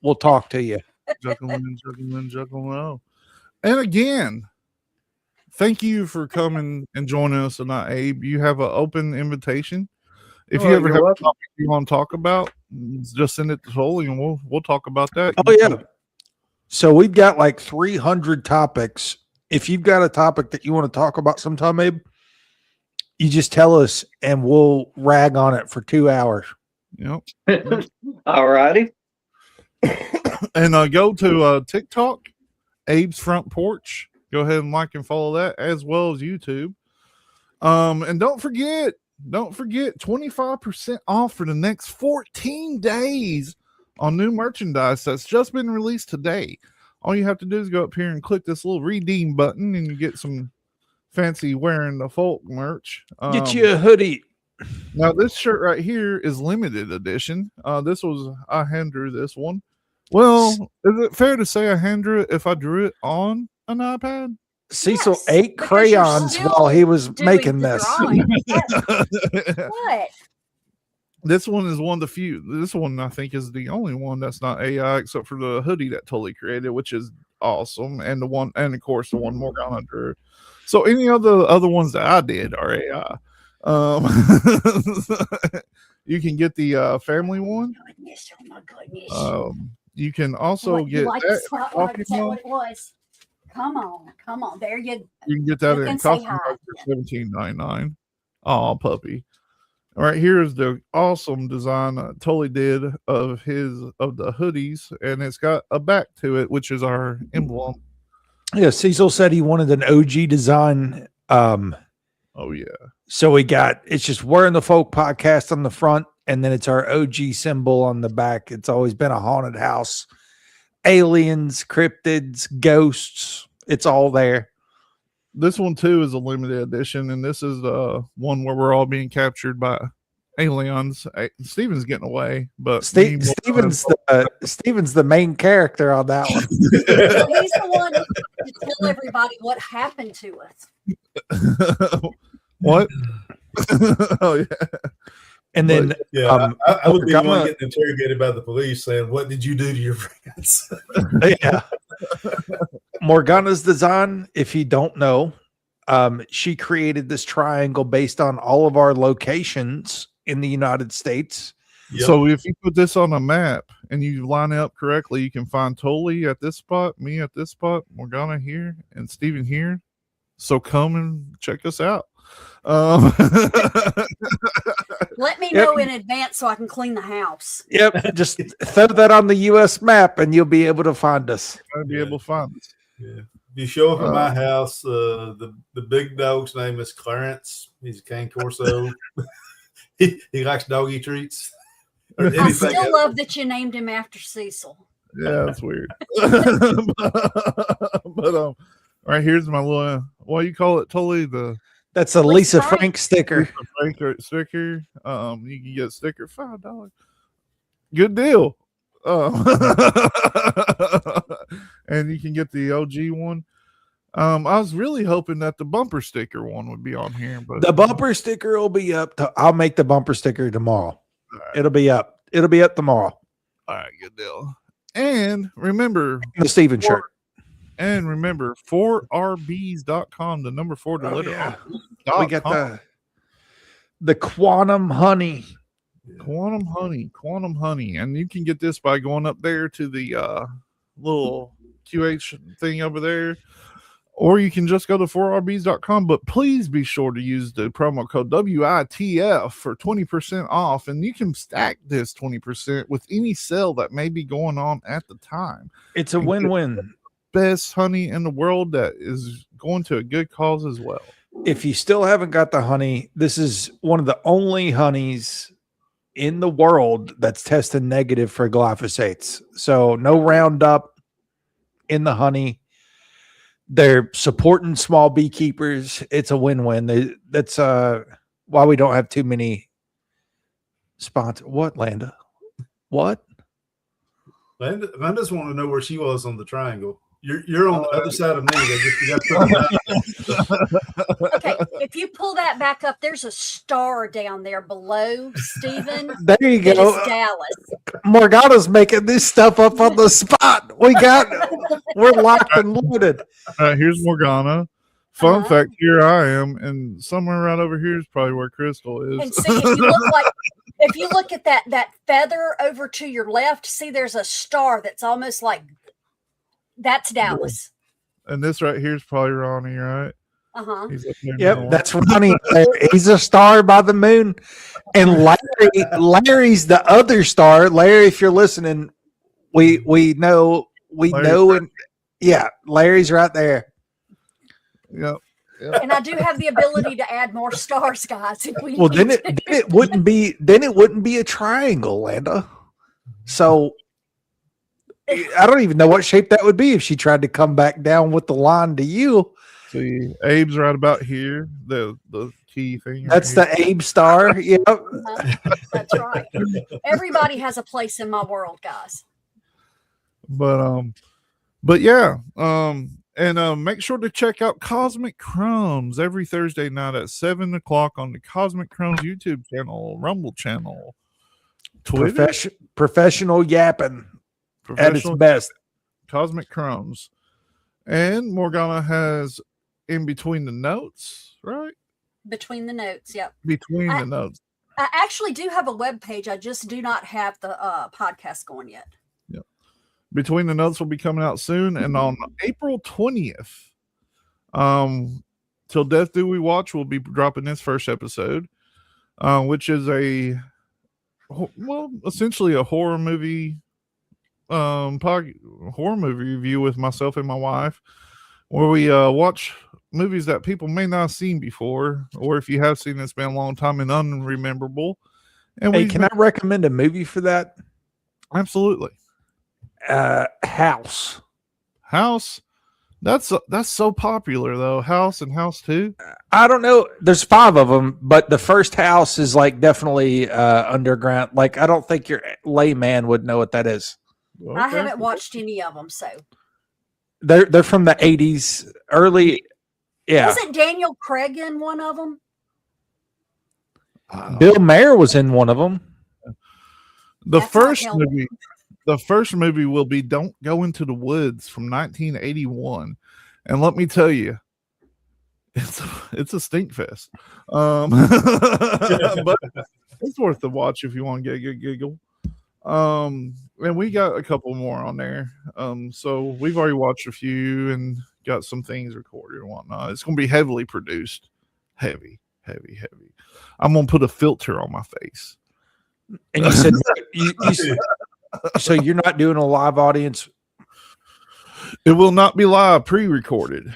we'll talk to you. Juggling. And again, thank you for coming and joining us tonight, Abe. You have an open invitation. If you ever have a topic you want to talk about, just send it to Tully and we'll talk about that. Oh yeah. So we've got like 300 topics. If you've got a topic that you want to talk about sometime, Abe, you just tell us and we'll rag on it for 2 hours. Yep. All righty. And go to TikTok, Abe's Front Porch. Go ahead and like and follow that, as well as YouTube. And don't forget 25% off for the next 14 days on new merchandise that's just been released today. All you have to do is go up here and click this little redeem button, and you get some fancy wearing the folk merch. Get you a hoodie. Now this shirt right here is limited edition. I hand drew this one. Well, is it fair to say I hand drew it if I drew it on an iPad? Cecil Yes, ate because crayons you're while he was doing making the this. drawing. Yes. What? This one is one of the few. This one I think is the only one that's not AI, except for the hoodie that Tully created, which is awesome. And of course the one Morgana drew. So any of the other ones that I did are AI. You can get the family one. Oh my goodness. You can also get like that. what it was. Come on. There you can get that you in can say costume hi. for $17.99. Oh, puppy. All right, here's the awesome design Tully did of the hoodies, and it's got a back to it, which is our emblem. Yeah, Cecil said he wanted an OG design. Oh yeah. So it's just Wearing the Folk podcast on the front, and then it's our OG symbol on the back. It's always been a haunted house. Aliens, cryptids, ghosts. It's all there. This one too is a limited edition, and this is the one where we're all being captured by aliens. Steven's getting away, but Steven's the main character on that one. He's the one to tell everybody what happened to us. What? Oh yeah. And then But, yeah, I would be the one Morgana- getting interrogated by the police saying, "What did you do to your friends?" yeah. Morgana's design, if you don't know, she created this triangle based on all of our locations in the United States. Yep. So if you put this on a map and you line it up correctly, you can find Tully at this spot, me at this spot, Morgana here, and Steven here. So come and check us out. Let me know in advance so I can clean the house. Yep. Just throw that on the US map and you'll be able to find us. I'll be able to find us. Yeah. If you show up at my house, the big dog's name is Clarence. He's a cane corso. he likes doggy treats. I still love that you named him after Cecil. Yeah, that's weird. But right here's my little, what do you call it, Tully? The That's a Lisa Frank sticker. Frank sticker. You can get a sticker $5. Good deal. And you can get the OG one. I was really hoping that the bumper sticker one would be on here, but The bumper sticker will be up. I'll make the bumper sticker tomorrow. Right. It'll be up. It'll be up tomorrow. All right, good deal. And remember The Steven shirt. And remember, 4rbs.com, the number 4 to letter yeah. R. We got the Quantum Honey. Quantum Honey. And you can get this by going up there to the little QH thing over there. Or you can just go to 4rbs.com. But please be sure to use the promo code WITF for 20% off. And you can stack this 20% with any sale that may be going on at the time. It's a win-win. Best honey in the world that is going to a good cause as well. If you still haven't got the honey, this is one of the only honeys in the world that's tested negative for glyphosates. So no Roundup in the honey. They're supporting small beekeepers. It's a win-win. That's why we don't have too many sponsors. What, Landa? What? Landa's wanting to know where she was on the triangle. You're on the other side of me. Okay, if you pull that back up, there's a star down there below, Stephen. There you It go. is Dallas. Morgana's making this stuff up on the spot. We're locked and loaded. Here's Morgana. Fun fact, here I am, and somewhere right over here is probably where Crystal is. And see, if you look at that feather over to your left, see there's a star that's almost like that's Dallas. And this right here is probably Ronnie, right? Uh-huh. Yep, that's Ronnie. He's a star by the moon. And Larry's the other star. Larry, if you're listening, we know, and yeah, Larry's right there. Yep. And I do have the ability to add more stars, guys. If we then it wouldn't be a triangle, Landa. So I don't even know what shape that would be if she tried to come back down with the line to you. See, Abe's right about here. The key thing. That's the Abe star. Yep. That's right. Everybody has a place in my world, guys. But yeah. And make sure to check out Cosmic Crumbs every Thursday night at 7 o'clock on the Cosmic Crumbs YouTube channel, Rumble channel, Twitter. Professional yapping at its best. Cosmic Crumbs. And Morgana has In Between the Notes, right? Between the Notes, yep. Between the Notes. I actually do have a web page. I just do not have the podcast going yet. Yep. Between the Notes will be coming out soon. And on April 20th, Till Death Do We Watch will be dropping this first episode, which is essentially a horror movie horror movie review with myself and my wife, where we watch movies that people may not have seen before, or if you have seen it's been a long time and unrememberable. And can I recommend a movie for that? Absolutely. House. That's so popular though. House and House 2. I don't know. There's 5 of them, but the first House is like definitely underground. Like I don't think your layman would know what that is. Okay. I haven't watched any of them, so they're from the 80s, early. Yeah, wasn't Daniel Craig in one of them? Bill Maher was in one of them. The first movie will be Don't Go Into the Woods from 1981, and let me tell you, it's a stink fest. But it's worth the watch if you want to get a good giggle. And we got a couple more on there. So we've already watched a few and got some things recorded and whatnot. It's going to be heavily produced. Heavy. I'm going to put a filter on my face. And you said, so you're not doing a live audience? It will not be live, pre-recorded.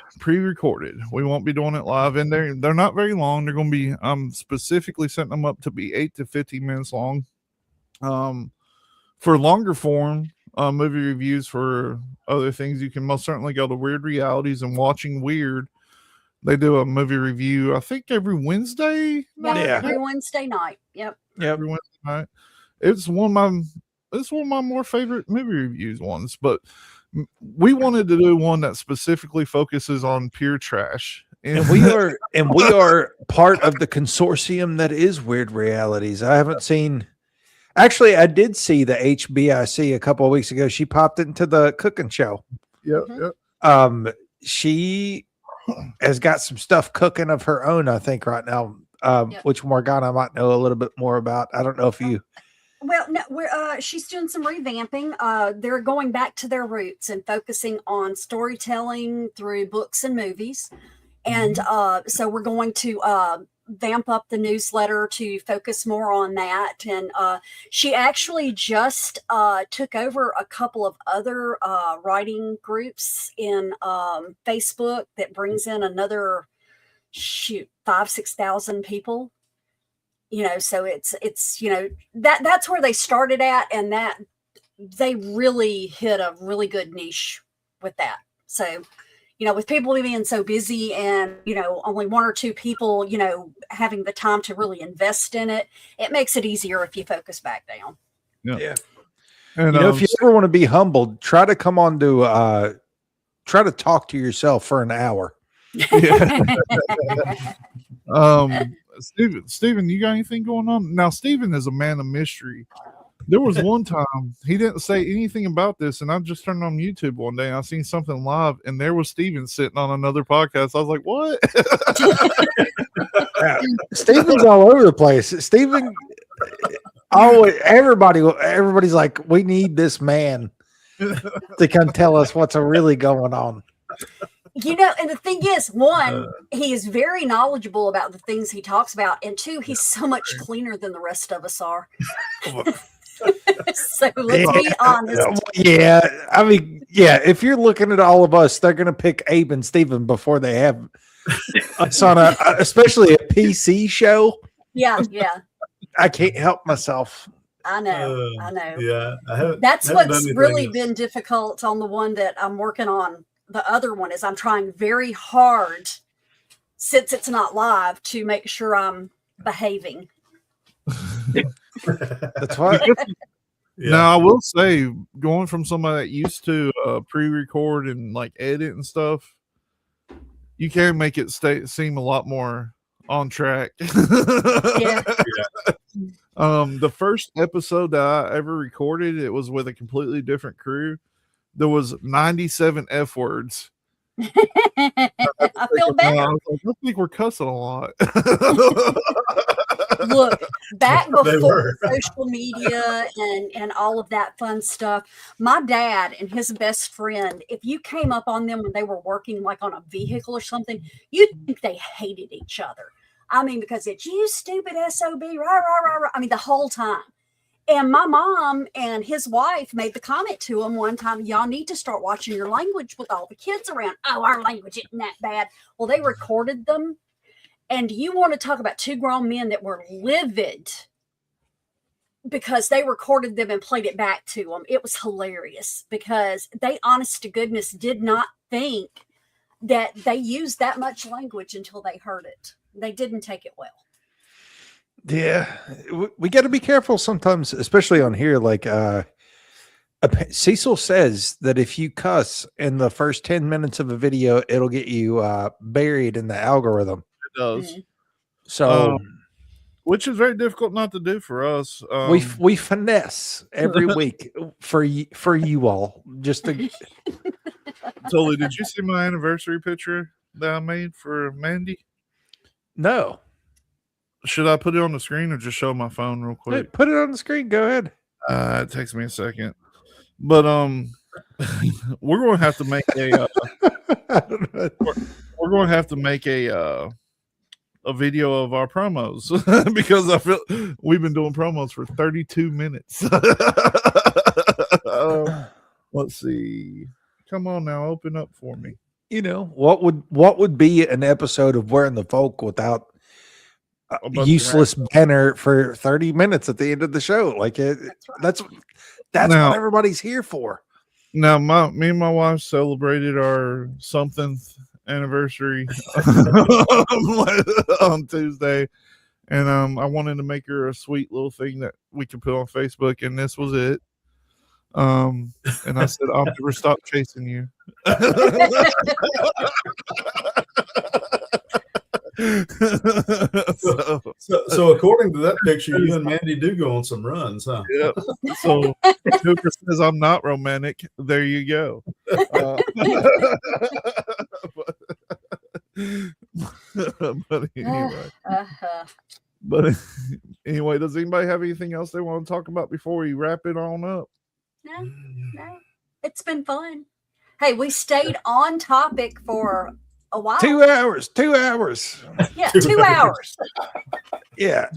We won't be doing it live, and they're not very long. They're going to be, I'm specifically setting them up to be 8 to 15 minutes long. For longer form movie reviews for other things, you can most certainly go to Weird Realities and Watching Weird. They do a movie review, I think every Wednesday. Yeah, Yeah. every Wednesday night. Yep. Yep. Every Wednesday night. It's one of my more favorite movie reviews ones. But we wanted to do one that specifically focuses on pure trash. And we are part of the consortium that is Weird Realities. I haven't seen. Actually, I did see the HBIC a couple of weeks ago. She popped into the cooking show. Yep. She has got some stuff cooking of her own, I think, right now, which Morgana might know a little bit more about. I don't know if you. Well, no, she's doing some revamping. They're going back to their roots and focusing on storytelling through books and movies. And so we're going to vamp up the newsletter to focus more on that. And she actually just took over a couple of other writing groups in Facebook that brings in another 5,000-6,000 people. So it's that's where they started at, and that they really hit a really good niche with that. So with people being so busy and, only one or two people, having the time to really invest in it, it makes it easier if you focus back down. Yeah. And if you ever want to be humbled, try to come on to try to talk to yourself for an hour. Steven, you got anything going on? Now, Steven is a man of mystery. There was one time he didn't say anything about this, and I just turned on YouTube one day and I seen something live, and there was Steven sitting on another podcast. I was like, "What?" Steven's all over the place. Steven, everybody's like, we need this man to come tell us what's really going on. And the thing is, one, he is very knowledgeable about the things he talks about, and two, he's so much cleaner than the rest of us are. So let's be honest. Yeah, I mean, if you're looking at all of us, they're going to pick Abe and Steven before they have us on especially a PC show. Yeah. I can't help myself. I know. Yeah, that's what's really been difficult on the one that I'm working on. The other one is I'm trying very hard, since it's not live, to make sure I'm behaving. That's why. Now, I will say, going from somebody that used to pre-record and like edit and stuff, you can make it seem a lot more on track. The first episode that I ever recorded, it was with a completely different crew. There was 97 F words. I feel better. I think we're cussing a lot. Look, back before social media and all of that fun stuff, my dad and his best friend, if you came up on them when they were working like on a vehicle or something, you'd think they hated each other. I mean, because it's you stupid SOB, rah, rah, rah. I mean, the whole time. And my mom and his wife made the comment to him one time, y'all need to start watching your language with all the kids around. Oh, our language isn't that bad. Well, they recorded them. And you want to talk about two grown men that were livid because they recorded them and played it back to them. It was hilarious because they, honest to goodness, did not think that they used that much language until they heard it. They didn't take it well. Yeah, we got to be careful sometimes, especially on here. Like Cecil says that if you cuss in the first 10 minutes of a video, it'll get you buried in the algorithm. It does. Mm-hmm. So, which is very difficult not to do for us. We finesse every week for you all. Just to Totally. Did you see my anniversary picture that I made for Mandy? No. Should I put it on the screen or just show my phone real quick? Put it on the screen. Go ahead. It takes me a second, but we're going to have to make a. We're going to have to make a video of our promos because I feel we've been doing promos for 32 minutes. Let's see. Come on now, open up for me. You know what would be an episode of Wearing the Folk without useless banner for 30 minutes at the end of the show? Like that's now, what everybody's here for. Now, me and my wife celebrated our something anniversary on Tuesday, and I wanted to make her a sweet little thing that we could put on Facebook, and this was it. And I said, I'll never stop chasing you. So according to that picture, you and Mandy do go on some runs, huh? Yeah. So Cooper says I'm not romantic. There you go. But anyway. But anyway, does anybody have anything else they want to talk about before we wrap it on up? No. It's been fun. Hey, we stayed on topic for a while. 2 hours. 2 hours. Yeah, 2 hours. Yeah,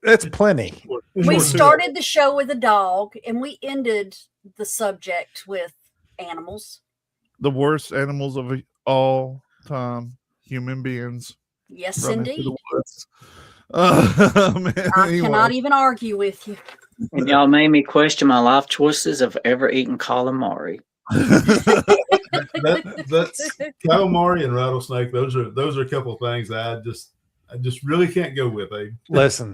that's plenty. We started the show with a dog, and we ended the subject with animals. The worst animals of all time, human beings. Yes, Run into indeed. the woods. Man, I anyway. cannot even argue with you. And y'all made me question my life choices of ever eating calamari. That's calamari and rattlesnake. Those are a couple of things I just really can't go with. Listen,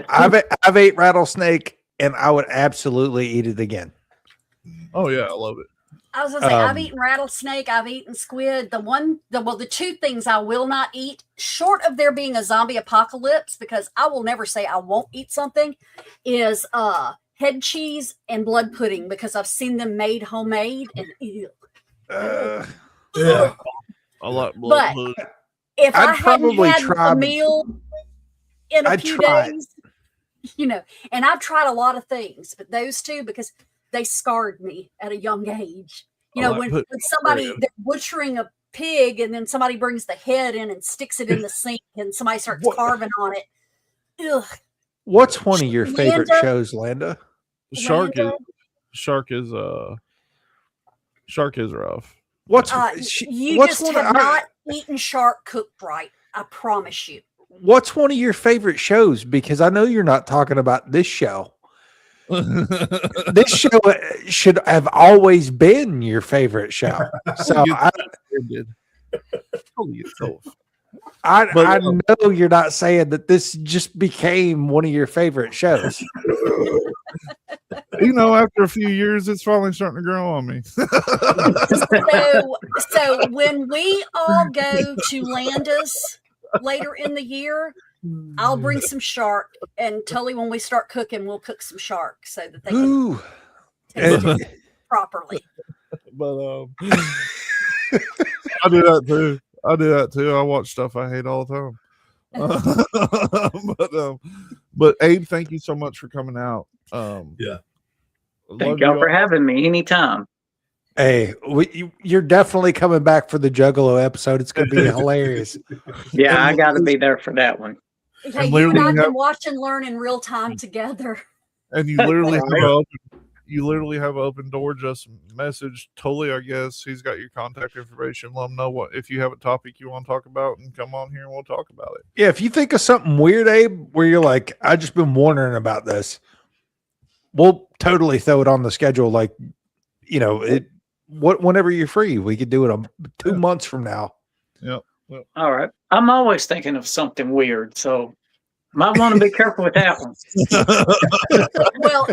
I've ate rattlesnake, and I would absolutely eat it again. Oh yeah, I love it. I was gonna say I've eaten rattlesnake, I've eaten squid. The two things I will not eat, short of there being a zombie apocalypse, because I will never say I won't eat something, is head cheese and blood pudding, because I've seen them made homemade and Yeah. I like blood. But if I hadn't had try a meal in a few try. days, and I've tried a lot of things, but those two, because they scarred me at a young age. When somebody, they're butchering a pig and then somebody brings the head in and sticks it in the sink and somebody starts carving on it. Ugh. What's one of your favorite shows, Landa? Shark is rough. You just have not eaten shark cooked right. I promise you. What's one of your favorite shows? Because I know you're not talking about this show. This show should have always been your favorite show. So I know you're not saying that this just became one of your favorite shows. After a few years, it's finally starting to grow on me. So when we all go to Landis later in the year, I'll bring some shark, and Tully, when we start cooking, we'll cook some shark so that they can taste it properly. But I do that too. I watch stuff I hate all the time. But Abe, thank you so much for coming out. Thank y'all for having me anytime. Hey, you're definitely coming back for the Juggalo episode. It's going to be hilarious. Yeah, I got to be there for that one. Hey, you and I can watch and learn in real time together. And you literally have an open door. Just message Tully, I guess. He's got your contact information. Let him know what if you have a topic you want to talk about, and come on here and we'll talk about it. Yeah, if you think of something weird, Abe, where you're like, I just been wondering about this, we'll totally throw it on the schedule. Like, whenever you're free, we could do it 2 months from now. Yep. All right. I'm always thinking of something weird, so might want to be careful with that one. Well,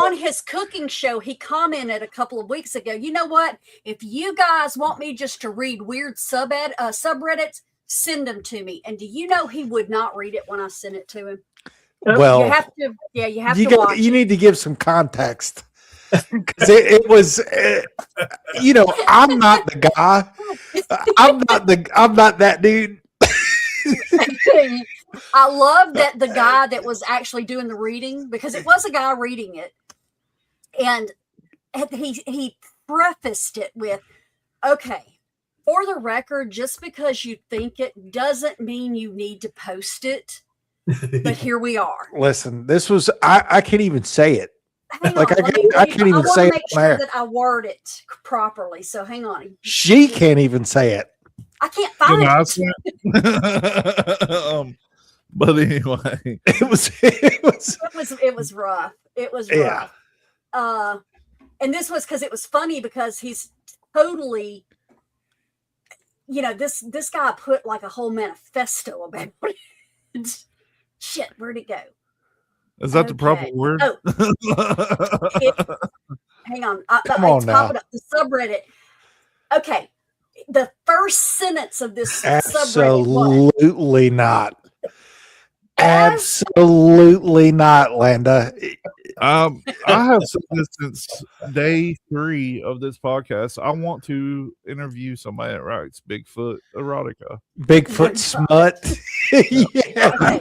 on his cooking show, he commented a couple of weeks ago, you know what? If you guys want me just to read weird subreddits, send them to me. And do you know he would not read it when I sent it to him? Well, you have to watch. You need to give some context. Because it was, I'm not the guy. I'm not that dude. I love that the guy that was actually doing the reading, because it was a guy reading it, and he prefaced it with, "Okay, for the record, just because you think it doesn't mean you need to post it, but here we are." Listen, this was I can't even say it. I can't even say it. Make sure that I word it properly. So hang on. She can't even say it. I can't find it. But anyway, it was rough. It was rough. And this was because it was funny, because he's totally, this guy put like a whole manifesto about it. Shit, where'd it go? Is that the proper Okay. word? Oh, hang on. Come on now. Up the subreddit. Okay. The first sentence of this subreddit was, Absolutely not. Absolutely not, Landa. I have said this since day 3 of this podcast. I want to interview somebody that writes Bigfoot erotica. Bigfoot smut. Yeah. Okay.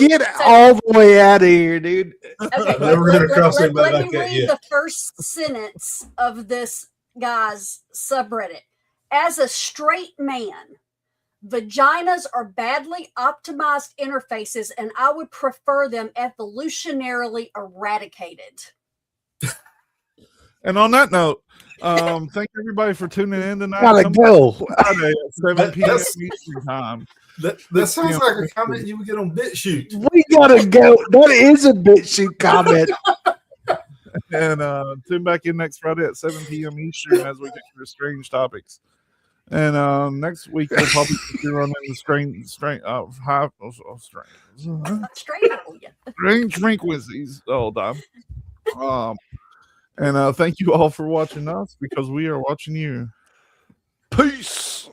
Get all the way out of here, dude. Okay, Never ran across anybody let like me that read yet. the first sentence of this guy's subreddit. As a straight man, vaginas are badly optimized interfaces, and I would prefer them evolutionarily eradicated. And on that note, thank everybody for tuning in tonight. Gotta Come go. Friday at 7 p.m. That's- Eastern time. That sounds like a comment you would get on BitChute. We gotta go. That is a BitChute comment. And tune back in next Friday at 7 p.m. Eastern as we get to strange topics. And next week we'll probably run into strange frequencies the whole time. And thank you all for watching us because we are watching you. Peace.